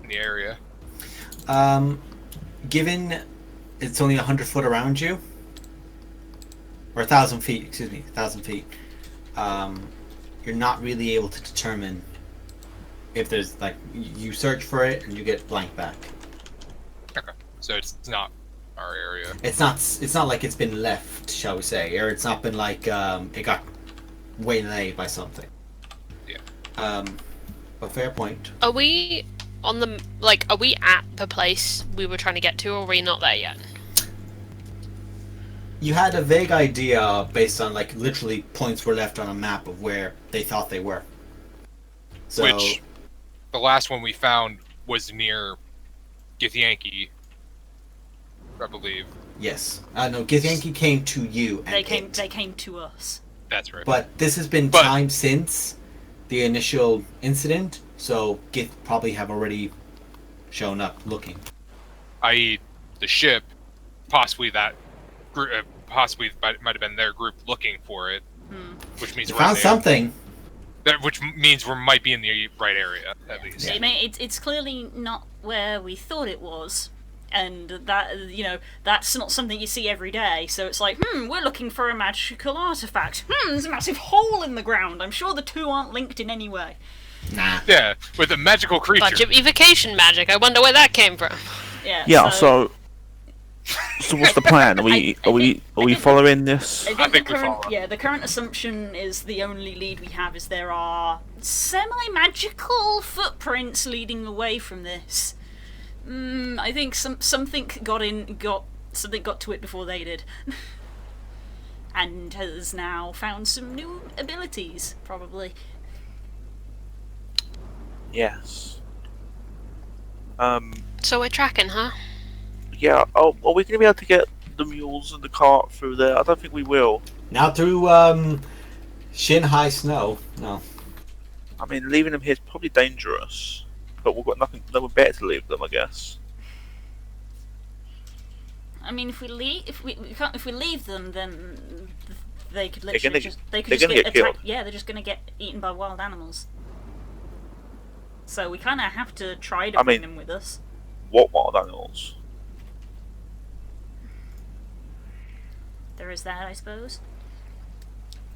in the area. Given it's only 100 foot around you, or 1,000 feet, excuse me, 1,000 feet, you're not really able to determine if there's, like, you search for it and you get blank back. Okay, so it's not our area. It's not like it's been left, shall we say, or it's not been like it got waylaid by something. Yeah. But fair point. Are we on the are we at the place we were trying to get to, or are we not there yet? You had a vague idea based on, like, literally points were left on a map of where they thought they were. So, Which, the last one we found was near Githyanki, I believe. yes. No, Githyanki came to you and They came to us. That's right. But this has been time since the initial incident, so Gith probably have already shown up looking. I.e., the ship, possibly that group, possibly might have been their group looking for it, which means You we're found something. Which means we might be in the right area, at least. I mean, it's clearly not where we thought it was, and that, that's not something you see every day. So it's like, we're looking for a magical artifact. There's a massive hole in the ground. I'm sure the two aren't linked in any way. Nah. Yeah, with a magical creature. Bunch of evocation magic. I wonder where that came from. Yeah. So what's the plan? Are we following this? I think we follow. Yeah, the current assumption is the only lead we have is there are semi-magical footprints leading away from this. I think something got to it before they did, and has now found some new abilities, probably. Yes. So we're tracking, huh? Yeah. Oh, are we going to be able to get the mules and the cart through there? I don't think we will. Now through shin-high snow. No. I mean, leaving them here is probably dangerous, but we've got nowhere better to leave them, I guess. I mean, if we leave them, then they could They're literally gonna get killed. Yeah, they're just gonna get eaten by wild animals. So we kind of have to try to bring them with us. What wild animals? There is that, I suppose.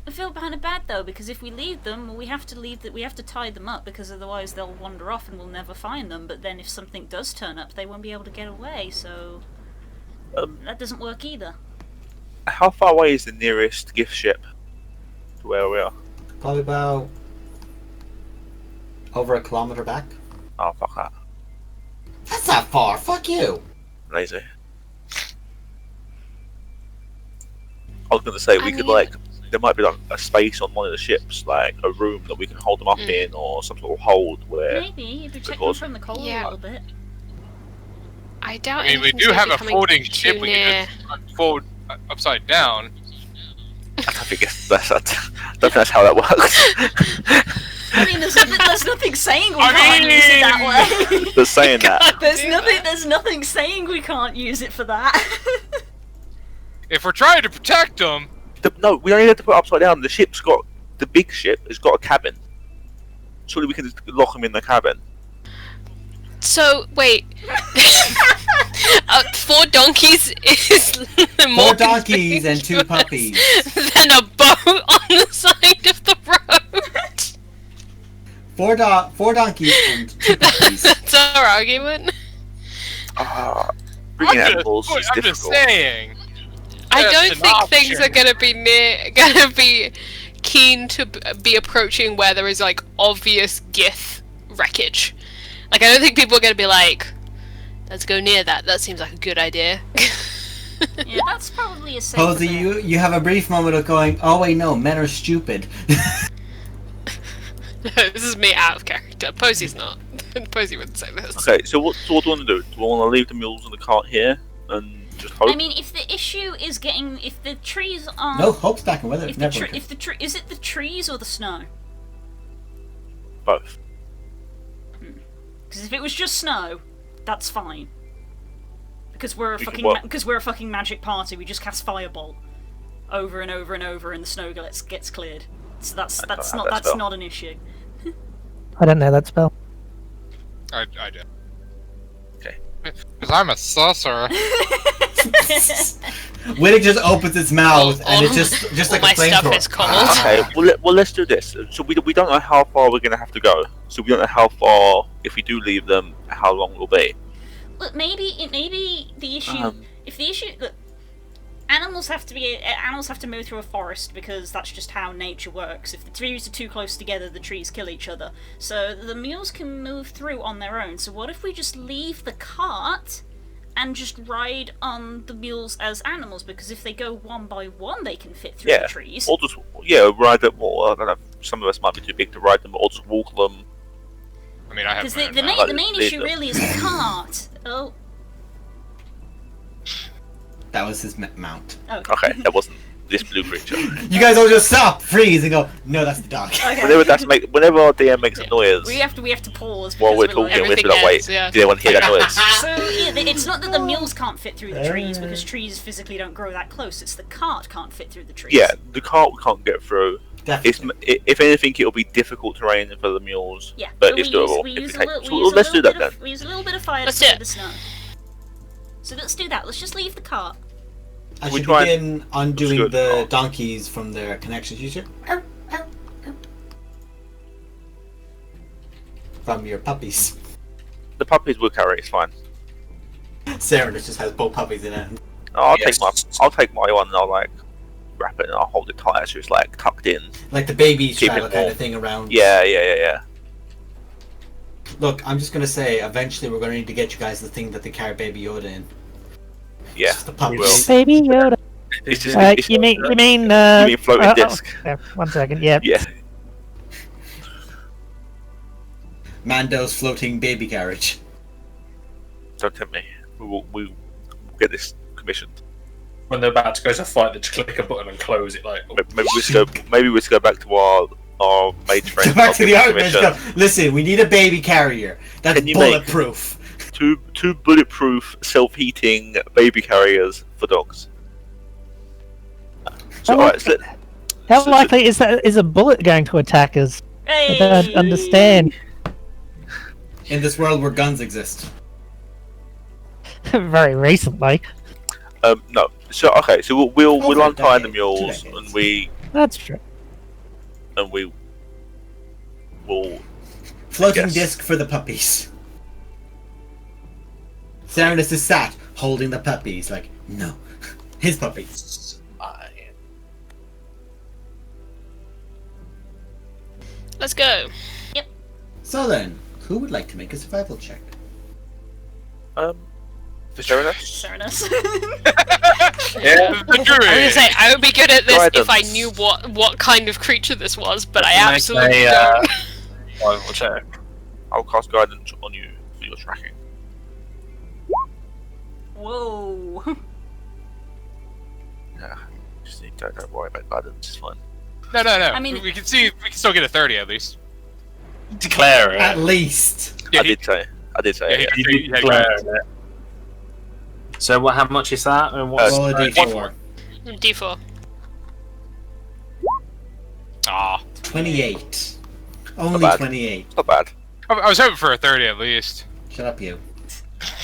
I feel kind of bad though, because if we leave them, we have to tie them up, because otherwise they'll wander off and we'll never find them. But then if something does turn up, they won't be able to get away. So that doesn't work either. How far away is the nearest gift ship to where we are? Probably about over a kilometer back. Oh, fuck that. That's not far. Fuck you. Lazy. I was going to say, there might be like a space on one of the ships, like a room that we can hold them up in, or some sort of hold where... Maybe, you protect them from the cold a little bit. I doubt we do have a folding ship we can just fold upside down. I don't think that's how that works. I mean, there's nothing saying we can't use it that way. They're saying that. There's nothing saying we can't use it for that. If we're trying to protect them... No, we only have to put it upside down. The big ship has got a cabin. Surely we can just lock them in the cabin. So, wait. 4 donkeys is more 4 donkeys and 2 puppies. than a boat on the side of the road. Four donkeys and 2 puppies. That's our argument. Bringing animals is I'm difficult. just saying. I That's don't an think things option. are gonna be keen to be approaching where there is like obvious Gith wreckage. Like I don't think people are gonna be like, let's go near that. That seems like a good idea. Yeah, that's probably a safer Posey, bet. you have a brief moment of going, oh wait, no, men are stupid. This is me out of character. Posy's not. Posy wouldn't say this. Okay, so what do you want to do? Do we want to leave the mules in the cart here and just hope? I mean, if the issue is getting, if the trees are No, hope's back in weather. if the Never. if the is it the trees or the snow? Both. Because if it was just snow, that's fine. Because we're a You can fucking what? because we're a fucking magic party. We just cast Firebolt over and over and over, and the snow gets cleared. So that's don't have not that that's spell. not an issue. I don't know that spell. I do. Okay. Because I'm a sorcerer. Winnick just opens its mouth All- and it's just all like a my stuff flamethrower. is cold. Okay, well let's do this. So we don't know how far we're going to have to go. So we don't know how far, if we do leave them, how long it will be. Look, maybe the issue. If the issue, look, animals have to move through a forest because that's just how nature works. If the trees are too close together, the trees kill each other. So the mules can move through on their own. So what if we just leave the cart and just ride on the mules as animals? Because if they go one by one, they can fit through the trees. Or just ride them. Well, I don't know. Some of us might be too big to ride them, or just walk them. I mean, I have. Because my own the mouth. main leave issue them. really is the cart. Oh, That was his mount. okay. Okay, that wasn't this blue creature. You guys all just stop, freeze, and go, no, that's the dog. Okay. Whenever our DM makes a noise We have to pause while because we're like- talking, we have to Everything be like, wait, ends, yeah. did anyone hear that noise? So yeah, it's not that the mules can't fit through the trees because trees physically don't grow that close. It's the cart can't fit through the trees. Yeah, the cart we can't get through. Definitely. If anything, it'll be difficult terrain for the mules. Yeah, But so it's doable. We if use we a take- little, so we use a let's do little that bit then. of, we use a little bit of fire Let's to do clear it. the snow. So let's do that. Let's just leave the cart. I We should try and- begin undoing Let's do the it. donkeys from their connections. You should. From your puppies. The puppies will carry. It's fine. Sarah just has both puppies in it. I'll Yes. take my one and I'll like wrap it and I'll hold it tight so it's like tucked in. Like the baby Keep it straddle kind warm. of thing around. Yeah. Look, I'm just gonna say, eventually we're gonna need to get you guys the thing that they carry Baby Yoda in. Yeah. Just the puppies. Well, Baby Yoda. it's just, You mean you mean floating disc. yeah, 1 second. Yeah. Yeah. Mando's floating baby carriage. Don't tempt me. We'll get this commissioned. When they're about to go to fight, they just click a button and close it. Like, Maybe we should go back to our mage friends. Go back to the I'll give argument. them a Go, listen, we need a baby carrier. That's Can you make- bulletproof. two bulletproof, self-heating baby carriers for dogs. So, How alright, so How So- likely is a bullet going to attack us? I Hey! don't understand. In this world where guns exist. Very recently. no. So okay, so we'll Over a untie the decade, 2 mules decades. and we That's true. will. Floating Yes. disc for the puppies. Serenus is sat holding the puppies, like, no. His puppies. Let's go. So then, who would like to make a survival check? For Serenus? Serenus. yeah. The druid. I was gonna say I would be good at this if I Guidance. knew what kind of creature this was, but I Make absolutely a, don't. Survival check. I'll cast guidance on you for your tracking. Whoa. Just don't worry about guidance. It's fine. No. I mean- we can see. We can still get a 30 at least. Declare it. At least. Yeah, I did say. Yeah, it. he had Declare guidance. it. So what? How much is that? And what's Roll a d4. D4. Aw, 28. Only bad. 28. It's not bad. I was hoping for a 30 at least. Shut up, you.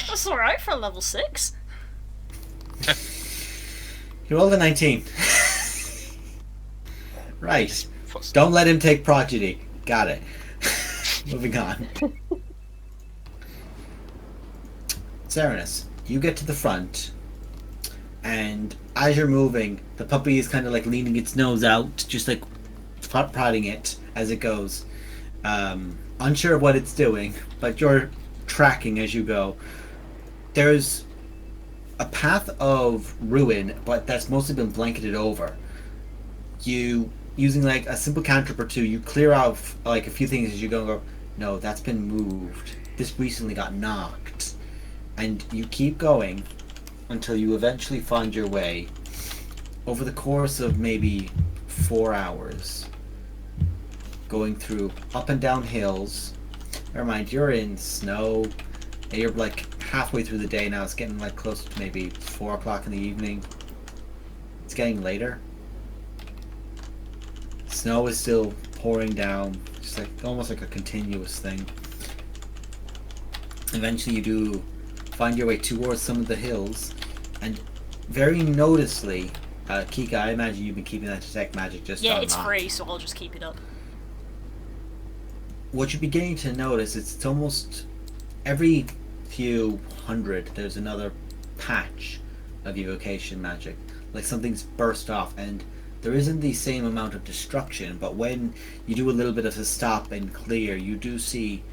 That's alright for a level 6. You rolled a 19. Right. Don't let him take prodigy. Got it. Moving on. Serenus, you get to the front, and as you're moving, the puppy is kind of like leaning its nose out, just like prodding it as it goes. Unsure of what it's doing, but you're tracking as you go. There's a path of ruin, but that's mostly been blanketed over. You, using like a simple cantrip or two, you clear out like a few things as you go and go, no, that's been moved. This recently got knocked. And you keep going until you eventually find your way, over the course of maybe 4 hours, going through up and down hills. Never mind, you're in snow, and you're like halfway through the day now. It's getting like close to maybe 4 o'clock in the evening. It's getting later. Snow is still pouring down, just like almost like a continuous thing. Eventually you do find your way towards some of the hills, and very noticeably, Kika, I imagine you've been keeping that detect magic just Yeah, on it's lock. free, so I'll just keep it up. What you're beginning to notice, it's almost every few hundred there's another patch of evocation magic, like something's burst off, and there isn't the same amount of destruction, but when you do a little bit of a stop and clear, you do see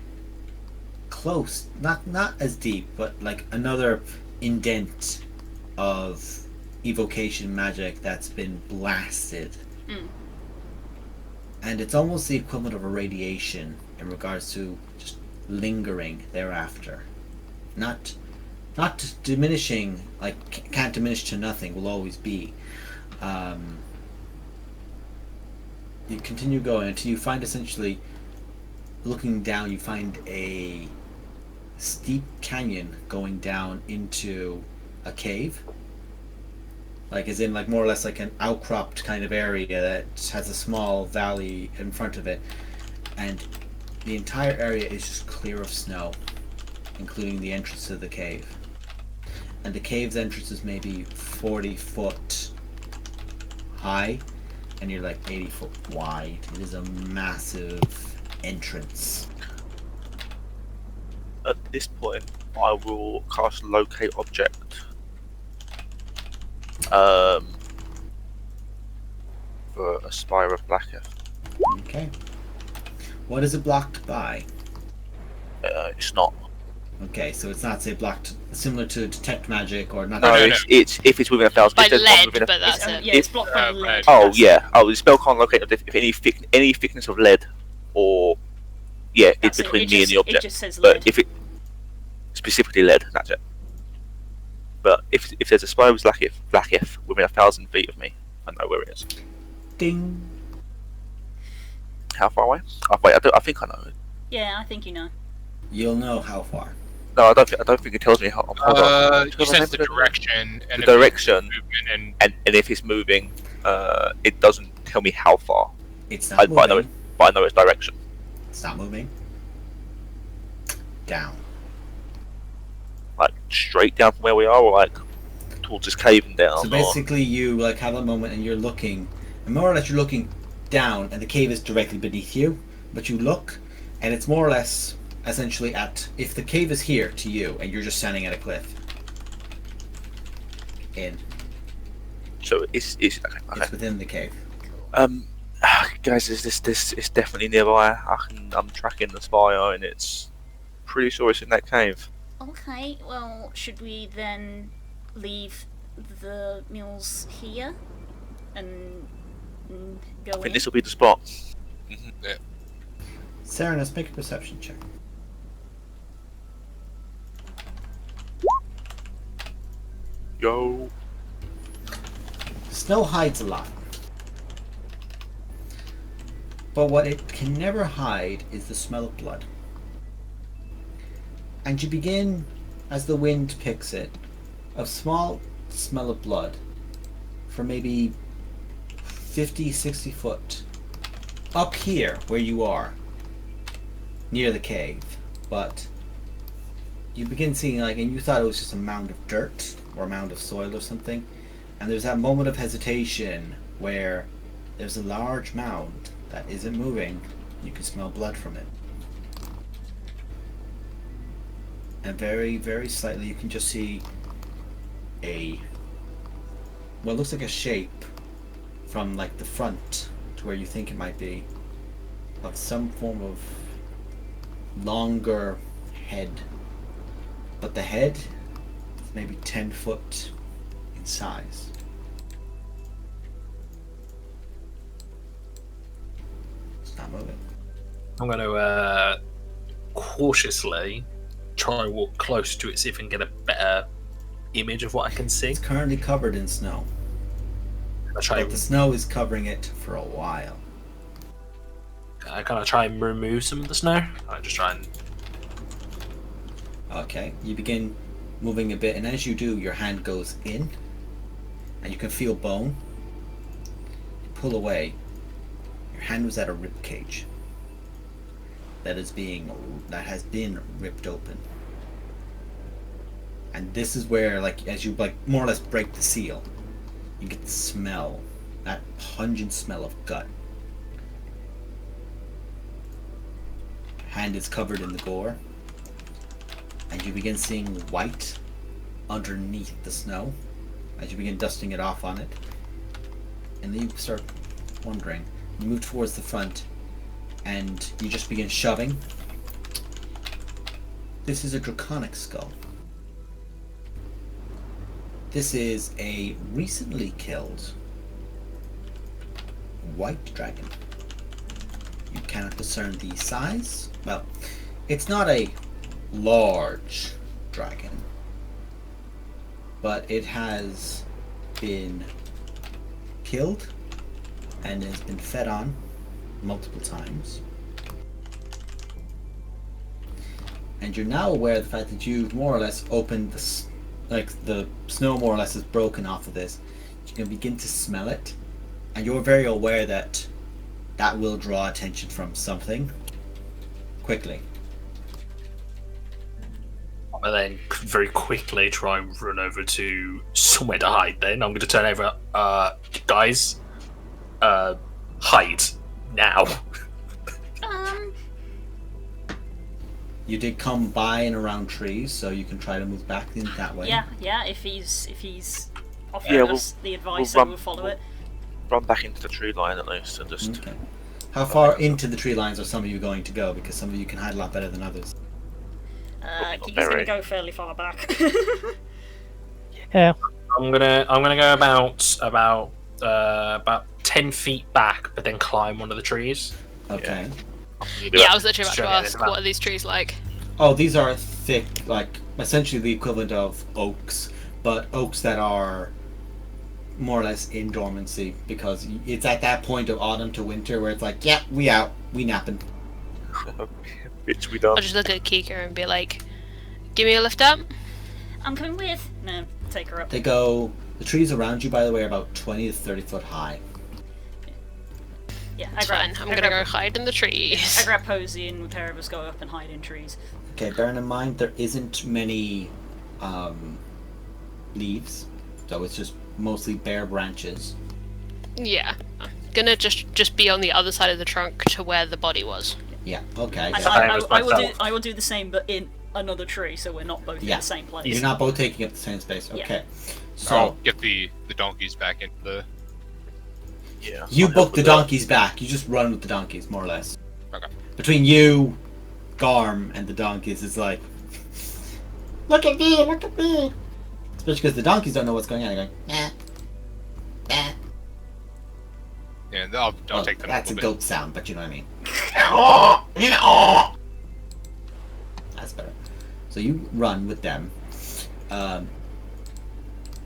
close, not as deep, but like another indent of evocation magic that's been blasted. And it's almost the equivalent of a radiation in regards to just lingering thereafter. Not diminishing, like can't diminish to nothing, will always be. You continue going until you find, essentially looking down, you find a steep canyon going down into a cave, like as in like more or less like an outcropped kind of area that has a small valley in front of it, and the entire area is just clear of snow, including the entrance to the cave. And the cave's entrance is maybe 40 foot high, and you're like 80 foot wide. It is a massive entrance. At this point, I will cast Locate Object. For a Spire of Blacketh. Okay. What is it blocked by? It's not. Okay, so it's not, say, blocked similar to detect magic or not. No, it's if it's within 1,000. By If there's one lead, within a- but that's it. Yeah, it's blocked by lead. Oh That's yeah. Oh, the spell can't locate if any thickness of lead, or it's That's it. between It me just- and the object. It just says But lead. if it specifically lead, that's it. But if there's a spire with Blacketh within 1,000 feet of me, I know where it is. Ding. How far away? Oh, wait, I think I know it. Yeah, I think you know. You'll know how far. No, I don't think it tells me how. Hold on. You said the direction and The if direction, it's movement and if it's moving, it doesn't tell me how far. It's But not I know moving. but I know its direction. It's not moving. Down. Like straight down from where we are, or like towards this cave and down. So basically, you like have a moment and you're looking, and more or less you're looking down, and the cave is directly beneath you. But you look, and it's more or less essentially at, if the cave is here to you, and you're just standing at a cliff. In. So it's okay. It's within the cave. Guys, this is definitely nearby. I'm tracking the spire, and it's pretty sure it's in that cave. Okay, well, should we then leave the mules here and go I think in? this will be the spot. Yeah. Serenus, make a perception check. Yo. Snow hides a lot. But what it can never hide is the smell of blood. And you begin, as the wind picks it, a small smell of blood for maybe 50, 60 foot up here where you are, near the cave. But you begin seeing, like, and you thought it was just a mound of dirt or a mound of soil or something, and there's that moment of hesitation where there's a large mound that isn't moving. You can smell blood from it. and very, very slightly you can just see what looks like a shape from like the front to where you think it might be, of some form of longer head, but the head is maybe 10 foot in size. It's not moving. I'm going to cautiously try and walk close to it, see if I can get a better image of what I can see. It's currently covered in snow. But the snow is covering it for a while. I kind of try and remove some of the snow. I just try and... Okay, you begin moving a bit, and as you do, your hand goes in, and you can feel bone. You pull away. Your hand was at a rib cage that has been ripped open. And this is where, like, as you like more or less break the seal, you get the smell, that pungent smell of gut. Hand is covered in the gore, and you begin seeing white underneath the snow as you begin dusting it off on it. And then you start wondering. You move towards the front, and you just begin shoving. This is a draconic skull. This is a recently killed white dragon. You cannot discern the size. Well, it's not a large dragon, but it has been killed and has been fed on multiple times. And you're now aware of the fact that you've more or less opened the snow more or less is broken off of this. You can begin to smell it, and you're very aware that that will draw attention from something quickly. And then very quickly try and run over to somewhere to hide. Then I'm going to turn over, guys, hide now. You did come by and around trees, so you can try to move back in that way. Yeah. If he's offering us the advice, we'll follow it. Run back into the tree line at least, and just. Okay. How far into the tree lines are some of you going to go? Because some of you can hide a lot better than others. He's gonna go fairly far back. Yeah. I'm gonna go about 10 feet back, but then climb one of the trees. Okay. Yeah, I was literally about to ask, what are these trees like? Oh, these are thick, like essentially the equivalent of oaks, but oaks that are more or less in dormancy, because it's at that point of autumn to winter where it's like, yeah, we out, we napping. Bitch, we done. I'll just look at Kika and be like, give me a lift up. I'm coming with. No, take her up. The trees around you, by the way, are about 20 to 30 foot high. Yeah, That's fine. I'm gonna go hide in the trees. I grab Posey and the pair of us go up and hide in trees. Okay, bearing in mind there isn't many leaves, so it's just mostly bare branches. Yeah, I'm gonna just be on the other side of the trunk to where the body was. Yeah. Okay. I will do the same, but in another tree, so we're not both in the same place. You're not both taking up the same space. Okay. Yeah. So I'll get the donkeys back into the. Yeah. You book the donkeys back. You just run with the donkeys, more or less. Okay. Between you, Garm, and the donkeys, it's like, look at me, look at me. Especially because the donkeys don't know what's going on. They're going, nah, nah. Yeah, I'll take them. That's a bit. goat sound, but you know what I mean. That's better. So you run with them.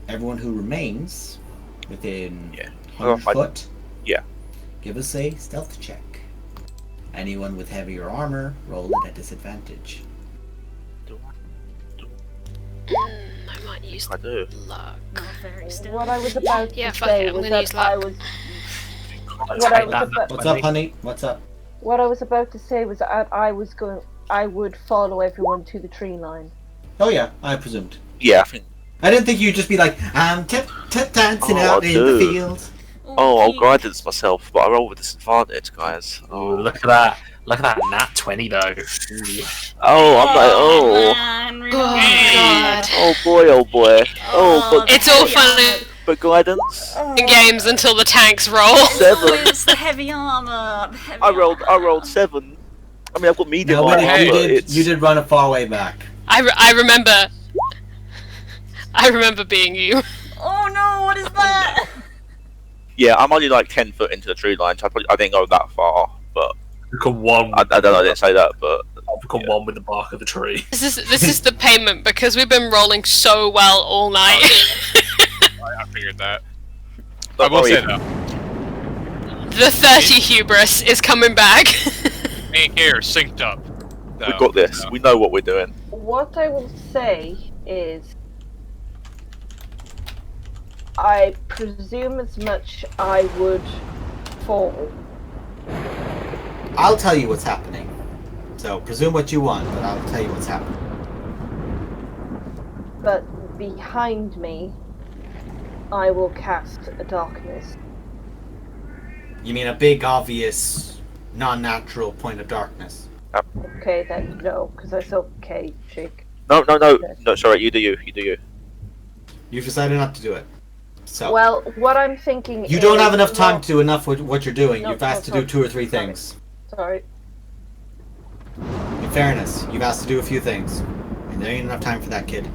Everyone who remains within 100 foot. Yeah. Give us a stealth check. Anyone with heavier armor, roll it at disadvantage. I might use I do. luck. Not very still. What I was about to Yeah, fuck say it, I'm was gonna that use luck. I was. What I was about, What's up, honey? What's up? what I was about to say was that I would follow everyone to the tree line. Oh yeah, I presumed. Yeah, I think. I didn't think you'd just be like, I'm dancing out I in do. the field. Oh, I'll guidance myself, but I roll with disadvantage, guys. Oh, look at that. Look at that nat 20 though. Oh, I'm like, oh. Man, really? God. Oh boy, oh boy. Oh, but It's all fun but guidance. in games until the tanks roll. 7. It's the heavy armor. The heavy I rolled 7. I mean, I've got medium No, but armor, you but did. it's... You did run a far way back. I remember being you. Oh no! What is that? Yeah, I'm only like 10 foot into the tree line, so I didn't go that far, but... Become one. I don't know, I didn't say that, but... I'll become one with the bark of the tree. This is the payment because we've been rolling so well all night. I figured that. Don't I will worry. say though, The 30 hubris is coming back. me and Kay are synced up. So, We've got this. We know what we're doing. What I will say is, I presume as much I would fall. I'll tell you what's happening. So presume what you want, but I'll tell you what's happening. But behind me, I will cast a darkness. You mean a big, obvious, non-natural point of darkness? Okay, then no, because I saw Kay shake. No, sorry, you do you. You've decided not to do it. So Well, what I'm thinking you don't is have enough time not- to do enough with what you're doing. No, You've asked no, to do 2 or 3 sorry. things. Sorry. In fairness, you've asked to do a few things. And there ain't enough time for that, kid.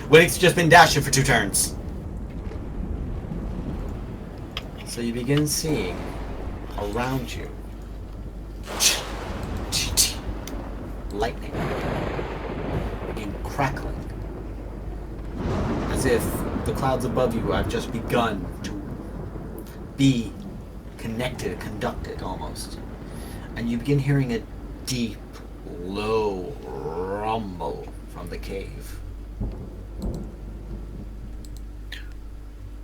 Wigg's just been dashing for 2 turns. So you begin seeing around you lightning begin crackling, as if the clouds above you have just begun to be connected, conducted almost. And you begin hearing a deep, low rumble from the cave.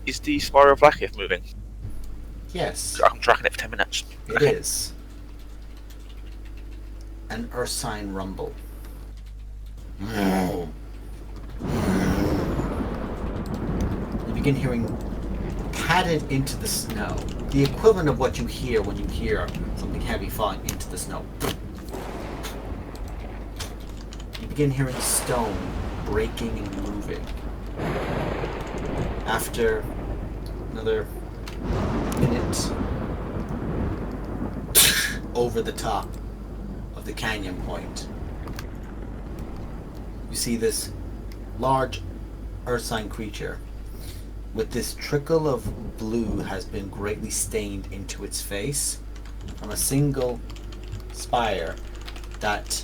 Is the Spire of Blackith moving? Yes, I'm tracking it for 10 minutes. it is. An ursine rumble. You begin hearing padded into the snow, the equivalent of what you hear when you hear something heavy falling into the snow. You begin hearing stone breaking and moving. After another minute, over the top of the canyon point, you see this large ursine creature with this trickle of blue has been greatly stained into its face from a single spire that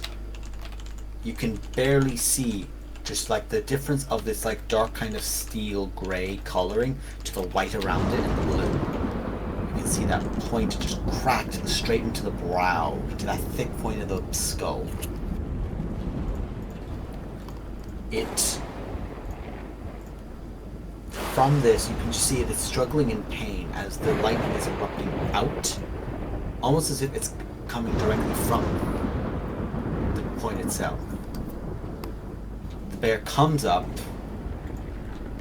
you can barely see, just like the difference of this like dark kind of steel gray coloring to the white around it and the blue. You can see that point just cracked straight into the brow, to that thick point of the skull. From this, you can see it is struggling in pain as the lightning is erupting out, almost as if it's coming directly from the point itself. The bear comes up.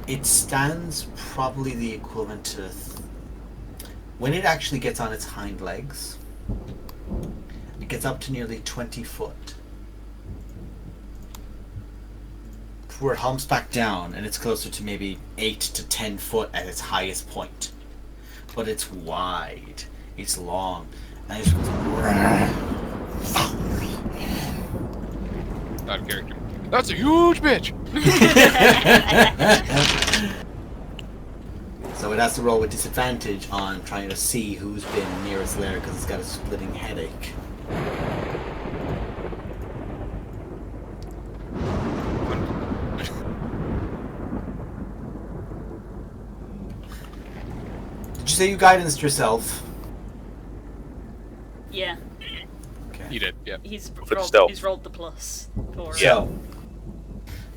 It stands probably the equivalent to... when it actually gets on its hind legs, it gets up to nearly 20 foot. Where it humps back down, and it's closer to maybe 8 to 10 foot at its highest point. But it's wide, it's long, and it's... Out of character. That's a huge bitch! So it has to roll with disadvantage on trying to see who's been near its lair because it's got a splitting headache. Did you say you guidanced yourself? Yeah, Okay. You did, yeah. he's For the stealth. rolled the plus for it. So,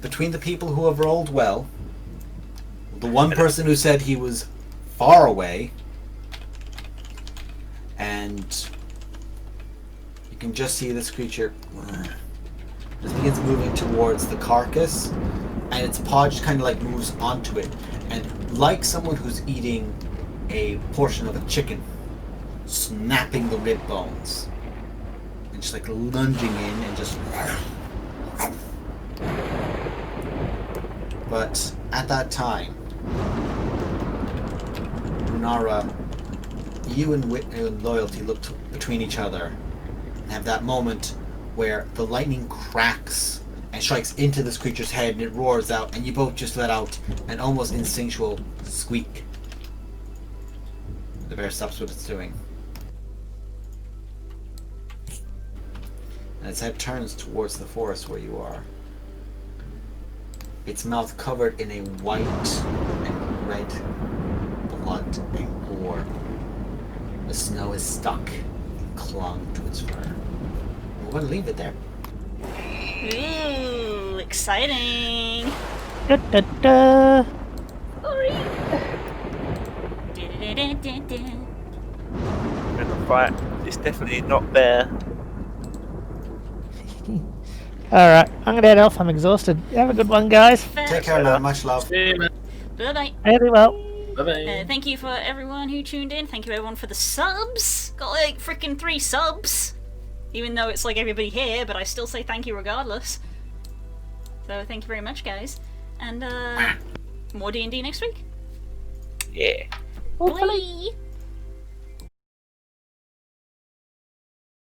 between the people who have rolled well, the one person who said he was far away, and you can just see this creature just begins moving towards the carcass, and its paw just kind of like moves onto it, and like someone who's eating a portion of a chicken, snapping the rib bones and just like lunging in and just. But at that time, Runara, you and Loyalty look between each other and have that moment where the lightning cracks and strikes into this creature's head and it roars out, and you both just let out an almost instinctual squeak. The bear stops what it's doing. And its head turns towards the forest where you are. Its mouth covered in a white and red blood and gore. The snow is stuck and clung to its fur. We're going to leave it there. Ooh, exciting! Da, da, da. Sorry. And the fight is definitely not there. Alright, I'm gonna head off. I'm exhausted. Have a good one, guys. Take care now. Much love. Bye-bye. Very well. Bye-bye. Thank you for everyone who tuned in. Thank you everyone for the subs. Got like freaking 3 subs. Even though it's like everybody here, but I still say thank you regardless. So thank you very much, guys. And more D&D next week. Yeah. Hopefully. Bye.